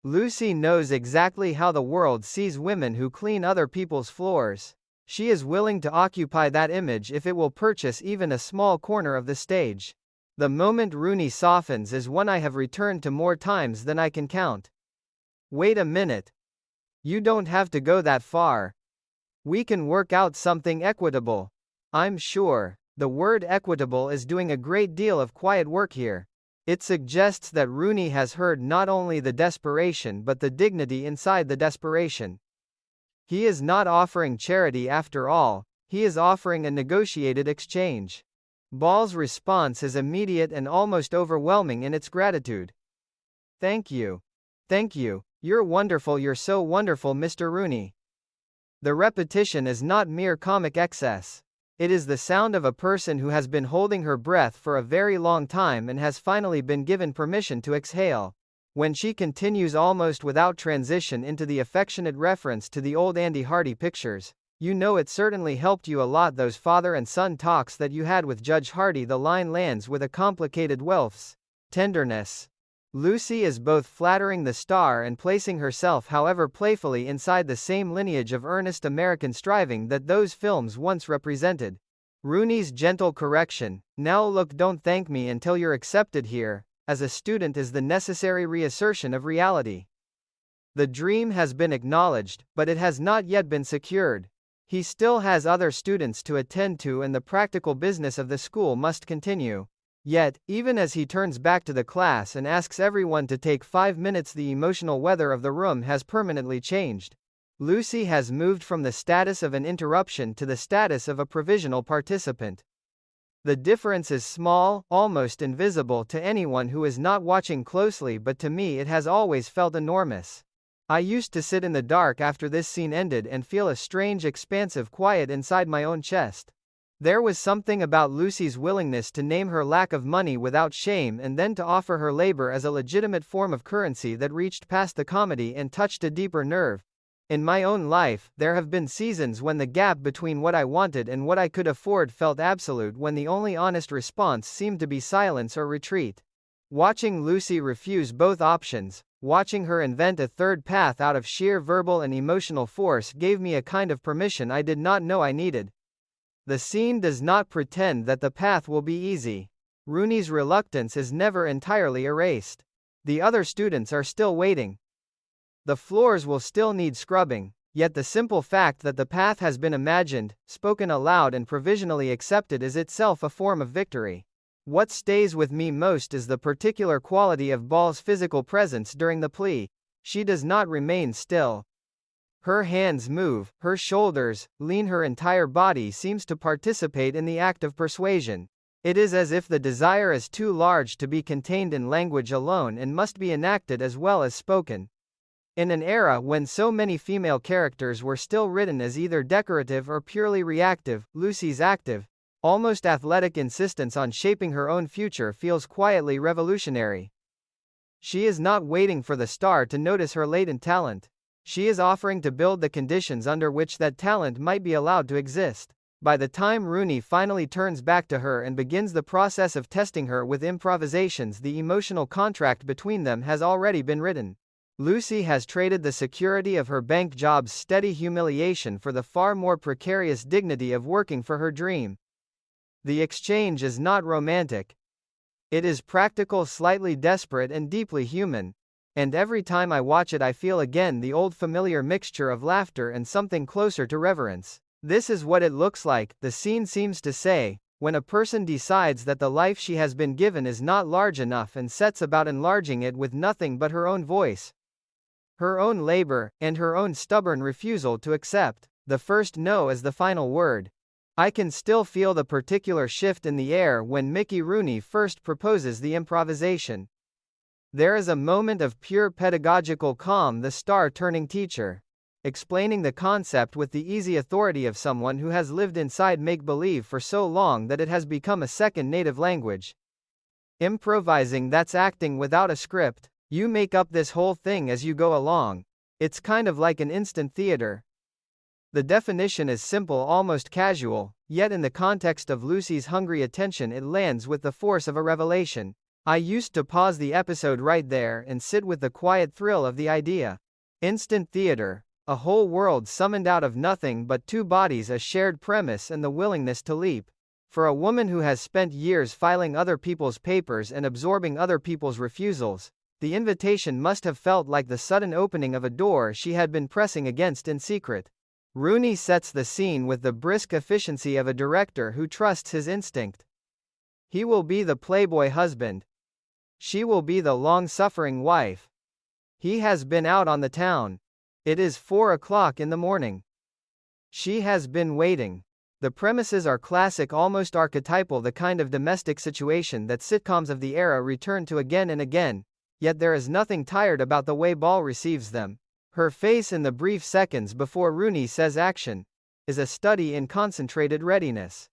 Lucy knows exactly how the world sees women who clean other people's floors. She is willing to occupy that image if it will purchase even a small corner of the stage. The moment Rooney softens is one I have returned to more times than I can count. Wait a minute. You don't have to go that far. We can work out something equitable. I'm sure. The word equitable is doing a great deal of quiet work here. It suggests that Rooney has heard not only the desperation but the dignity inside the desperation. He is not offering charity after all, he is offering a negotiated exchange. Ball's response is immediate and almost overwhelming in its gratitude. Thank you. Thank you. You're wonderful, you're so wonderful, Mr. Rooney. The repetition is not mere comic excess. It is the sound of a person who has been holding her breath for a very long time and has finally been given permission to exhale. When she continues almost without transition into the affectionate reference to the old Andy Hardy pictures, you know it certainly helped you a lot, those father and son talks that you had with Judge Hardy. The line lands with a complicated wealth's tenderness. Lucy is both flattering the star and placing herself, however playfully, inside the same lineage of earnest American striving that those films once represented. Rooney's gentle correction, "Now look, don't thank me until you're accepted here," as a student is the necessary reassertion of reality. The dream has been acknowledged, but it has not yet been secured. He still has other students to attend to and the practical business of the school must continue. Yet, even as he turns back to the class and asks everyone to take 5 minutes, the emotional weather of the room has permanently changed. Lucy has moved from the status of an interruption to the status of a provisional participant. The difference is small, almost invisible to anyone who is not watching closely, but to me it has always felt enormous. I used to sit in the dark after this scene ended and feel a strange expansive quiet inside my own chest. There was something about Lucy's willingness to name her lack of money without shame and then to offer her labor as a legitimate form of currency that reached past the comedy and touched a deeper nerve. In my own life, there have been seasons when the gap between what I wanted and what I could afford felt absolute, when the only honest response seemed to be silence or retreat. Watching Lucy refuse both options, watching her invent a third path out of sheer verbal and emotional force, gave me a kind of permission I did not know I needed. The scene does not pretend that the path will be easy. Rooney's reluctance is never entirely erased. The other students are still waiting. The floors will still need scrubbing, yet the simple fact that the path has been imagined, spoken aloud and provisionally accepted is itself a form of victory. What stays with me most is the particular quality of Ball's physical presence during the plea. She does not remain still. Her hands move, her shoulders lean, her entire body seems to participate in the act of persuasion. It is as if the desire is too large to be contained in language alone and must be enacted as well as spoken. In an era when so many female characters were still written as either decorative or purely reactive, Lucy's active, almost athletic insistence on shaping her own future feels quietly revolutionary. She is not waiting for the star to notice her latent talent. She is offering to build the conditions under which that talent might be allowed to exist. By the time Rooney finally turns back to her and begins the process of testing her with improvisations, the emotional contract between them has already been written. Lucy has traded the security of her bank job's steady humiliation for the far more precarious dignity of working for her dream. The exchange is not romantic. It is practical, slightly desperate, and deeply human. And every time I watch it, I feel again the old familiar mixture of laughter and something closer to reverence. This is what it looks like, the scene seems to say, when a person decides that the life she has been given is not large enough and sets about enlarging it with nothing but her own voice, her own labor, and her own stubborn refusal to accept the first no as the final word. I can still feel the particular shift in the air when Mickey Rooney first proposes the improvisation. There is a moment of pure pedagogical calm, the star turning teacher, explaining the concept with the easy authority of someone who has lived inside make-believe for so long that it has become a second native language. Improvising, that's acting without a script. You make up this whole thing as you go along. It's kind of like an instant theater. The definition is simple, almost casual, yet in the context of Lucy's hungry attention it lands with the force of a revelation. I used to pause the episode right there and sit with the quiet thrill of the idea. Instant theater, a whole world summoned out of nothing but two bodies, a shared premise, and the willingness to leap. For a woman who has spent years filing other people's papers and absorbing other people's refusals, the invitation must have felt like the sudden opening of a door she had been pressing against in secret. Rooney sets the scene with the brisk efficiency of a director who trusts his instinct. He will be the playboy husband. She will be the long-suffering wife. He has been out on the town. It is 4 o'clock in the morning. She has been waiting. The premises are classic, almost archetypal, the kind of domestic situation that sitcoms of the era return to again and again, yet there is nothing tired about the way Ball receives them. Her face in the brief seconds before Rooney says action is a study in concentrated readiness.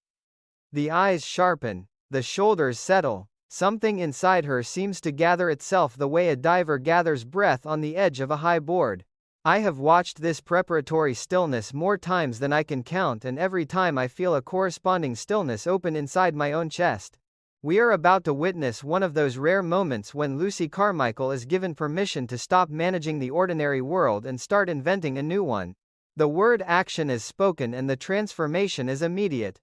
The eyes sharpen, the shoulders settle, something inside her seems to gather itself the way a diver gathers breath on the edge of a high board. I have watched this preparatory stillness more times than I can count, and every time I feel a corresponding stillness open inside my own chest. We are about to witness one of those rare moments when Lucy Carmichael is given permission to stop managing the ordinary world and start inventing a new one. The word action is spoken and the transformation is immediate.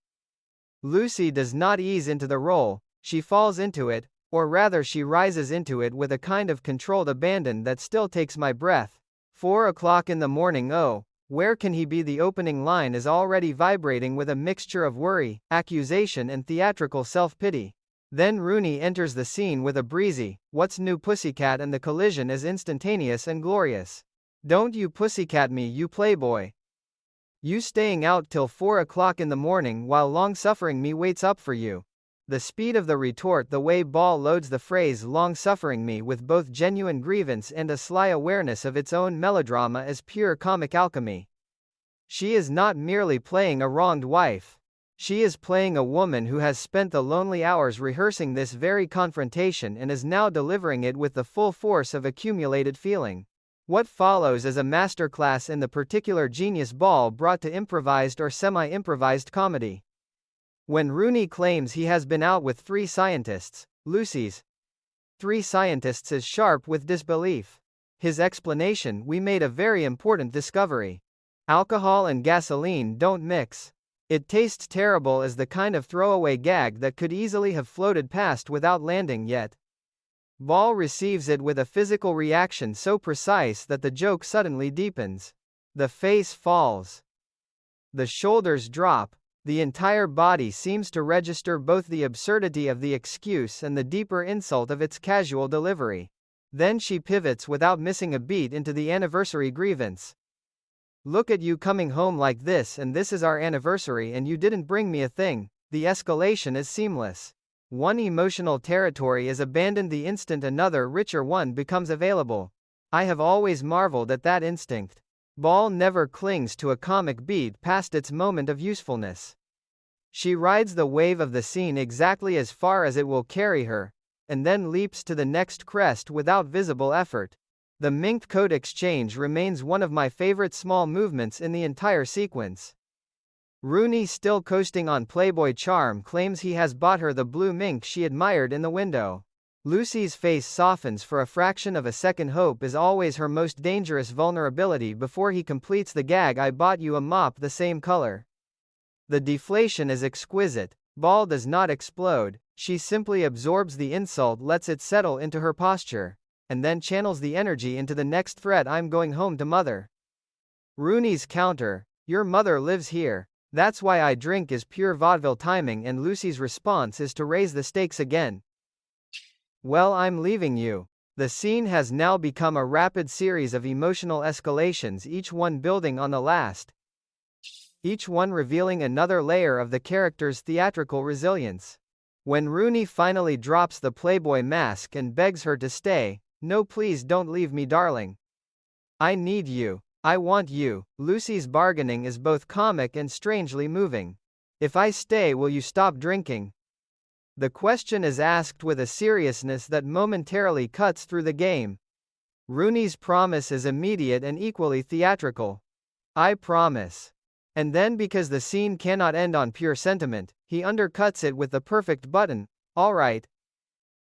Lucy does not ease into the role, she falls into it, or rather she rises into it with a kind of controlled abandon that still takes my breath. 4 o'clock in the morning, oh, where can he be? The opening line is already vibrating with a mixture of worry, accusation, and theatrical self-pity. Then Rooney enters the scene with a breezy, "What's new, pussycat?" and the collision is instantaneous and glorious. "Don't you pussycat me, you playboy. You staying out till 4 o'clock in the morning while long-suffering me waits up for you." The speed of the retort, the way Ball loads the phrase long-suffering me with both genuine grievance and a sly awareness of its own melodrama, is pure comic alchemy. She is not merely playing a wronged wife. She is playing a woman who has spent the lonely hours rehearsing this very confrontation and is now delivering it with the full force of accumulated feeling. What follows is a masterclass in the particular genius Ball brought to improvised or semi-improvised comedy. When Rooney claims he has been out with 3 scientists, Lucy's 3 scientists is sharp with disbelief. His explanation: "We made a very important discovery. Alcohol and gasoline don't mix. It tastes terrible," is the kind of throwaway gag that could easily have floated past without landing, yet Ball receives it with a physical reaction so precise that the joke suddenly deepens. The face falls. The shoulders drop. The entire body seems to register both the absurdity of the excuse and the deeper insult of its casual delivery. Then she pivots without missing a beat into the anniversary grievance. "Look at you coming home like this, and this is our anniversary and you didn't bring me a thing. the escalation is seamless. One emotional territory is abandoned the instant another richer one becomes available. I have always marveled at that instinct. Ball never clings to a comic beat past its moment of usefulness. She rides the wave of the scene exactly as far as it will carry her, and then leaps to the next crest without visible effort. The mink coat exchange remains one of my favorite small movements in the entire sequence. Rooney, still coasting on Playboy charm, claims he has bought her the blue mink she admired in the window. Lucy's face softens for a fraction of a second. Hope is always her most dangerous vulnerability before he completes the gag, I bought you a mop the same color. The deflation is exquisite. Ball does not explode, she simply absorbs the insult, lets it settle into her posture, and then channels the energy into the next threat, I'm going home to mother. Rooney's counter, your mother lives here, that's why I drink, is pure vaudeville timing, and Lucy's response is to raise the stakes again. Well, I'm leaving you. The scene has now become a rapid series of emotional escalations, each one building on the last, each one revealing another layer of the character's theatrical resilience. When Rooney finally drops the Playboy mask and begs her to stay, no, please don't leave me, darling. I need you. I want you. Lucy's bargaining is both comic and strangely moving. If I stay, will you stop drinking? The question is asked with a seriousness that momentarily cuts through the game. Rooney's promise is immediate and equally theatrical. I promise. And then, because the scene cannot end on pure sentiment, he undercuts it with the perfect button. All right.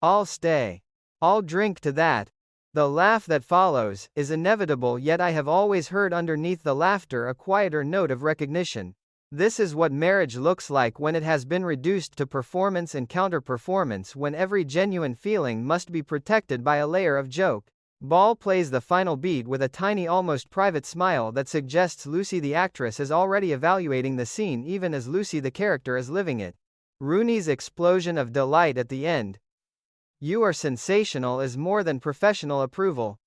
I'll stay. I'll drink to that. The laugh that follows is inevitable, yet I have always heard underneath the laughter a quieter note of recognition. This is what marriage looks like when it has been reduced to performance and counter-performance, when every genuine feeling must be protected by a layer of joke. Ball plays the final beat with a tiny, almost private smile that suggests Lucy the actress is already evaluating the scene even as Lucy the character is living it. Rooney's explosion of delight at the end, "You are sensational," is more than professional approval.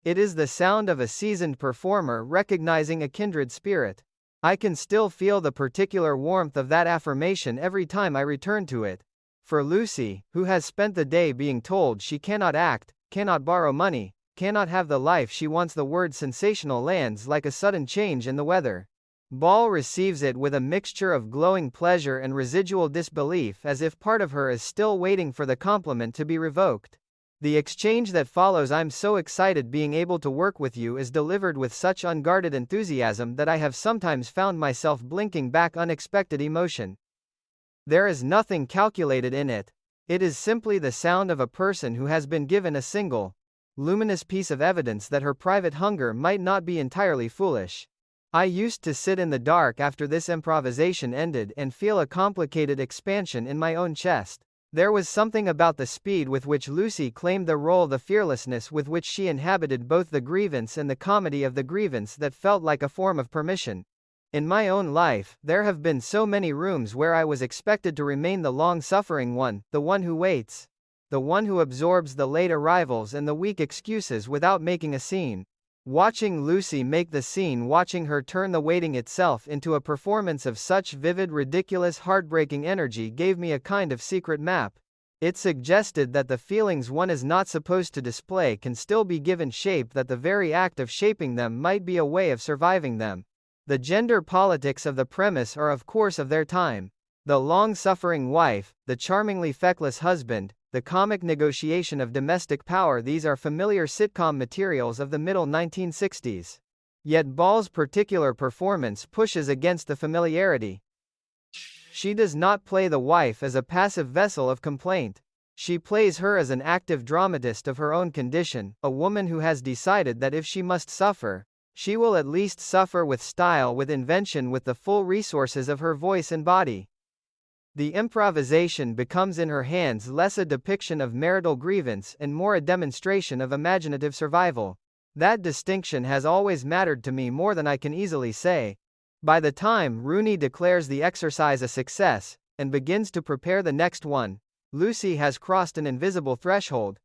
It is the sound of a seasoned performer recognizing a kindred spirit. I can still feel the particular warmth of that affirmation every time I return to it. For Lucy, who has spent the day being told she cannot act, cannot borrow money, cannot have the life she wants, the word sensational lands like a sudden change in the weather. Ball receives it with a mixture of glowing pleasure and residual disbelief, as if part of her is still waiting for the compliment to be revoked. The exchange that follows, "I'm so excited being able to work with you," is delivered with such unguarded enthusiasm that I have sometimes found myself blinking back unexpected emotion. There is nothing calculated in it. It is simply the sound of a person who has been given a single, luminous piece of evidence that her private hunger might not be entirely foolish. I used to sit in the dark after this improvisation ended and feel a complicated expansion in my own chest. There was something about the speed with which Lucy claimed the role, the fearlessness with which she inhabited both the grievance and the comedy of the grievance, that felt like a form of permission. In my own life, there have been so many rooms where I was expected to remain the long-suffering one, the one who waits, the one who absorbs the late arrivals and the weak excuses without making a scene. Watching Lucy make the scene, watching her turn the waiting itself into a performance of such vivid, ridiculous, heartbreaking energy gave me a kind of secret map. It suggested that the feelings one is not supposed to display can still be given shape, that the very act of shaping them might be a way of surviving them. The gender politics of the premise are of course of their time. The long-suffering wife, the charmingly feckless husband, the comic negotiation of domestic power, these are familiar sitcom materials of the middle 1960s. Yet Ball's particular performance pushes against the familiarity. She does not play the wife as a passive vessel of complaint. She plays her as an active dramatist of her own condition, a woman who has decided that if she must suffer, she will at least suffer with style, with invention, with the full resources of her voice and body. The improvisation becomes in her hands less a depiction of marital grievance and more a demonstration of imaginative survival. That distinction has always mattered to me more than I can easily say. By the time Rooney declares the exercise a success, and begins to prepare the next one, Lucy has crossed an invisible threshold.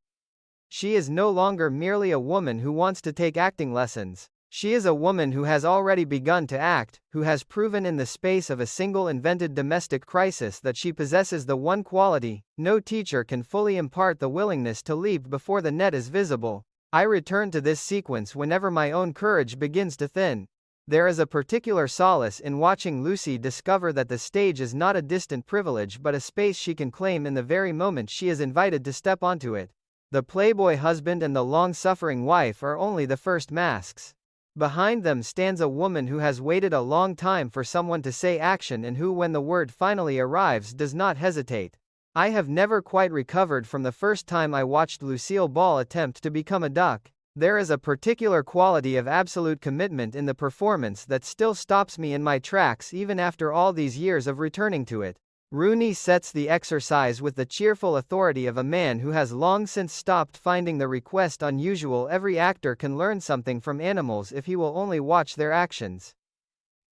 She is no longer merely a woman who wants to take acting lessons. She is a woman who has already begun to act, who has proven in the space of a single invented domestic crisis that she possesses the one quality no teacher can fully impart: the willingness to leap before the net is visible. I return to this sequence whenever my own courage begins to thin. There is a particular solace in watching Lucy discover that the stage is not a distant privilege but a space she can claim in the very moment she is invited to step onto it. The playboy husband and the long-suffering wife are only the first masks. Behind them stands a woman who has waited a long time for someone to say action and who, when the word finally arrives, does not hesitate. I have never quite recovered from the first time I watched Lucille Ball attempt to become a duck. There is a particular quality of absolute commitment in the performance that still stops me in my tracks even after all these years of returning to it. Rooney sets the exercise with the cheerful authority of a man who has long since stopped finding the request unusual. Every actor can learn something from animals if he will only watch their actions.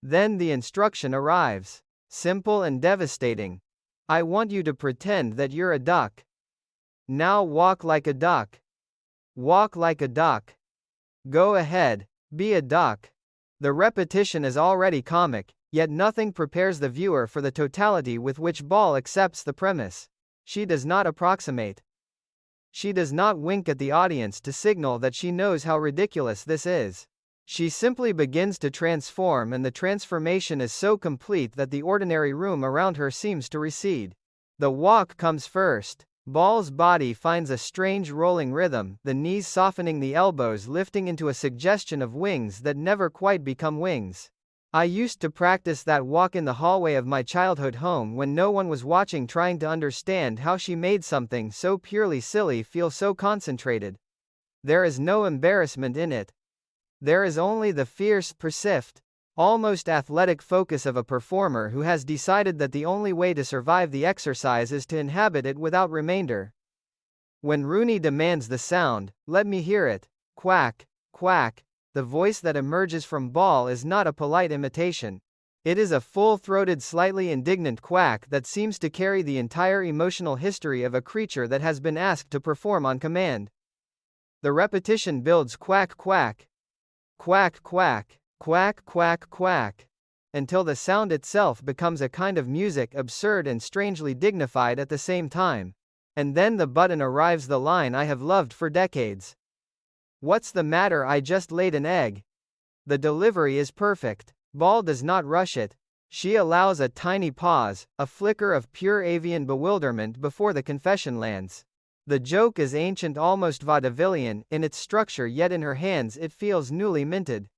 Then the instruction arrives. Simple and devastating. I want you to pretend that you're a duck. Now walk like a duck. Walk like a duck. Go ahead, be a duck. The repetition is already comic, yet nothing prepares the viewer for the totality with which Ball accepts the premise. She does not approximate. She does not wink at the audience to signal that she knows how ridiculous this is. She simply begins to transform, and the transformation is so complete that the ordinary room around her seems to recede. The walk comes first. Ball's body finds a strange rolling rhythm, the knees softening, the elbows lifting into a suggestion of wings that never quite become wings. I used to practice that walk in the hallway of my childhood home when no one was watching, trying to understand how she made something so purely silly feel so concentrated. There is no embarrassment in it. There is only the fierce, persift, almost athletic focus of a performer who has decided that the only way to survive the exercise is to inhabit it without remainder. When Rooney demands the sound, let me hear it. Quack, quack. The voice that emerges from Ball is not a polite imitation. It is a full-throated, slightly indignant quack that seems to carry the entire emotional history of a creature that has been asked to perform on command. The repetition builds quack, quack. Quack, quack. Quack, quack, quack, until the sound itself becomes a kind of music, absurd and strangely dignified at the same time. And then the button arrives, the line I have loved for decades. What's the matter? I just laid an egg. The delivery is perfect. Ball does not rush it. She allows a tiny pause, a flicker of pure avian bewilderment before the confession lands. The joke is ancient, almost vaudevillian in its structure, yet in her hands it feels newly minted.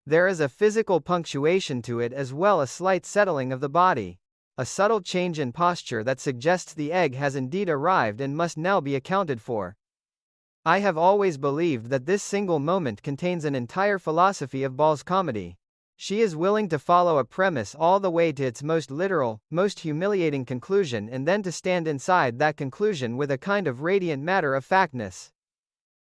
There is a physical punctuation to it as well, a slight settling of the body. A subtle change in posture that suggests the egg has indeed arrived and must now be accounted for. I have always believed that this single moment contains an entire philosophy of Ball's comedy. She is willing to follow a premise all the way to its most literal, most humiliating conclusion, and then to stand inside that conclusion with a kind of radiant matter-of-factness.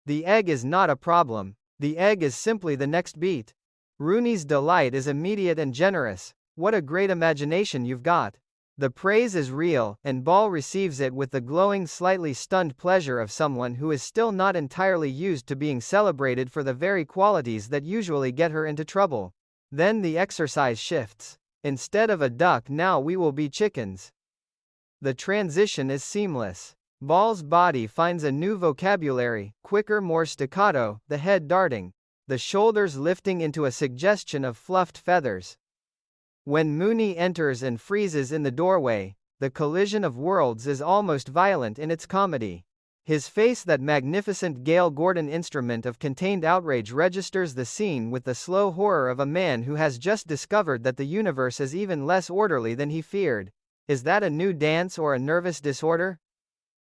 The egg is not a problem. The egg is simply the next beat. Rooney's delight is immediate and generous. What a great imagination you've got. The praise is real, and Ball receives it with the glowing, slightly stunned pleasure of someone who is still not entirely used to being celebrated for the very qualities that usually get her into trouble. Then the exercise shifts. Instead of a duck, now we will be chickens. The transition is seamless. Ball's body finds a new vocabulary, quicker, more staccato, the head darting, the shoulders lifting into a suggestion of fluffed feathers. When Mooney enters and freezes in the doorway, the collision of worlds is almost violent in its comedy. His face, that magnificent Gale Gordon instrument of contained outrage, registers the scene with the slow horror of a man who has just discovered that the universe is even less orderly than he feared. Is that a new dance or a nervous disorder?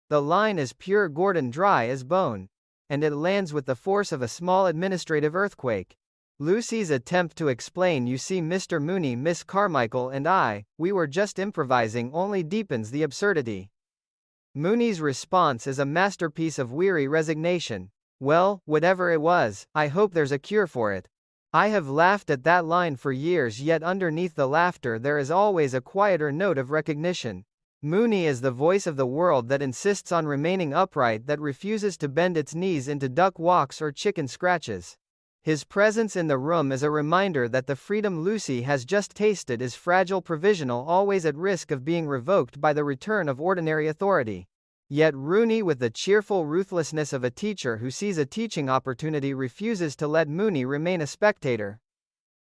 The line is pure Gordon, dry as bone. And it lands with the force of a small administrative earthquake. Lucy's attempt to explain, "You see, Mr. Mooney, Miss Carmichael and I, we were just improvising," only deepens the absurdity. Mooney's response is a masterpiece of weary resignation. "Well, whatever it was, I hope there's a cure for it." I have laughed at that line for years, yet underneath the laughter there is always a quieter note of recognition. Mooney is the voice of the world that insists on remaining upright, that refuses to bend its knees into duck walks or chicken scratches. His presence in the room is a reminder that the freedom Lucy has just tasted is fragile, provisional, always at risk of being revoked by the return of ordinary authority. Yet Rooney, with the cheerful ruthlessness of a teacher who sees a teaching opportunity, refuses to let Mooney remain a spectator.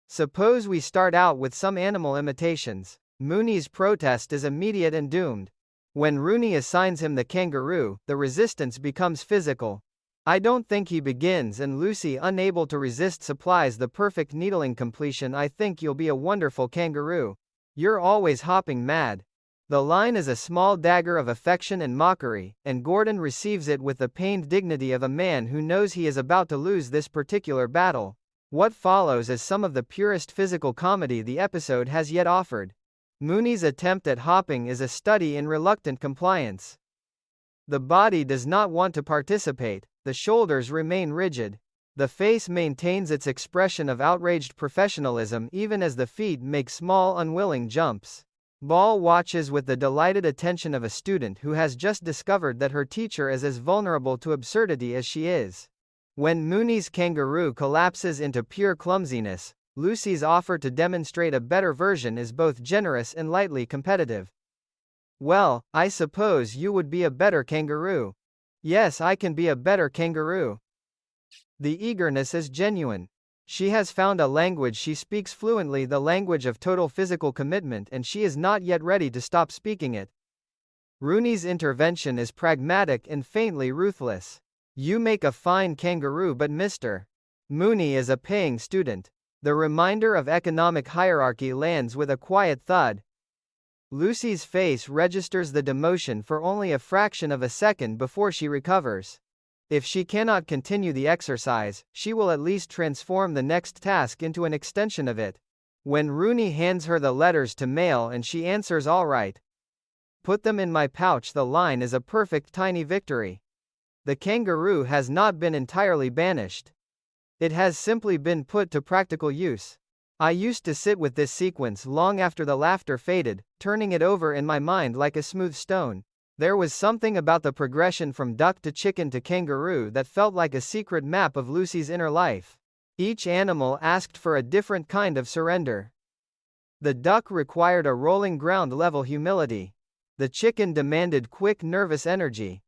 Suppose we start out with some animal imitations. Mooney's protest is immediate and doomed. When Rooney assigns him the kangaroo, the resistance becomes physical. I don't think he begins, and Lucy, unable to resist, supplies the perfect needling completion. I think you'll be a wonderful kangaroo. You're always hopping mad. The line is a small dagger of affection and mockery, and Gordon receives it with the pained dignity of a man who knows he is about to lose this particular battle. What follows is some of the purest physical comedy the episode has yet offered. Mooney's attempt at hopping is a study in reluctant compliance. The body does not want to participate, the shoulders remain rigid. The face maintains its expression of outraged professionalism even as the feet make small, unwilling jumps. Ball watches with the delighted attention of a student who has just discovered that her teacher is as vulnerable to absurdity as she is. When Mooney's kangaroo collapses into pure clumsiness, Lucy's offer to demonstrate a better version is both generous and lightly competitive. Well, I suppose you would be a better kangaroo. Yes, I can be a better kangaroo. The eagerness is genuine. She has found a language she speaks fluently, the language of total physical commitment, and she is not yet ready to stop speaking it. Rooney's intervention is pragmatic and faintly ruthless. You make a fine kangaroo, but Mr. Mooney is a paying student. The reminder of economic hierarchy lands with a quiet thud. Lucy's face registers the demotion for only a fraction of a second before she recovers. If she cannot continue the exercise, she will at least transform the next task into an extension of it. When Rooney hands her the letters to mail and she answers all right, put them in my pouch, the line is a perfect tiny victory. The kangaroo has not been entirely banished. It has simply been put to practical use. I used to sit with this sequence long after the laughter faded, turning it over in my mind like a smooth stone. There was something about the progression from duck to chicken to kangaroo that felt like a secret map of Lucy's inner life. Each animal asked for a different kind of surrender. The duck required a rolling ground-level humility. The chicken demanded quick, nervous energy.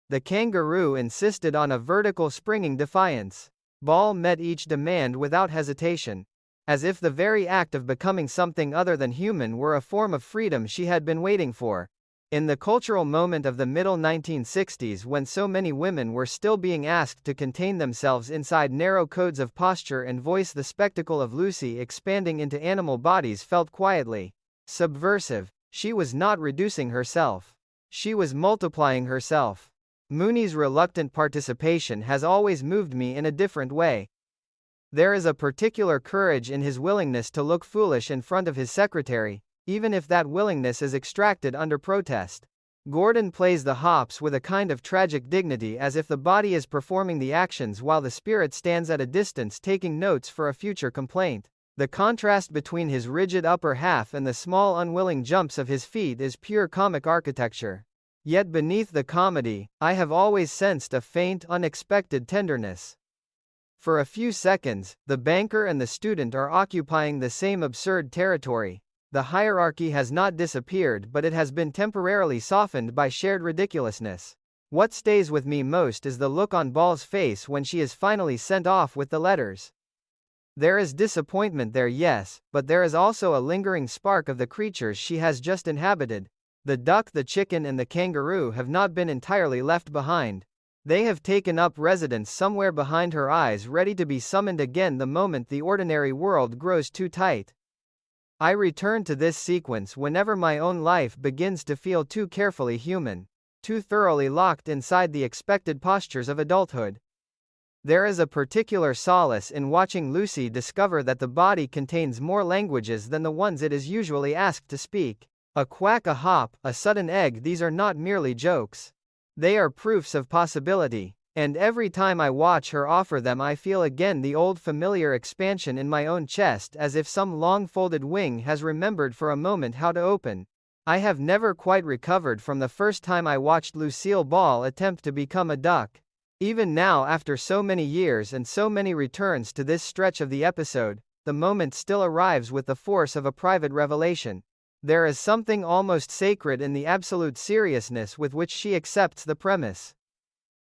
The kangaroo insisted on a vertical, springing defiance. Ball met each demand without hesitation, as if the very act of becoming something other than human were a form of freedom she had been waiting for. In the cultural moment of the middle 1960s, when so many women were still being asked to contain themselves inside narrow codes of posture and voice, the spectacle of Lucy expanding into animal bodies felt quietly subversive. She was not reducing herself. She was multiplying herself. Mooney's reluctant participation has always moved me in a different way. There is a particular courage in his willingness to look foolish in front of his secretary, even if that willingness is extracted under protest. Gordon plays the hops with a kind of tragic dignity, as if the body is performing the actions while the spirit stands at a distance taking notes for a future complaint. The contrast between his rigid upper half and the small unwilling jumps of his feet is pure comic architecture. Yet beneath the comedy, I have always sensed a faint, unexpected tenderness. For a few seconds, the banker and the student are occupying the same absurd territory. The hierarchy has not disappeared, but it has been temporarily softened by shared ridiculousness. What stays with me most is the look on Ball's face when she is finally sent off with the letters. There is disappointment there, yes, but there is also a lingering spark of the creatures she has just inhabited. The duck, the chicken, and the kangaroo have not been entirely left behind. They have taken up residence somewhere behind her eyes, ready to be summoned again the moment the ordinary world grows too tight. I return to this sequence whenever my own life begins to feel too carefully human, too thoroughly locked inside the expected postures of adulthood. There is a particular solace in watching Lucy discover that the body contains more languages than the ones it is usually asked to speak. A quack, a hop, a sudden egg, these are not merely jokes. They are proofs of possibility, and every time I watch her offer them I feel again the old familiar expansion in my own chest, as if some long-folded wing has remembered for a moment how to open. I have never quite recovered from the first time I watched Lucille Ball attempt to become a duck. Even now, after so many years and so many returns to this stretch of the episode, the moment still arrives with the force of a private revelation. There is something almost sacred in the absolute seriousness with which she accepts the premise.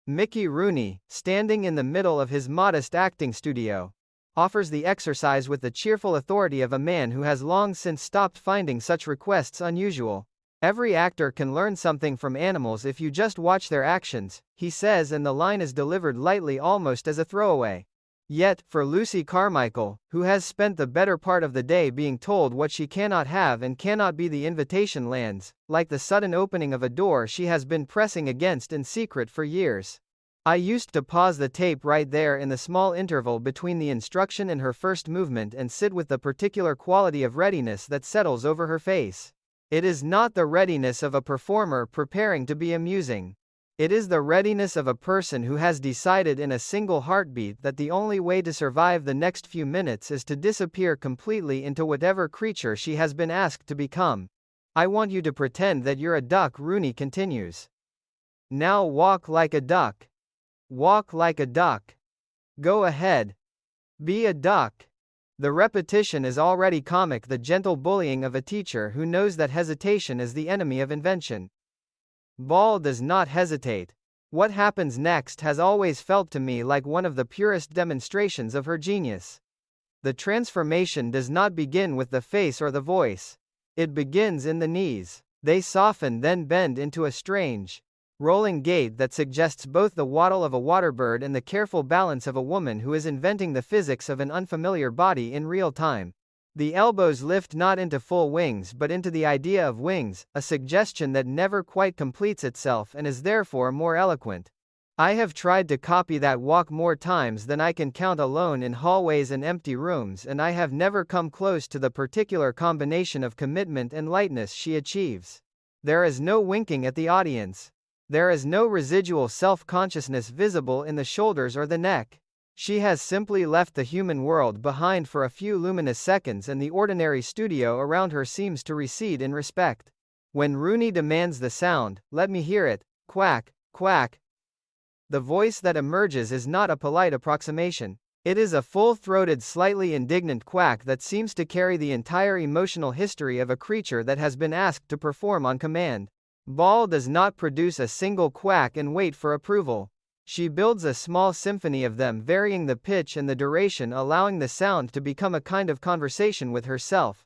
Mickey Rooney, standing in the middle of his modest acting studio, offers the exercise with the cheerful authority of a man who has long since stopped finding such requests unusual. Every actor can learn something from animals if you just watch their actions, he says, and the line is delivered lightly, almost as a throwaway. Yet, for Lucy Carmichael, who has spent the better part of the day being told what she cannot have and cannot be, the invitation lands, like the sudden opening of a door she has been pressing against in secret for years. I used to pause the tape right there in the small interval between the instruction and her first movement and sit with the particular quality of readiness that settles over her face. It is not the readiness of a performer preparing to be amusing. It is the readiness of a person who has decided in a single heartbeat that the only way to survive the next few minutes is to disappear completely into whatever creature she has been asked to become. I want you to pretend that you're a duck, Rooney continues. Now walk like a duck. Walk like a duck. Go ahead. Be a duck. The repetition is already comic, the gentle bullying of a teacher who knows that hesitation is the enemy of invention. Ball does not hesitate. What happens next has always felt to me like one of the purest demonstrations of her genius. The transformation does not begin with the face or the voice. It begins in the knees. They soften, then bend into a strange, rolling gait that suggests both the waddle of a waterbird and the careful balance of a woman who is inventing the physics of an unfamiliar body in real time. The elbows lift not into full wings but into the idea of wings, a suggestion that never quite completes itself and is therefore more eloquent. I have tried to copy that walk more times than I can count alone in hallways and empty rooms, and I have never come close to the particular combination of commitment and lightness she achieves. There is no winking at the audience. There is no residual self-consciousness visible in the shoulders or the neck. She has simply left the human world behind for a few luminous seconds, and the ordinary studio around her seems to recede in respect. When Rooney demands the sound, let me hear it, quack, quack. The voice that emerges is not a polite approximation. It is a full-throated, slightly indignant quack that seems to carry the entire emotional history of a creature that has been asked to perform on command. Ball does not produce a single quack and wait for approval. She builds a small symphony of them, varying the pitch and the duration, allowing the sound to become a kind of conversation with herself.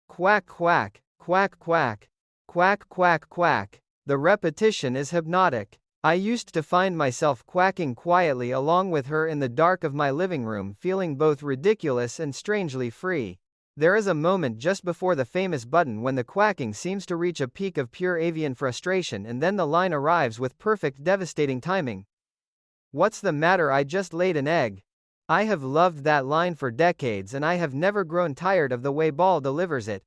Quack quack, quack quack, quack quack quack. The repetition is hypnotic. I used to find myself quacking quietly along with her in the dark of my living room, feeling both ridiculous and strangely free. There is a moment just before the famous button when the quacking seems to reach a peak of pure avian frustration, and then the line arrives with perfect, devastating timing. What's the matter? I just laid an egg. I have loved that line for decades, and I have never grown tired of the way Ball delivers it.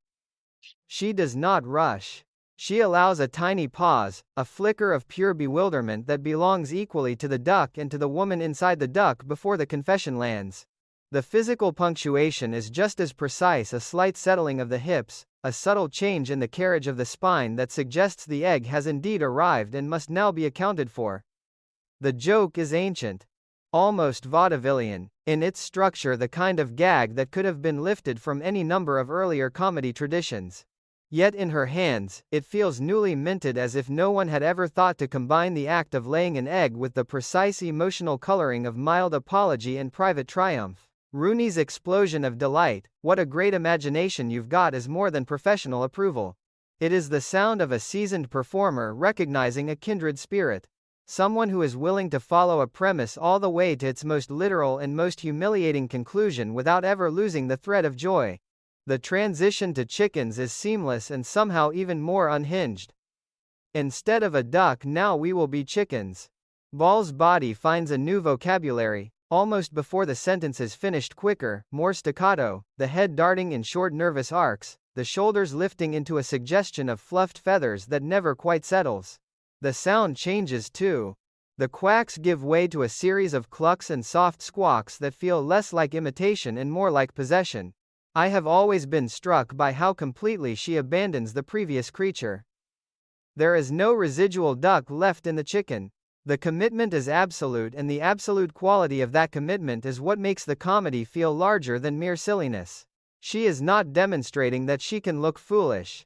She does not rush. She allows a tiny pause, a flicker of pure bewilderment that belongs equally to the duck and to the woman inside the duck before the confession lands. The physical punctuation is just as precise, a slight settling of the hips, a subtle change in the carriage of the spine that suggests the egg has indeed arrived and must now be accounted for. The joke is ancient, almost vaudevillian, in its structure, the kind of gag that could have been lifted from any number of earlier comedy traditions. Yet in her hands, it feels newly minted, as if no one had ever thought to combine the act of laying an egg with the precise emotional coloring of mild apology and private triumph. Rooney's explosion of delight, "What a great imagination you've got," is more than professional approval. It is the sound of a seasoned performer recognizing a kindred spirit. Someone who is willing to follow a premise all the way to its most literal and most humiliating conclusion without ever losing the thread of joy. The transition to chickens is seamless and somehow even more unhinged. Instead of a duck, now we will be chickens. Ball's body finds a new vocabulary. Almost before the sentence is finished, quicker, more staccato, the head darting in short nervous arcs, the shoulders lifting into a suggestion of fluffed feathers that never quite settles. The sound changes too. The quacks give way to a series of clucks and soft squawks that feel less like imitation and more like possession. I have always been struck by how completely she abandons the previous creature. There is no residual duck left in the chicken. The commitment is absolute, and the absolute quality of that commitment is what makes the comedy feel larger than mere silliness. She is not demonstrating that she can look foolish.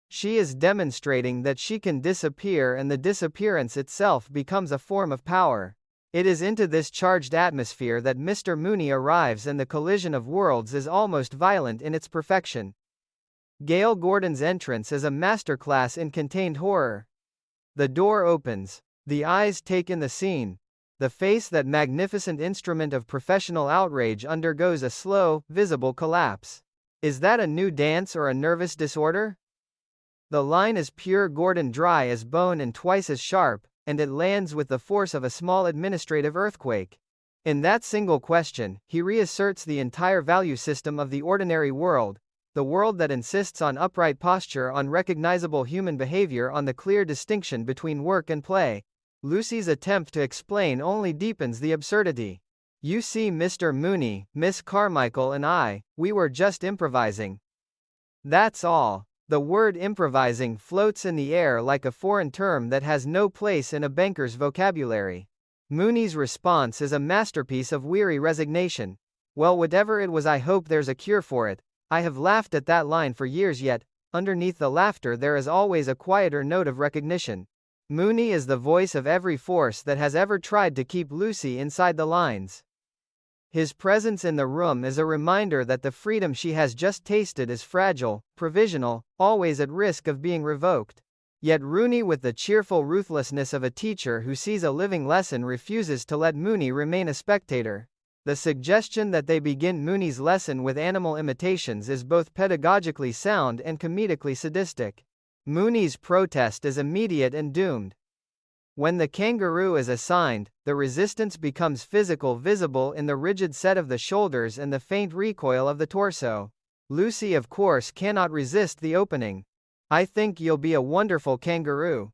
She is demonstrating that she can disappear, and the disappearance itself becomes a form of power. It is into this charged atmosphere that Mr. Mooney arrives, and the collision of worlds is almost violent in its perfection. Gail Gordon's entrance is a masterclass in contained horror. The door opens. The eyes take in the scene. The face, that magnificent instrument of professional outrage, undergoes a slow, visible collapse. Is that a new dance or a nervous disorder? The line is pure Gordon, dry as bone and twice as sharp, and it lands with the force of a small administrative earthquake. In that single question, he reasserts the entire value system of the ordinary world, the world that insists on upright posture, on recognizable human behavior, on the clear distinction between work and play. Lucy's attempt to explain only deepens the absurdity. You see, Mr. Mooney, Miss Carmichael and we were just improvising. That's all. The word improvising floats in the air like a foreign term that has no place in a banker's vocabulary. Mooney's response is a masterpiece of weary resignation. Well, whatever it was, I hope there's a cure for it. I have laughed at that line for years, yet, underneath the laughter there is always a quieter note of recognition. Mooney is the voice of every force that has ever tried to keep Lucy inside the lines. His presence in the room is a reminder that the freedom she has just tasted is fragile, provisional, always at risk of being revoked. Yet Rooney, with the cheerful ruthlessness of a teacher who sees a living lesson, refuses to let Mooney remain a spectator. The suggestion that they begin Mooney's lesson with animal imitations is both pedagogically sound and comedically sadistic. Mooney's protest is immediate and doomed. When the kangaroo is assigned, the resistance becomes physical, visible in the rigid set of the shoulders and the faint recoil of the torso. Lucy, of course, cannot resist the opening. I think you'll be a wonderful kangaroo.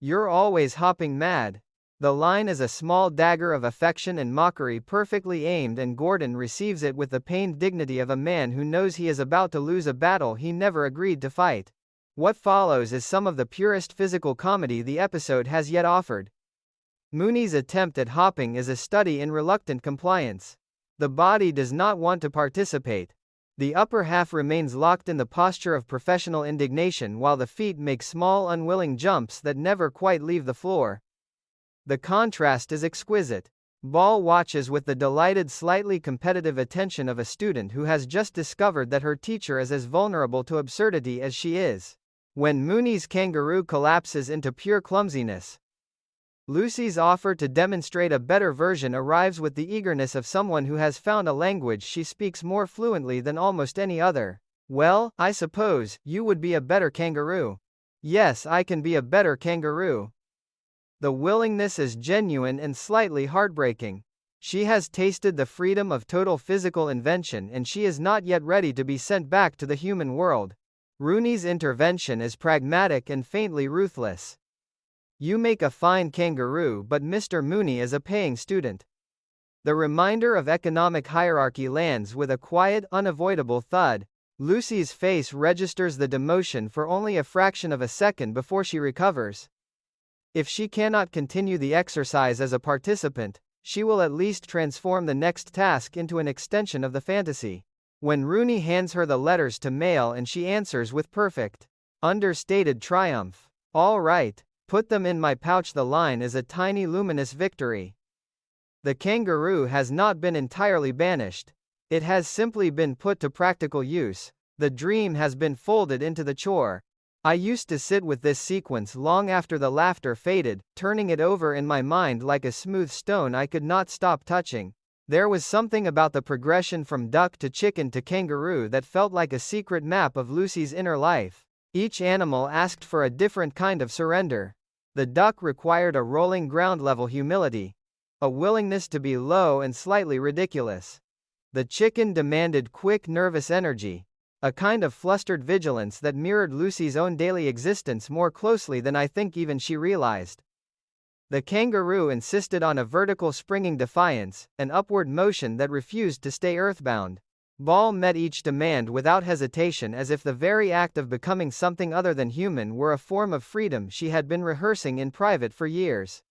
You're always hopping mad. The line is a small dagger of affection and mockery, perfectly aimed, and Gordon receives it with the pained dignity of a man who knows he is about to lose a battle he never agreed to fight. What follows is some of the purest physical comedy the episode has yet offered. Mooney's attempt at hopping is a study in reluctant compliance. The body does not want to participate. The upper half remains locked in the posture of professional indignation, while the feet make small, unwilling jumps that never quite leave the floor. The contrast is exquisite. Ball watches with the delighted, slightly competitive attention of a student who has just discovered that her teacher is as vulnerable to absurdity as she is. When Mooney's kangaroo collapses into pure clumsiness, Lucy's offer to demonstrate a better version arrives with the eagerness of someone who has found a language she speaks more fluently than almost any other. Well, I suppose you would be a better kangaroo. Yes, I can be a better kangaroo. The willingness is genuine and slightly heartbreaking. She has tasted the freedom of total physical invention, and she is not yet ready to be sent back to the human world. Rooney's intervention is pragmatic and faintly ruthless. You make a fine kangaroo, but Mr. Mooney is a paying student. The reminder of economic hierarchy lands with a quiet, unavoidable thud. Lucy's face registers the demotion for only a fraction of a second before she recovers. If she cannot continue the exercise as a participant, she will at least transform the next task into an extension of the fantasy. When Rooney hands her the letters to mail and she answers with perfect, understated triumph, "All right, put them in my pouch," the line is a tiny luminous victory. The kangaroo has not been entirely banished. It has simply been put to practical use. The dream has been folded into the chore. I used to sit with this sequence long after the laughter faded, turning it over in my mind like a smooth stone I could not stop touching. There was something about the progression from duck to chicken to kangaroo that felt like a secret map of Lucy's inner life. Each animal asked for a different kind of surrender. The duck required a rolling ground-level humility, a willingness to be low and slightly ridiculous. The chicken demanded quick, nervous energy, a kind of flustered vigilance that mirrored Lucy's own daily existence more closely than I think even she realized. The kangaroo insisted on a vertical springing defiance, an upward motion that refused to stay earthbound. Ball met each demand without hesitation, as if the very act of becoming something other than human were a form of freedom she had been rehearsing in private for years.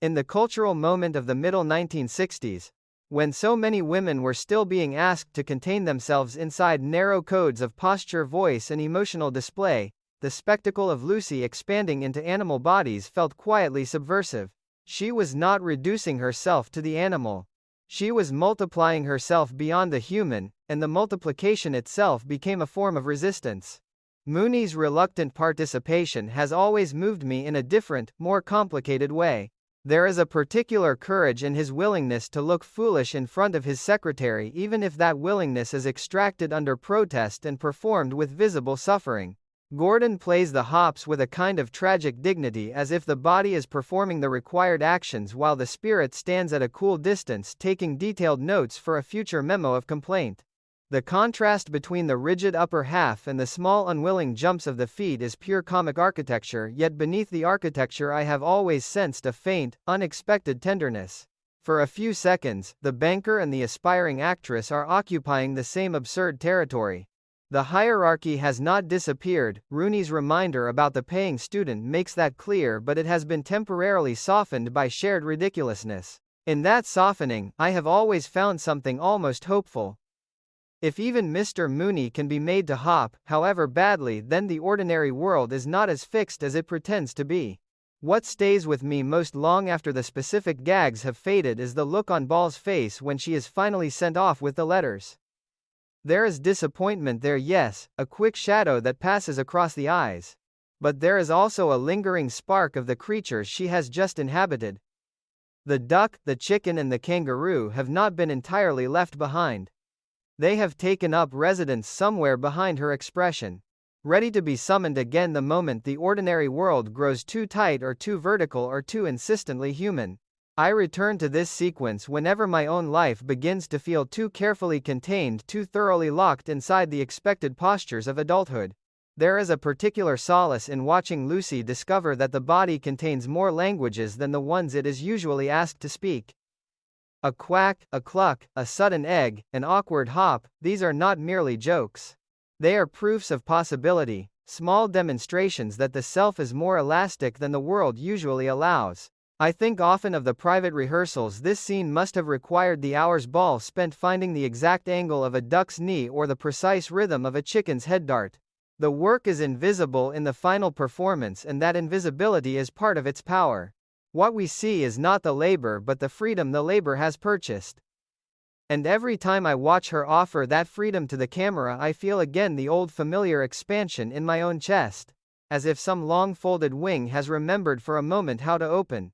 In the cultural moment of the middle 1960s, when so many women were still being asked to contain themselves inside narrow codes of posture, voice, and emotional display, the spectacle of Lucy expanding into animal bodies felt quietly subversive. She was not reducing herself to the animal. She was multiplying herself beyond the human, and the multiplication itself became a form of resistance. Mooney's reluctant participation has always moved me in a different, more complicated way. There is a particular courage in his willingness to look foolish in front of his secretary, even if that willingness is extracted under protest and performed with visible suffering. Gordon plays the hops with a kind of tragic dignity, as if the body is performing the required actions while the spirit stands at a cool distance taking detailed notes for a future memo of complaint. The contrast between the rigid upper half and the small unwilling jumps of the feet is pure comic architecture, yet beneath the architecture I have always sensed a faint, unexpected tenderness. For a few seconds, the banker and the aspiring actress are occupying the same absurd territory. The hierarchy has not disappeared. Rooney's reminder about the paying student makes that clear, but it has been temporarily softened by shared ridiculousness. In that softening, I have always found something almost hopeful. If even Mr. Mooney can be made to hop, however badly, then the ordinary world is not as fixed as it pretends to be. What stays with me most long after the specific gags have faded is the look on Ball's face when she is finally sent off with the letters. There is disappointment there, yes, a quick shadow that passes across the eyes. But there is also a lingering spark of the creatures she has just inhabited. The duck, the chicken, and the kangaroo have not been entirely left behind. They have taken up residence somewhere behind her expression, ready to be summoned again the moment the ordinary world grows too tight or too vertical or too insistently human. I return to this sequence whenever my own life begins to feel too carefully contained, too thoroughly locked inside the expected postures of adulthood. There is a particular solace in watching Lucy discover that the body contains more languages than the ones it is usually asked to speak. A quack, a cluck, a sudden egg, an awkward hop, these are not merely jokes. They are proofs of possibility, small demonstrations that the self is more elastic than the world usually allows. I think often of the private rehearsals this scene must have required the hours Ball spent finding the exact angle of a duck's knee or the precise rhythm of a chicken's head dart. The work is invisible in the final performance, and that invisibility is part of its power. What we see is not the labor but the freedom the labor has purchased. And every time I watch her offer that freedom to the camera, I feel again the old familiar expansion in my own chest, as if some long folded wing has remembered for a moment how to open.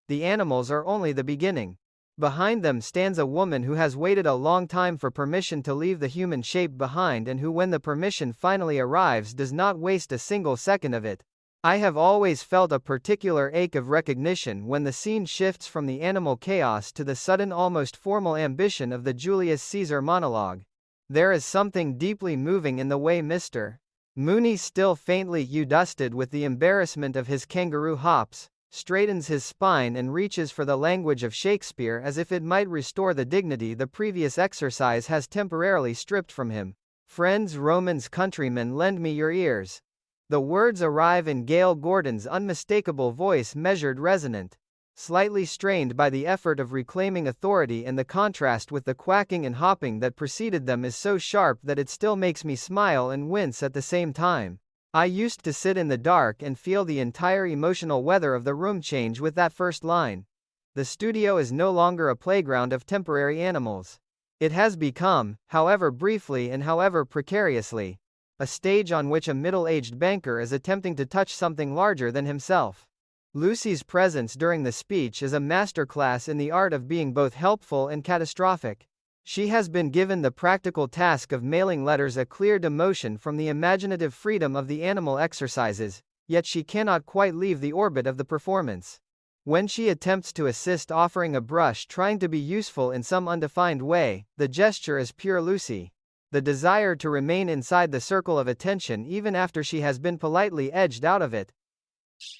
The animals are only the beginning. Behind them stands a woman who has waited a long time for permission to leave the human shape behind, and who, when the permission finally arrives, does not waste a single second of it. I have always felt a particular ache of recognition when the scene shifts from the animal chaos to the sudden, almost formal ambition of the Julius Caesar monologue. There is something deeply moving in the way Mr. Mooney, still faintly dusted with the embarrassment of his kangaroo hops, straightens his spine and reaches for the language of Shakespeare as if it might restore the dignity the previous exercise has temporarily stripped from him. Friends, Romans, countrymen, lend me your ears. The words arrive in Gail Gordon's unmistakable voice, measured, resonant, slightly strained by the effort of reclaiming authority, and the contrast with the quacking and hopping that preceded them is so sharp that it still makes me smile and wince at the same time. I used to sit in the dark and feel the entire emotional weather of the room change with that first line. The studio is no longer a playground of temporary animals. It has become, however briefly and however precariously, a stage on which a middle-aged banker is attempting to touch something larger than himself. Lucy's presence during the speech is a masterclass in the art of being both helpful and catastrophic. She has been given the practical task of mailing letters, a clear demotion from the imaginative freedom of the animal exercises, yet she cannot quite leave the orbit of the performance. When she attempts to assist, offering a brush, trying to be useful in some undefined way, the gesture is pure Lucy. The desire to remain inside the circle of attention even after she has been politely edged out of it.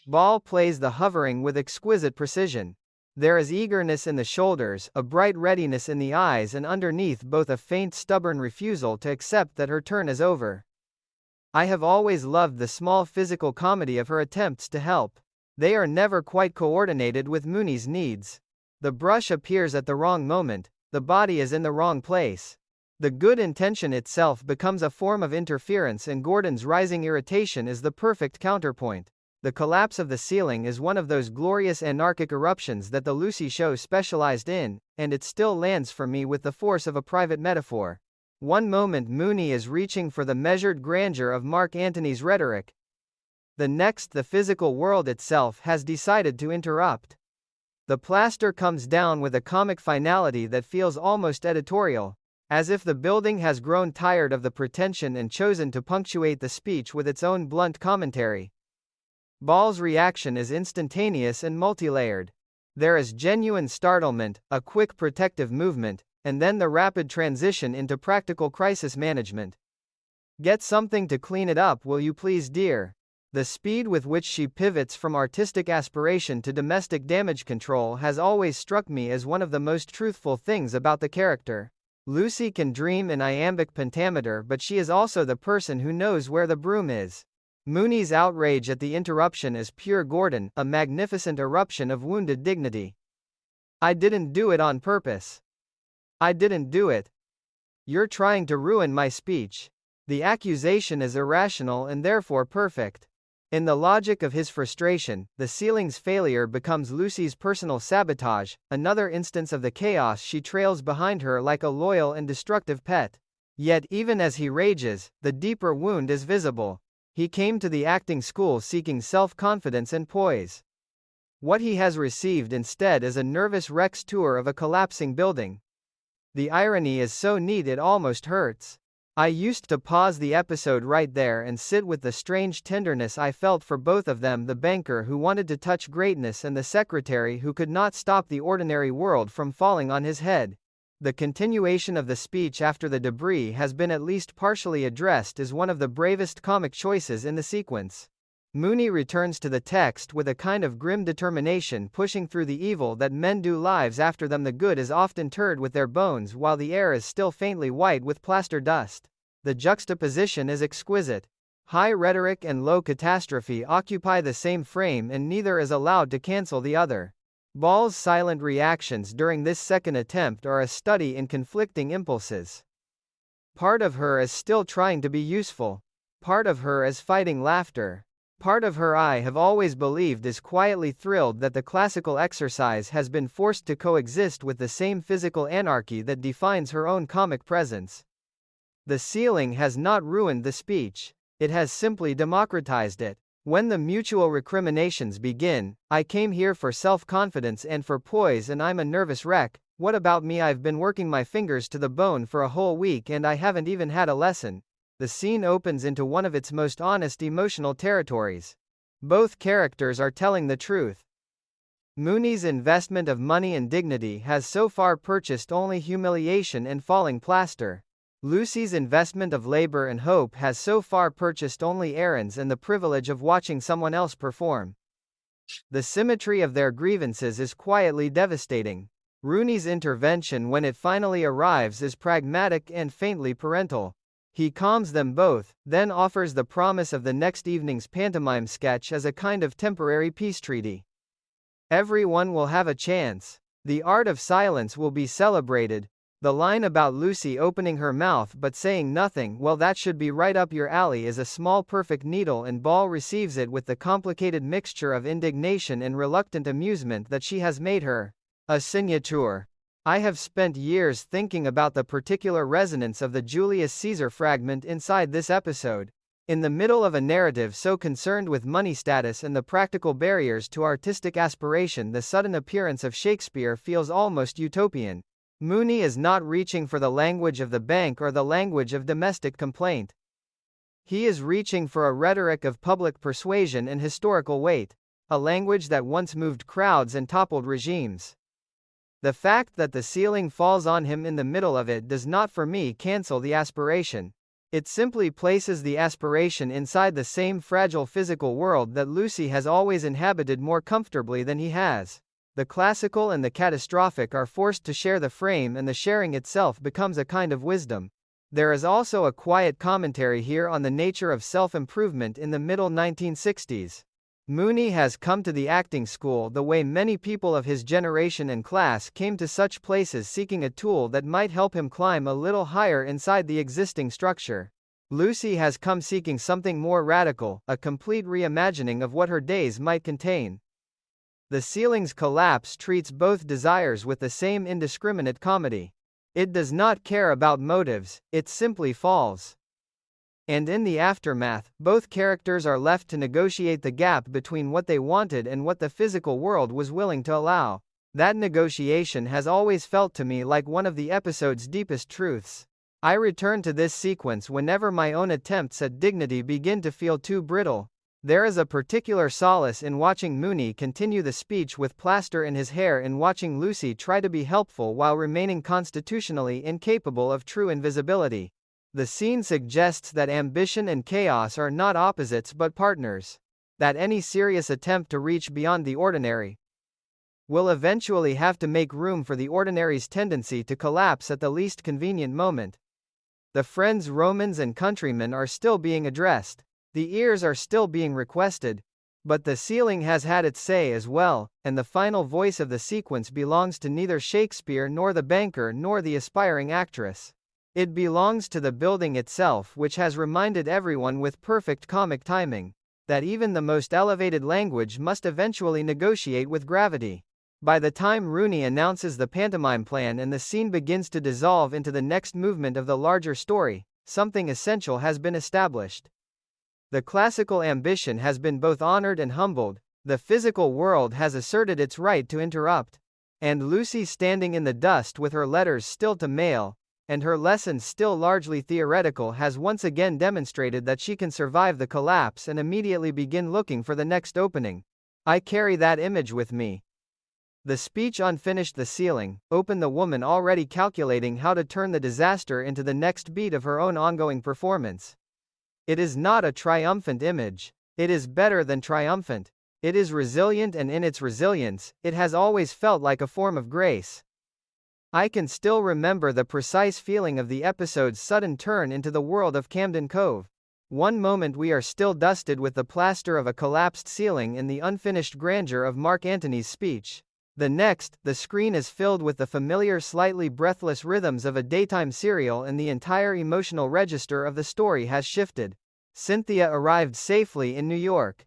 Ball plays the hovering with exquisite precision. There is eagerness in the shoulders, a bright readiness in the eyes, and underneath both a faint, stubborn refusal to accept that her turn is over. I have always loved the small physical comedy of her attempts to help. They are never quite coordinated with Mooney's needs. The brush appears at the wrong moment, the body is in the wrong place. The good intention itself becomes a form of interference, and Gordon's rising irritation is the perfect counterpoint. The collapse of the ceiling is one of those glorious anarchic eruptions that the Lucy show specialized in, and it still lands for me with the force of a private metaphor. One moment Mooney is reaching for the measured grandeur of Mark Antony's rhetoric. The next, the physical world itself has decided to interrupt. The plaster comes down with a comic finality that feels almost editorial, as if the building has grown tired of the pretension and chosen to punctuate the speech with its own blunt commentary. Ball's reaction is instantaneous and multilayered. There is genuine startlement, a quick protective movement, and then the rapid transition into practical crisis management. "Get something to clean it up, will you please, dear?" The speed with which she pivots from artistic aspiration to domestic damage control has always struck me as one of the most truthful things about the character. Lucy can dream in iambic pentameter, but she is also the person who knows where the broom is. Mooney's outrage at the interruption is pure Gordon, a magnificent eruption of wounded dignity. "I didn't do it on purpose. I didn't do it. You're trying to ruin my speech." The accusation is irrational and therefore perfect. In the logic of his frustration, the ceiling's failure becomes Lucy's personal sabotage, another instance of the chaos she trails behind her like a loyal and destructive pet. Yet even as he rages, the deeper wound is visible. He came to the acting school seeking self-confidence and poise. What he has received instead is a nervous wreck's tour of a collapsing building. The irony is so neat it almost hurts. I used to pause the episode right there and sit with the strange tenderness I felt for both of them, the banker who wanted to touch greatness and the secretary who could not stop the ordinary world from falling on his head. The continuation of the speech after the debris has been at least partially addressed is one of the bravest comic choices in the sequence. Mooney returns to the text with a kind of grim determination, pushing through the evil that men do. Lives after them, the good is often turred with their bones while the air is still faintly white with plaster dust. The juxtaposition is exquisite. High rhetoric and low catastrophe occupy the same frame, and neither is allowed to cancel the other. Ball's silent reactions during this second attempt are a study in conflicting impulses. Part of her is still trying to be useful. Part of her is fighting laughter. Part of her, I have always believed, is quietly thrilled that the classical exercise has been forced to coexist with the same physical anarchy that defines her own comic presence. The ceiling has not ruined the speech. It has simply democratized it. When the mutual recriminations begin, "I came here for self-confidence and for poise and I'm a nervous wreck. What about me? I've been working my fingers to the bone for a whole week and I haven't even had a lesson." The scene opens into one of its most honest emotional territories. Both characters are telling the truth. Mooney's investment of money and dignity has so far purchased only humiliation and falling plaster. Lucy's investment of labor and hope has so far purchased only errands and the privilege of watching someone else perform. The symmetry of their grievances is quietly devastating. Rooney's intervention, when it finally arrives, is pragmatic and faintly parental. He calms them both, then offers the promise of the next evening's pantomime sketch as a kind of temporary peace treaty. Everyone will have a chance. The art of silence will be celebrated. The line about Lucy opening her mouth but saying nothing, well, that should be right up your alley, is a small perfect needle, and Ball receives it with the complicated mixture of indignation and reluctant amusement that she has made her a signature. I have spent years thinking about the particular resonance of the Julius Caesar fragment inside this episode. In the middle of a narrative so concerned with money status and the practical barriers to artistic aspiration, the sudden appearance of Shakespeare feels almost utopian. Mooney is not reaching for the language of the bank or the language of domestic complaint. He is reaching for a rhetoric of public persuasion and historical weight, a language that once moved crowds and toppled regimes. The fact that the ceiling falls on him in the middle of it does not, for me, cancel the aspiration. It simply places the aspiration inside the same fragile physical world that Lucy has always inhabited more comfortably than he has. The classical and the catastrophic are forced to share the frame, and the sharing itself becomes a kind of wisdom. There is also a quiet commentary here on the nature of self-improvement in the middle 1960s. Mooney has come to the acting school the way many people of his generation and class came to such places seeking a tool that might help him climb a little higher inside the existing structure. Lucy has come seeking something more radical, a complete reimagining of what her days might contain. The ceiling's collapse treats both desires with the same indiscriminate comedy. It does not care about motives, it simply falls. And in the aftermath, both characters are left to negotiate the gap between what they wanted and what the physical world was willing to allow. That negotiation has always felt to me like one of the episode's deepest truths. I return to this sequence whenever my own attempts at dignity begin to feel too brittle. There is a particular solace in watching Mooney continue the speech with plaster in his hair and watching Lucy try to be helpful while remaining constitutionally incapable of true invisibility. The scene suggests that ambition and chaos are not opposites but partners. That any serious attempt to reach beyond the ordinary will eventually have to make room for the ordinary's tendency to collapse at the least convenient moment. The friends Romans and countrymen are still being addressed. The ears are still being requested. But the ceiling has had its say as well, and the final voice of the sequence belongs to neither Shakespeare nor the banker nor the aspiring actress. It belongs to the building itself, which has reminded everyone with perfect comic timing that even the most elevated language must eventually negotiate with gravity. By the time Rooney announces the pantomime plan and the scene begins to dissolve into the next movement of the larger story, something essential has been established. The classical ambition has been both honored and humbled, the physical world has asserted its right to interrupt. And Lucy, standing in the dust with her letters still to mail, and her lessons still largely theoretical, has once again demonstrated that she can survive the collapse and immediately begin looking for the next opening. I carry that image with me. The speech unfinished, the ceiling, open, the woman already calculating how to turn the disaster into the next beat of her own ongoing performance. It is not a triumphant image. It is better than triumphant. It is resilient, and in its resilience, it has always felt like a form of grace. I can still remember the precise feeling of the episode's sudden turn into the world of Camden Cove. One moment we are still dusted with the plaster of a collapsed ceiling in the unfinished grandeur of Mark Antony's speech. The next, the screen is filled with the familiar, slightly breathless rhythms of a daytime serial, and the entire emotional register of the story has shifted. Cynthia arrived safely in New York.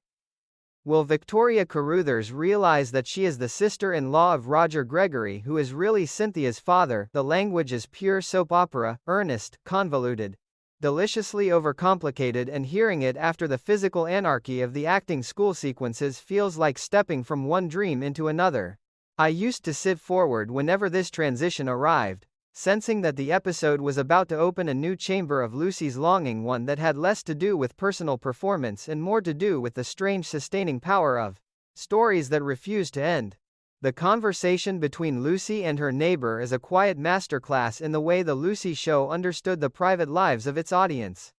Will Victoria Carruthers realize that she is the sister-in-law of Roger Gregory, who is really Cynthia's father? The language is pure soap opera, earnest, convoluted, deliciously overcomplicated, and hearing it after the physical anarchy of the acting school sequences feels like stepping from one dream into another. I used to sit forward whenever this transition arrived, sensing that the episode was about to open a new chamber of Lucy's longing, one that had less to do with personal performance and more to do with the strange sustaining power of stories that refuse to end. The conversation between Lucy and her neighbor is a quiet masterclass in the way the Lucy Show understood the private lives of its audience.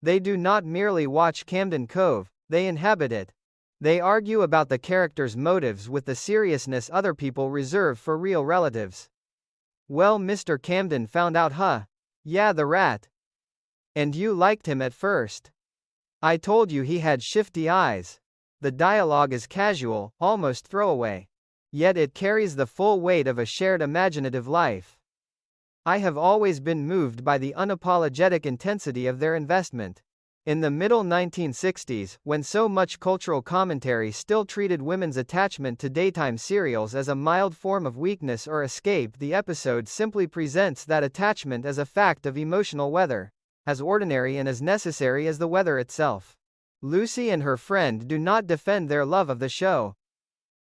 They do not merely watch Camden Cove, they inhabit it. They argue about the characters' motives with the seriousness other people reserve for real relatives. Well, Mr. Camden found out, huh? Yeah, the rat. And you liked him at first. I told you he had shifty eyes. The dialogue is casual, almost throwaway. Yet it carries the full weight of a shared imaginative life. I have always been moved by the unapologetic intensity of their investment. In the middle 1960s, when so much cultural commentary still treated women's attachment to daytime serials as a mild form of weakness or escape, the episode simply presents that attachment as a fact of emotional weather, as ordinary and as necessary as the weather itself. Lucy and her friend do not defend their love of the show.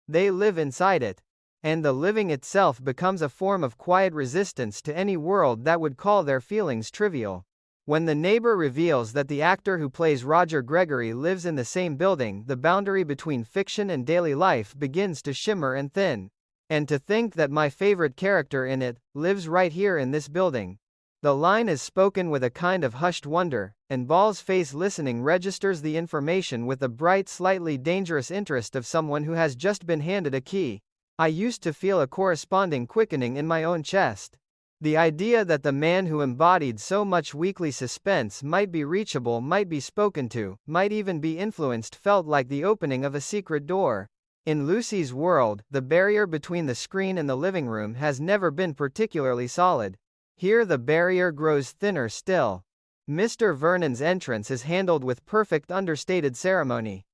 They live inside it. And the living itself becomes a form of quiet resistance to any world that would call their feelings trivial. When the neighbor reveals that the actor who plays Roger Gregory lives in the same building, the boundary between fiction and daily life begins to shimmer and thin. And to think that my favorite character in it lives right here in this building. The line is spoken with a kind of hushed wonder, and Ball's face listening registers the information with the bright, slightly dangerous interest of someone who has just been handed a key. I used to feel a corresponding quickening in my own chest. The idea that the man who embodied so much weekly suspense might be reachable, might be spoken to, might even be influenced felt like the opening of a secret door. In Lucy's world, the barrier between the screen and the living room has never been particularly solid. Here the barrier grows thinner still. Mr. Vernon's entrance is handled with perfect understated ceremony.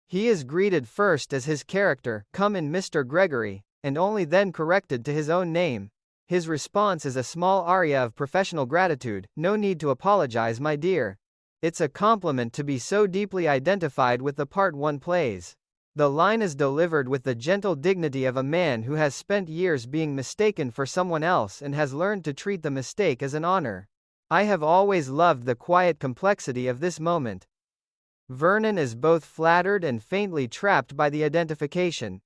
He is greeted first as his character, "Come in, Mr. Gregory," and only then corrected to his own name. His response is a small aria of professional gratitude, "No need to apologize, my dear. It's a compliment to be so deeply identified with the part one plays." The line is delivered with the gentle dignity of a man who has spent years being mistaken for someone else and has learned to treat the mistake as an honor. I have always loved the quiet complexity of this moment. Vernon is both flattered and faintly trapped by the identification.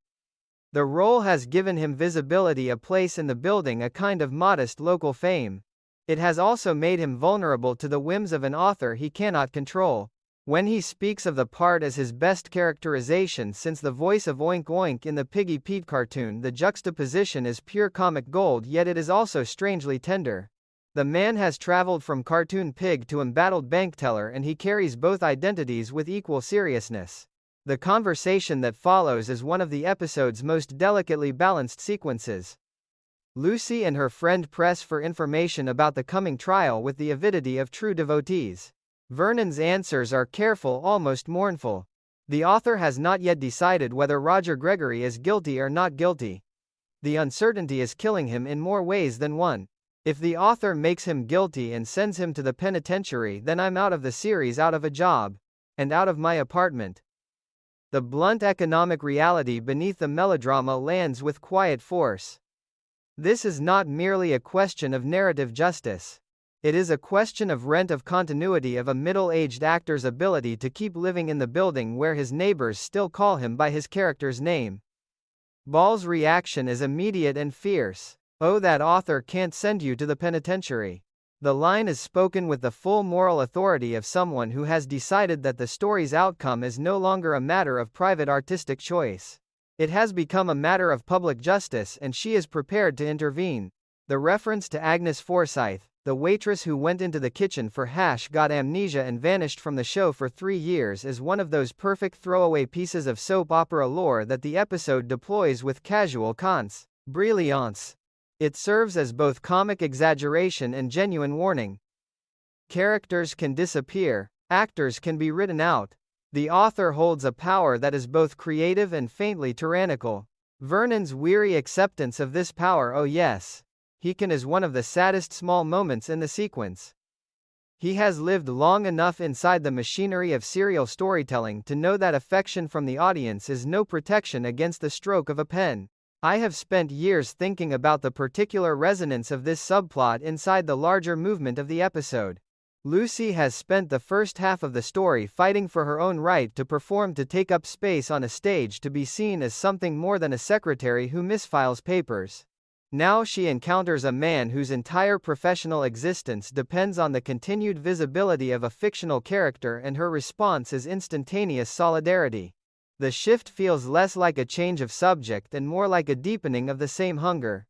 The role has given him visibility, a place in the building, a kind of modest local fame. It has also made him vulnerable to the whims of an author he cannot control. When he speaks of the part as his best characterization since the voice of Oink Oink in the Piggy Pete cartoon, the juxtaposition is pure comic gold, yet it is also strangely tender. The man has traveled from cartoon pig to embattled bank teller, and he carries both identities with equal seriousness. The conversation that follows is one of the episode's most delicately balanced sequences. Lucy and her friend press for information about the coming trial with the avidity of true devotees. Vernon's answers are careful, almost mournful. The author has not yet decided whether Roger Gregory is guilty or not guilty. The uncertainty is killing him in more ways than one. If the author makes him guilty and sends him to the penitentiary, then I'm out of the series, out of a job, and out of my apartment. The blunt economic reality beneath the melodrama lands with quiet force. This is not merely a question of narrative justice. It is a question of rent, of continuity, of a middle-aged actor's ability to keep living in the building where his neighbors still call him by his character's name. Ball's reaction is immediate and fierce. "Oh, that author can't send you to the penitentiary." The line is spoken with the full moral authority of someone who has decided that the story's outcome is no longer a matter of private artistic choice. It has become a matter of public justice, and she is prepared to intervene. The reference to Agnes Forsyth, the waitress who went into the kitchen for hash, got amnesia and vanished from the show for 3 years, is one of those perfect throwaway pieces of soap opera lore that the episode deploys with casual brilliance. It serves as both comic exaggeration and genuine warning. Characters can disappear, actors can be written out. The author holds a power that is both creative and faintly tyrannical. Vernon's weary acceptance of this power, oh yes, he can, is one of the saddest small moments in the sequence. He has lived long enough inside the machinery of serial storytelling to know that affection from the audience is no protection against the stroke of a pen. I have spent years thinking about the particular resonance of this subplot inside the larger movement of the episode. Lucy has spent the first half of the story fighting for her own right to perform, to take up space on a stage, to be seen as something more than a secretary who misfiles papers. Now she encounters a man whose entire professional existence depends on the continued visibility of a fictional character, and her response is instantaneous solidarity. The shift feels less like a change of subject and more like a deepening of the same hunger.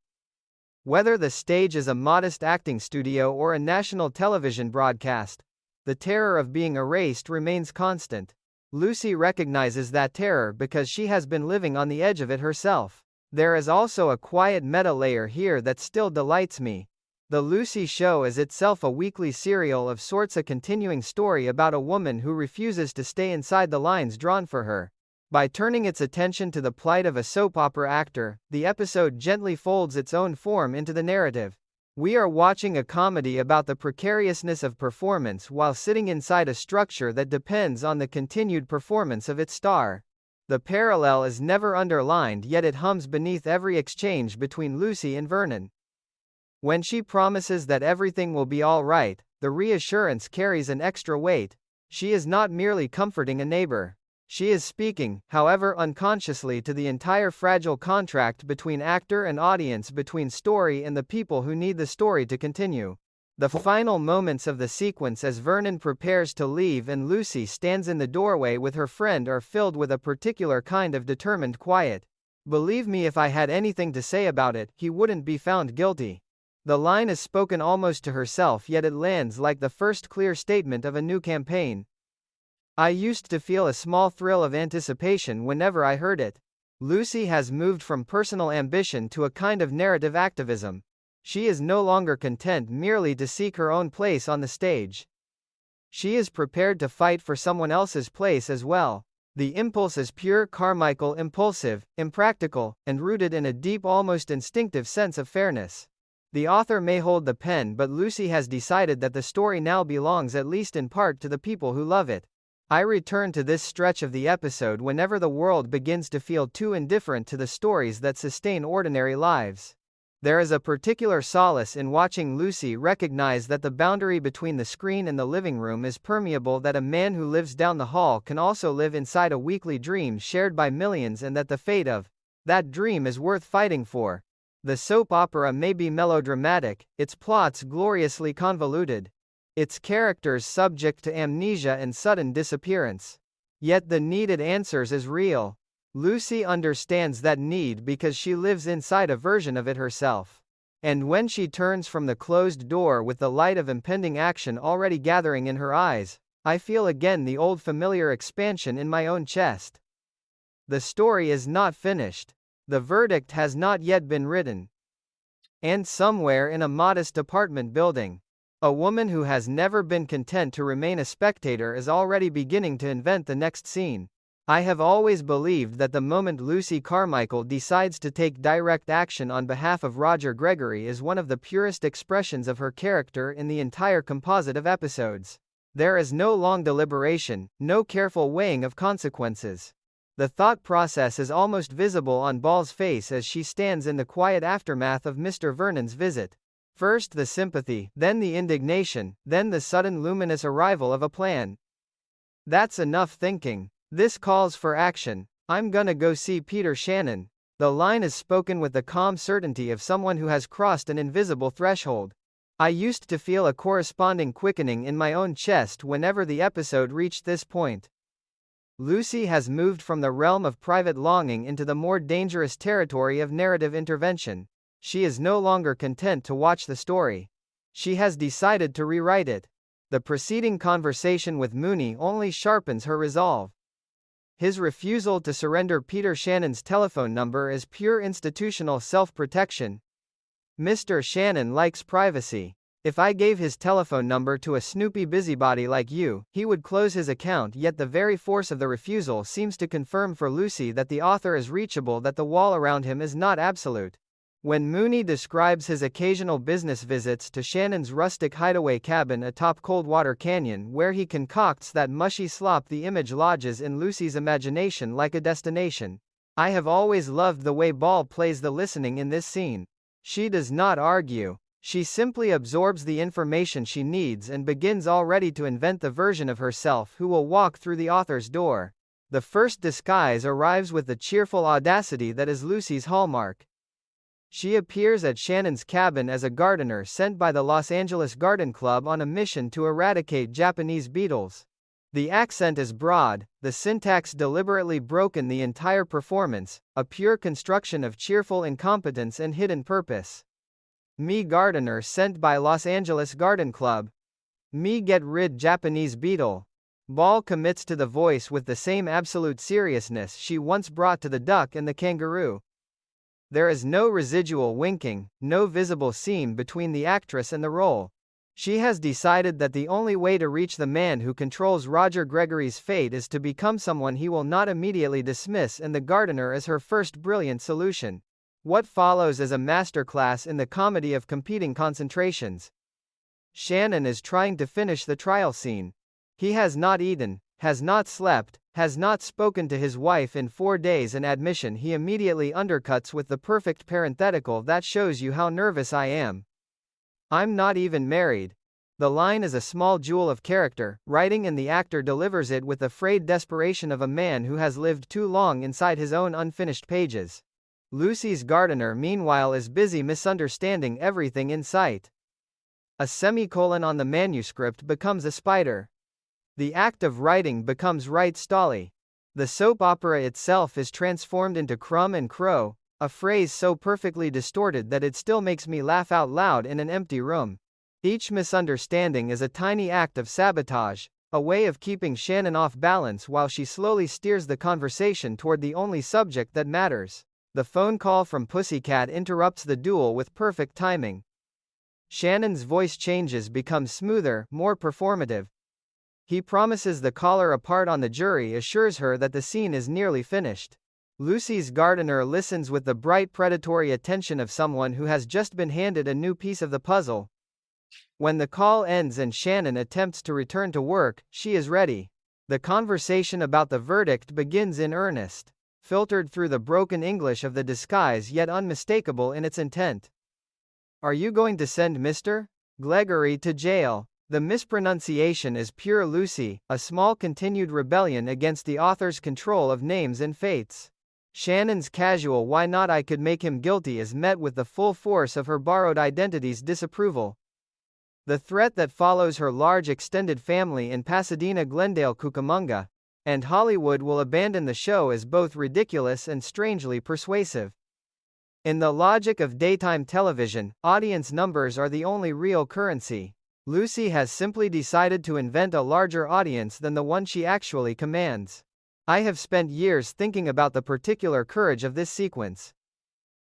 Whether the stage is a modest acting studio or a national television broadcast, the terror of being erased remains constant. Lucy recognizes that terror because she has been living on the edge of it herself. There is also a quiet meta layer here that still delights me. The Lucy Show is itself a weekly serial of sorts, a continuing story about a woman who refuses to stay inside the lines drawn for her. By turning its attention to the plight of a soap opera actor, the episode gently folds its own form into the narrative. We are watching a comedy about the precariousness of performance while sitting inside a structure that depends on the continued performance of its star. The parallel is never underlined, yet it hums beneath every exchange between Lucy and Vernon. When she promises that everything will be all right, the reassurance carries an extra weight. She is not merely comforting a neighbor. She is speaking, however unconsciously, to the entire fragile contract between actor and audience, between story and the people who need the story to continue. The final moments of the sequence as Vernon prepares to leave and Lucy stands in the doorway with her friend are filled with a particular kind of determined quiet. Believe me, if I had anything to say about it, he wouldn't be found guilty. The line is spoken almost to herself, yet it lands like the first clear statement of a new campaign. I used to feel a small thrill of anticipation whenever I heard it. Lucy has moved from personal ambition to a kind of narrative activism. She is no longer content merely to seek her own place on the stage. She is prepared to fight for someone else's place as well. The impulse is pure Carmichael, impulsive, impractical, and rooted in a deep, almost instinctive sense of fairness. The author may hold the pen, but Lucy has decided that the story now belongs at least in part to the people who love it. I return to this stretch of the episode whenever the world begins to feel too indifferent to the stories that sustain ordinary lives. There is a particular solace in watching Lucy recognize that the boundary between the screen and the living room is permeable, that a man who lives down the hall can also live inside a weekly dream shared by millions, and that the fate of that dream is worth fighting for. The soap opera may be melodramatic, its plots gloriously convoluted, its characters subject to amnesia and sudden disappearance. Yet the needed answers is real. Lucy understands that need because she lives inside a version of it herself. And when she turns from the closed door with the light of impending action already gathering in her eyes, I feel again the old familiar expansion in my own chest. The story is not finished. The verdict has not yet been written. And somewhere in a modest apartment building, a woman who has never been content to remain a spectator is already beginning to invent the next scene. I have always believed that the moment Lucy Carmichael decides to take direct action on behalf of Roger Gregory is one of the purest expressions of her character in the entire composite of episodes. There is no long deliberation, no careful weighing of consequences. The thought process is almost visible on Ball's face as she stands in the quiet aftermath of Mr. Vernon's visit. First the sympathy, then the indignation, then the sudden luminous arrival of a plan. That's enough thinking. This calls for action. I'm gonna go see Peter Shannon. The line is spoken with the calm certainty of someone who has crossed an invisible threshold. I used to feel a corresponding quickening in my own chest whenever the episode reached this point. Lucy has moved from the realm of private longing into the more dangerous territory of narrative intervention. She is no longer content to watch the story. She has decided to rewrite it. The preceding conversation with Mooney only sharpens her resolve. His refusal to surrender Peter Shannon's telephone number is pure institutional self-protection. Mr. Shannon likes privacy. If I gave his telephone number to a snoopy busybody like you, he would close his account, yet the very force of the refusal seems to confirm for Lucy that the author is reachable, that the wall around him is not absolute. When Mooney describes his occasional business visits to Shannon's rustic hideaway cabin atop Coldwater Canyon where he concocts that mushy slop, the image lodges in Lucy's imagination like a destination. I have always loved the way Ball plays the listening in this scene. She does not argue. She simply absorbs the information she needs and begins already to invent the version of herself who will walk through the author's door. The first disguise arrives with the cheerful audacity that is Lucy's hallmark. She appears at Shannon's cabin as a gardener sent by the Los Angeles Garden Club on a mission to eradicate Japanese beetles. The accent is broad, the syntax deliberately broken, the entire performance, a pure construction of cheerful incompetence and hidden purpose. Me gardener sent by Los Angeles Garden Club. Me get rid Japanese beetle. Ball commits to the voice with the same absolute seriousness she once brought to the duck and the kangaroo. There is no residual winking, no visible seam between the actress and the role. She has decided that the only way to reach the man who controls Roger Gregory's fate is to become someone he will not immediately dismiss, and the gardener is her first brilliant solution. What follows is a masterclass in the comedy of competing concentrations. Shannon is trying to finish the trial scene. He has not eaten, has not slept, has not spoken to his wife in 4 days, an admission he immediately undercuts with the perfect parenthetical that shows you how nervous I am. I'm not even married. The line is a small jewel of character, writing, and the actor delivers it with the frayed desperation of a man who has lived too long inside his own unfinished pages. Lucy's gardener meanwhile is busy misunderstanding everything in sight. A semicolon on the manuscript becomes a spider. The act of writing becomes right stolly. The soap opera itself is transformed into Crumb and Crow, a phrase so perfectly distorted that it still makes me laugh out loud in an empty room. Each misunderstanding is a tiny act of sabotage, a way of keeping Shannon off balance while she slowly steers the conversation toward the only subject that matters. The phone call from Pussycat interrupts the duel with perfect timing. Shannon's voice changes, becomes smoother, more performative. He promises the caller a part on the jury, assures her that the scene is nearly finished. Lucy's gardener listens with the bright predatory attention of someone who has just been handed a new piece of the puzzle. When the call ends and Shannon attempts to return to work, she is ready. The conversation about the verdict begins in earnest, filtered through the broken English of the disguise yet unmistakable in its intent. Are you going to send Mr. Gregory to jail? The mispronunciation is pure Lucy, a small continued rebellion against the author's control of names and fates. Shannon's casual "why not I could make him guilty" is met with the full force of her borrowed identity's disapproval. The threat that follows her large extended family in Pasadena, Glendale, Cucamonga, and Hollywood will abandon the show is both ridiculous and strangely persuasive. In the logic of daytime television, audience numbers are the only real currency. Lucy has simply decided to invent a larger audience than the one she actually commands. I have spent years thinking about the particular courage of this sequence.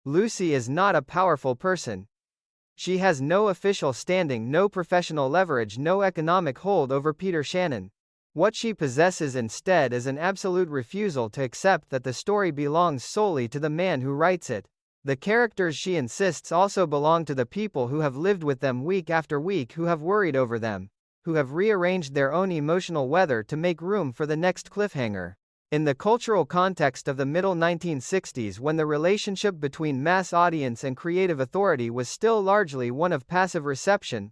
Lucy is not a powerful person. She has no official standing, no professional leverage, no economic hold over Peter Shannon. What she possesses instead is an absolute refusal to accept that the story belongs solely to the man who writes it. The characters, she insists, also belong to the people who have lived with them week after week, who have worried over them, who have rearranged their own emotional weather to make room for the next cliffhanger. In the cultural context of the middle 1960s, when the relationship between mass audience and creative authority was still largely one of passive reception,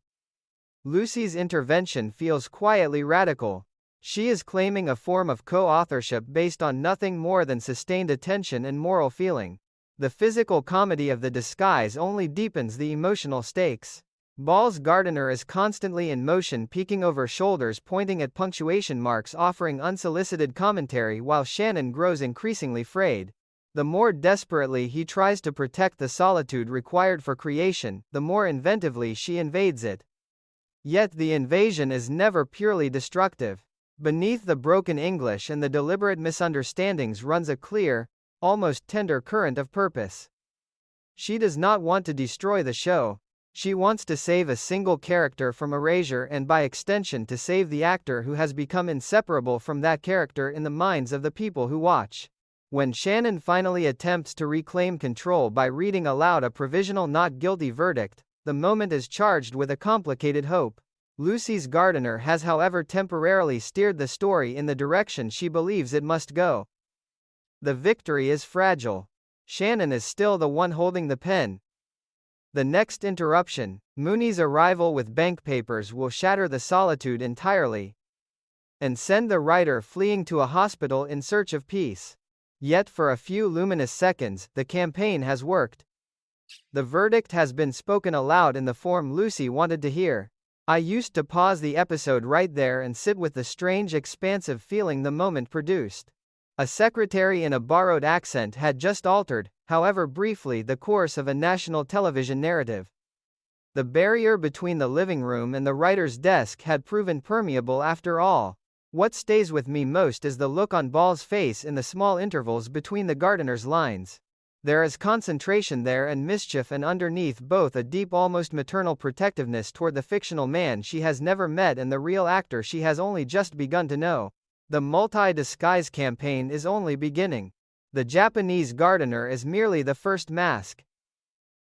Lucy's intervention feels quietly radical. She is claiming a form of co-authorship based on nothing more than sustained attention and moral feeling. The physical comedy of the disguise only deepens the emotional stakes. Ball's gardener is constantly in motion, peeking over shoulders, pointing at punctuation marks, offering unsolicited commentary while Shannon grows increasingly frayed. The more desperately he tries to protect the solitude required for creation, the more inventively she invades it. Yet the invasion is never purely destructive. Beneath the broken English and the deliberate misunderstandings runs a clear, almost tender current of purpose. She does not want to destroy the show. She wants to save a single character from erasure, and by extension to save the actor who has become inseparable from that character in the minds of the people who watch. When Shannon finally attempts to reclaim control by reading aloud a provisional not guilty verdict, the moment is charged with a complicated hope. Lucy's gardener has, however, temporarily steered the story in the direction she believes it must go. The victory is fragile. Shannon is still the one holding the pen. The next interruption, Mooney's arrival with bank papers, will shatter the solitude entirely and send the writer fleeing to a hospital in search of peace. Yet for a few luminous seconds, the campaign has worked. The verdict has been spoken aloud in the form Lucy wanted to hear. I used to pause the episode right there and sit with the strange, expansive feeling the moment produced. A secretary in a borrowed accent had just altered, however briefly, the course of a national television narrative. The barrier between the living room and the writer's desk had proven permeable after all. What stays with me most is the look on Ball's face in the small intervals between the gardener's lines. There is concentration there and mischief, and underneath both a deep, almost maternal protectiveness toward the fictional man she has never met and the real actor she has only just begun to know. The multi-disguise campaign is only beginning. The Japanese gardener is merely the first mask.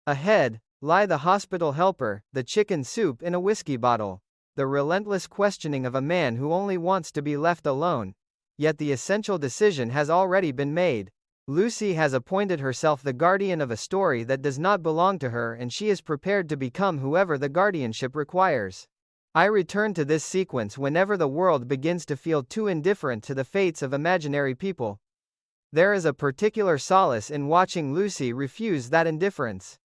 Ahead lie the hospital helper, the chicken soup in a whiskey bottle, the relentless questioning of a man who only wants to be left alone. Yet the essential decision has already been made. Lucy has appointed herself the guardian of a story that does not belong to her, and she is prepared to become whoever the guardianship requires. I return to this sequence whenever the world begins to feel too indifferent to the fates of imaginary people. There is a particular solace in watching Lucy refuse that indifference.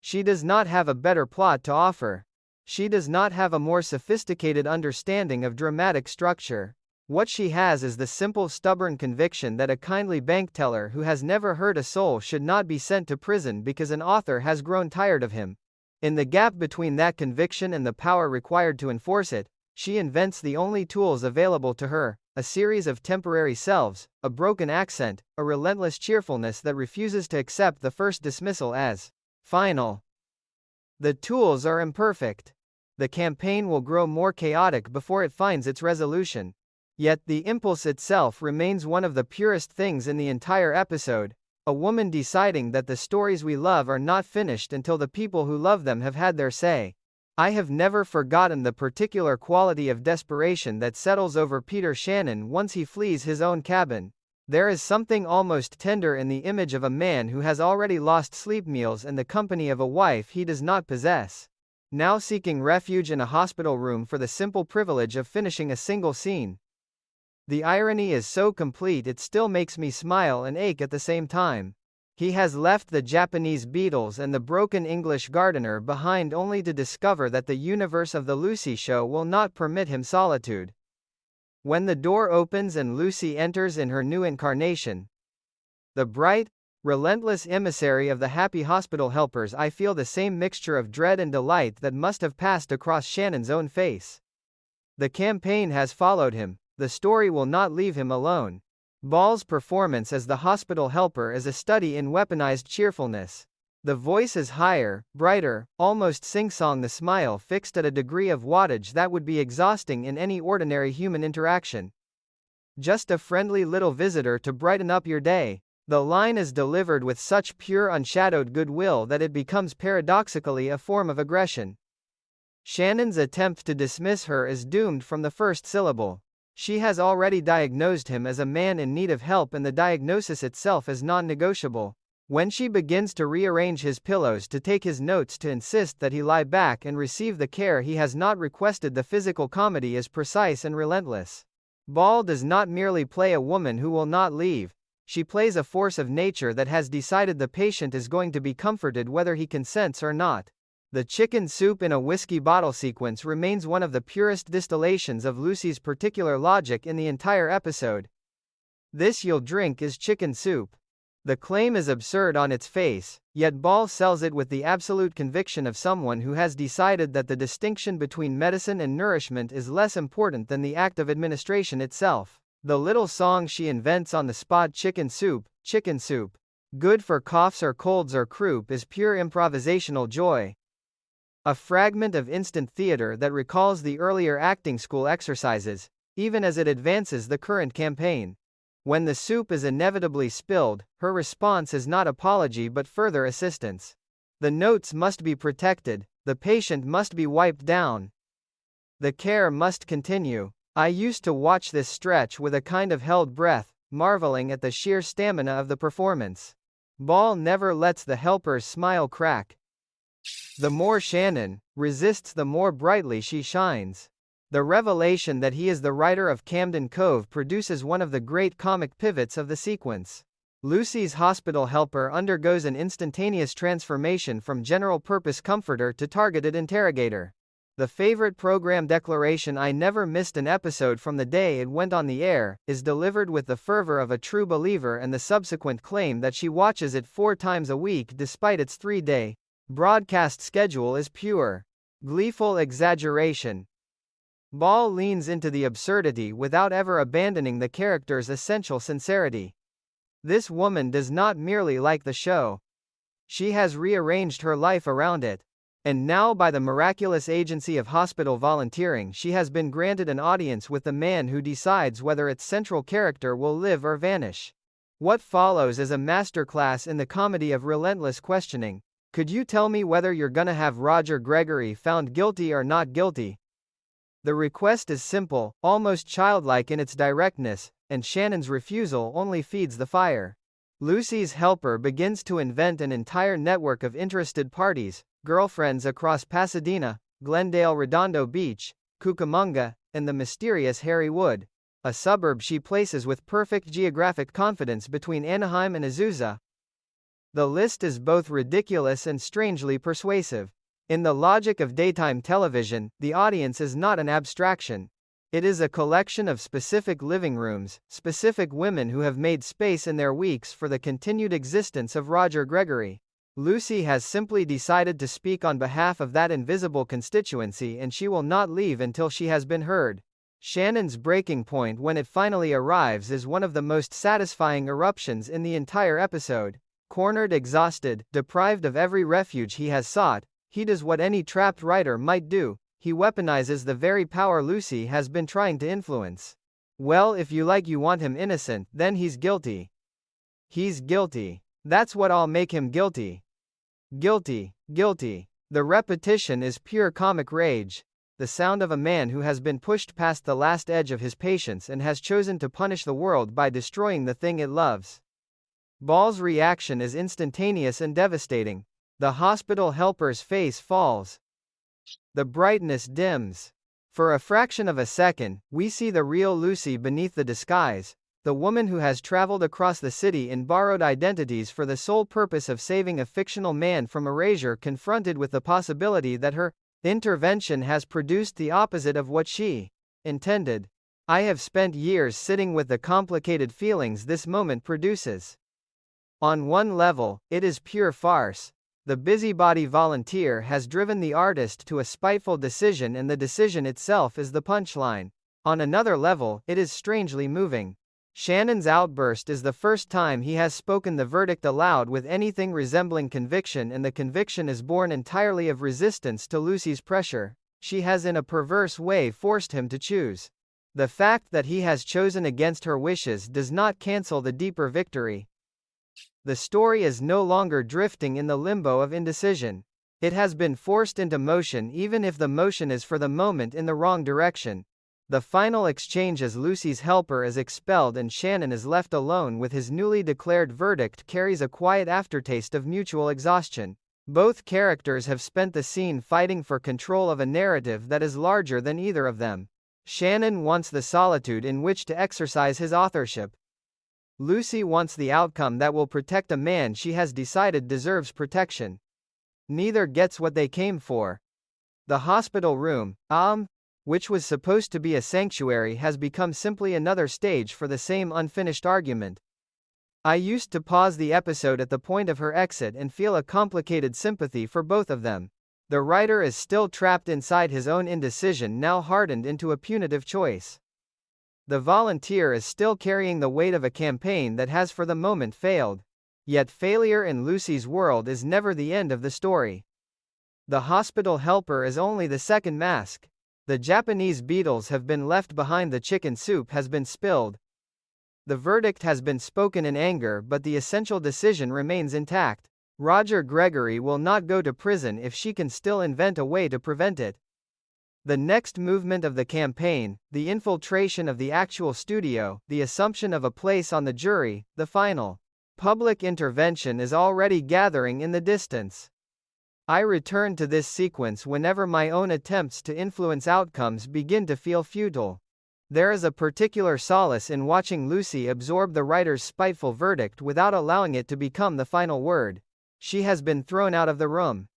She does not have a better plot to offer. She does not have a more sophisticated understanding of dramatic structure. What she has is the simple, stubborn conviction that a kindly bank teller who has never hurt a soul should not be sent to prison because an author has grown tired of him. In the gap between that conviction and the power required to enforce it, she invents the only tools available to her, a series of temporary selves, a broken accent, a relentless cheerfulness that refuses to accept the first dismissal as final. The tools are imperfect. The campaign will grow more chaotic before it finds its resolution. Yet the impulse itself remains one of the purest things in the entire episode, a woman deciding that the stories we love are not finished until the people who love them have had their say. I have never forgotten the particular quality of desperation that settles over Peter Shannon once he flees his own cabin. There is something almost tender in the image of a man who has already lost sleep meals and the company of a wife he does not possess, now seeking refuge in a hospital room for the simple privilege of finishing a single scene. The irony is so complete it still makes me smile and ache at the same time. He has left the Japanese beetles and the broken English gardener behind only to discover that the universe of the Lucy Show will not permit him solitude. When the door opens and Lucy enters in her new incarnation, the bright, relentless emissary of the happy hospital helpers, I feel the same mixture of dread and delight that must have passed across Shannon's own face. The campaign has followed him. The story will not leave him alone. Ball's performance as the hospital helper is a study in weaponized cheerfulness. The voice is higher, brighter, almost sing-song, the smile fixed at a degree of wattage that would be exhausting in any ordinary human interaction. Just a friendly little visitor to brighten up your day. The line is delivered with such pure, unshadowed goodwill that it becomes paradoxically a form of aggression. Shannon's attempt to dismiss her is doomed from the first syllable. She has already diagnosed him as a man in need of help, and the diagnosis itself is non-negotiable. When she begins to rearrange his pillows, to take his notes, to insist that he lie back and receive the care he has not requested, the physical comedy is precise and relentless. Ball does not merely play a woman who will not leave. She plays a force of nature that has decided the patient is going to be comforted whether he consents or not. The chicken soup in a whiskey bottle sequence remains one of the purest distillations of Lucy's particular logic in the entire episode. This you'll drink is chicken soup. The claim is absurd on its face, yet Ball sells it with the absolute conviction of someone who has decided that the distinction between medicine and nourishment is less important than the act of administration itself. The little song she invents on the spot, chicken soup, good for coughs or colds or croup, is pure improvisational joy. A fragment of instant theater that recalls the earlier acting school exercises, even as it advances the current campaign. When the soup is inevitably spilled, her response is not apology but further assistance. The notes must be protected, the patient must be wiped down. The care must continue. I used to watch this stretch with a kind of held breath, marveling at the sheer stamina of the performance. Ball never lets the helper's smile crack. The more Shannon resists, the more brightly she shines. The revelation that he is the writer of Camden Cove produces one of the great comic pivots of the sequence. Lucy's hospital helper undergoes an instantaneous transformation from general-purpose comforter to targeted interrogator. The favorite program declaration, "I never missed an episode from the day it went on the air," is delivered with the fervor of a true believer, and the subsequent claim that she watches it 4 times a week despite its 3-day broadcast schedule is pure, gleeful exaggeration. Ball leans into the absurdity without ever abandoning the character's essential sincerity. This woman does not merely like the show. She has rearranged her life around it. And now, by the miraculous agency of hospital volunteering, she has been granted an audience with the man who decides whether its central character will live or vanish. What follows is a masterclass in the comedy of relentless questioning. Could you tell me whether you're gonna have Roger Gregory found guilty or not guilty? The request is simple, almost childlike in its directness, and Shannon's refusal only feeds the fire. Lucy's helper begins to invent an entire network of interested parties, girlfriends across Pasadena, Glendale, Redondo Beach, Cucamonga, and the mysterious Harry Wood, a suburb she places with perfect geographic confidence between Anaheim and Azusa. The list is both ridiculous and strangely persuasive. In the logic of daytime television, the audience is not an abstraction. It is a collection of specific living rooms, specific women who have made space in their weeks for the continued existence of Roger Gregory. Lucy has simply decided to speak on behalf of that invisible constituency, and she will not leave until she has been heard. Shannon's breaking point when it finally arrives is one of the most satisfying eruptions in the entire episode. Cornered, exhausted, deprived of every refuge he has sought, he does what any trapped writer might do. He weaponizes the very power Lucy has been trying to influence. Well, if you want him innocent, then he's guilty. He's guilty. That's what I'll make him guilty. Guilty, guilty. The repetition is pure comic rage. The sound of a man who has been pushed past the last edge of his patience and has chosen to punish the world by destroying the thing it loves. Ball's reaction is instantaneous and devastating. The hospital helper's face falls. The brightness dims. For a fraction of a second, we see the real Lucy beneath the disguise, the woman who has traveled across the city in borrowed identities for the sole purpose of saving a fictional man from erasure, confronted with the possibility that her intervention has produced the opposite of what she intended. I have spent years sitting with the complicated feelings this moment produces. On one level, it is pure farce. The busybody volunteer has driven the artist to a spiteful decision, and the decision itself is the punchline. On another level, it is strangely moving. Shannon's outburst is the first time he has spoken the verdict aloud with anything resembling conviction, and the conviction is born entirely of resistance to Lucy's pressure. She has in a perverse way forced him to choose. The fact that he has chosen against her wishes does not cancel the deeper victory. The story is no longer drifting in the limbo of indecision. It has been forced into motion, even if the motion is for the moment in the wrong direction. The final exchange as Lucy's helper is expelled and Shannon is left alone with his newly declared verdict carries a quiet aftertaste of mutual exhaustion. Both characters have spent the scene fighting for control of a narrative that is larger than either of them. Shannon wants the solitude in which to exercise his authorship. Lucy wants the outcome that will protect a man she has decided deserves protection. Neither gets what they came for. The hospital room, which was supposed to be a sanctuary, has become simply another stage for the same unfinished argument. I used to pause the episode at the point of her exit and feel a complicated sympathy for both of them. The writer is still trapped inside his own indecision, now hardened into a punitive choice. The volunteer is still carrying the weight of a campaign that has for the moment failed. Yet failure in Lucy's world is never the end of the story. The hospital helper is only the second mask. The Japanese beetles have been left behind, the chicken soup has been spilled. The verdict has been spoken in anger, but the essential decision remains intact. Roger Gregory will not go to prison if she can still invent a way to prevent it. The next movement of the campaign, the infiltration of the actual studio, the assumption of a place on the jury, the final public intervention is already gathering in the distance. I return to this sequence whenever my own attempts to influence outcomes begin to feel futile. There is a particular solace in watching Lucy absorb the writer's spiteful verdict without allowing it to become the final word. She has been thrown out of the room.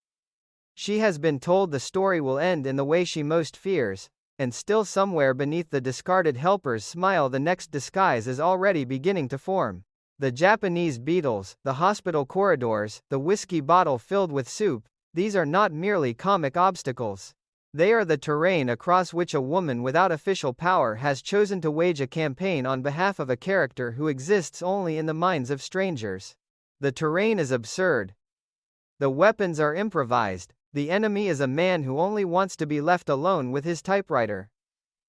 She has been told the story will end in the way she most fears, and still somewhere beneath the discarded helper's smile the next disguise is already beginning to form. The Japanese beetles, the hospital corridors, the whiskey bottle filled with soup, these are not merely comic obstacles. They are the terrain across which a woman without official power has chosen to wage a campaign on behalf of a character who exists only in the minds of strangers. The terrain is absurd. The weapons are improvised. The enemy is a man who only wants to be left alone with his typewriter.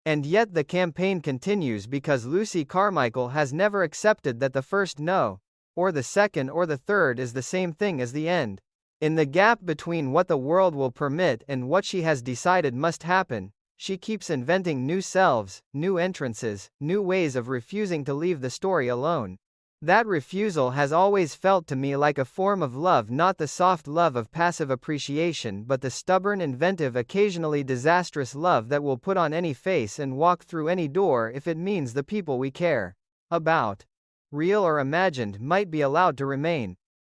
And yet the campaign continues because Lucy Carmichael has never accepted that the first no, or the second or the third is the same thing as the end. In the gap between what the world will permit and what she has decided must happen, she keeps inventing new selves, new entrances, new ways of refusing to leave the story alone. That refusal has always felt to me like a form of love, not the soft love of passive appreciation, but the stubborn, inventive, occasionally disastrous love that will put on any face and walk through any door if it means the people we care about, real or imagined, might be allowed to remain.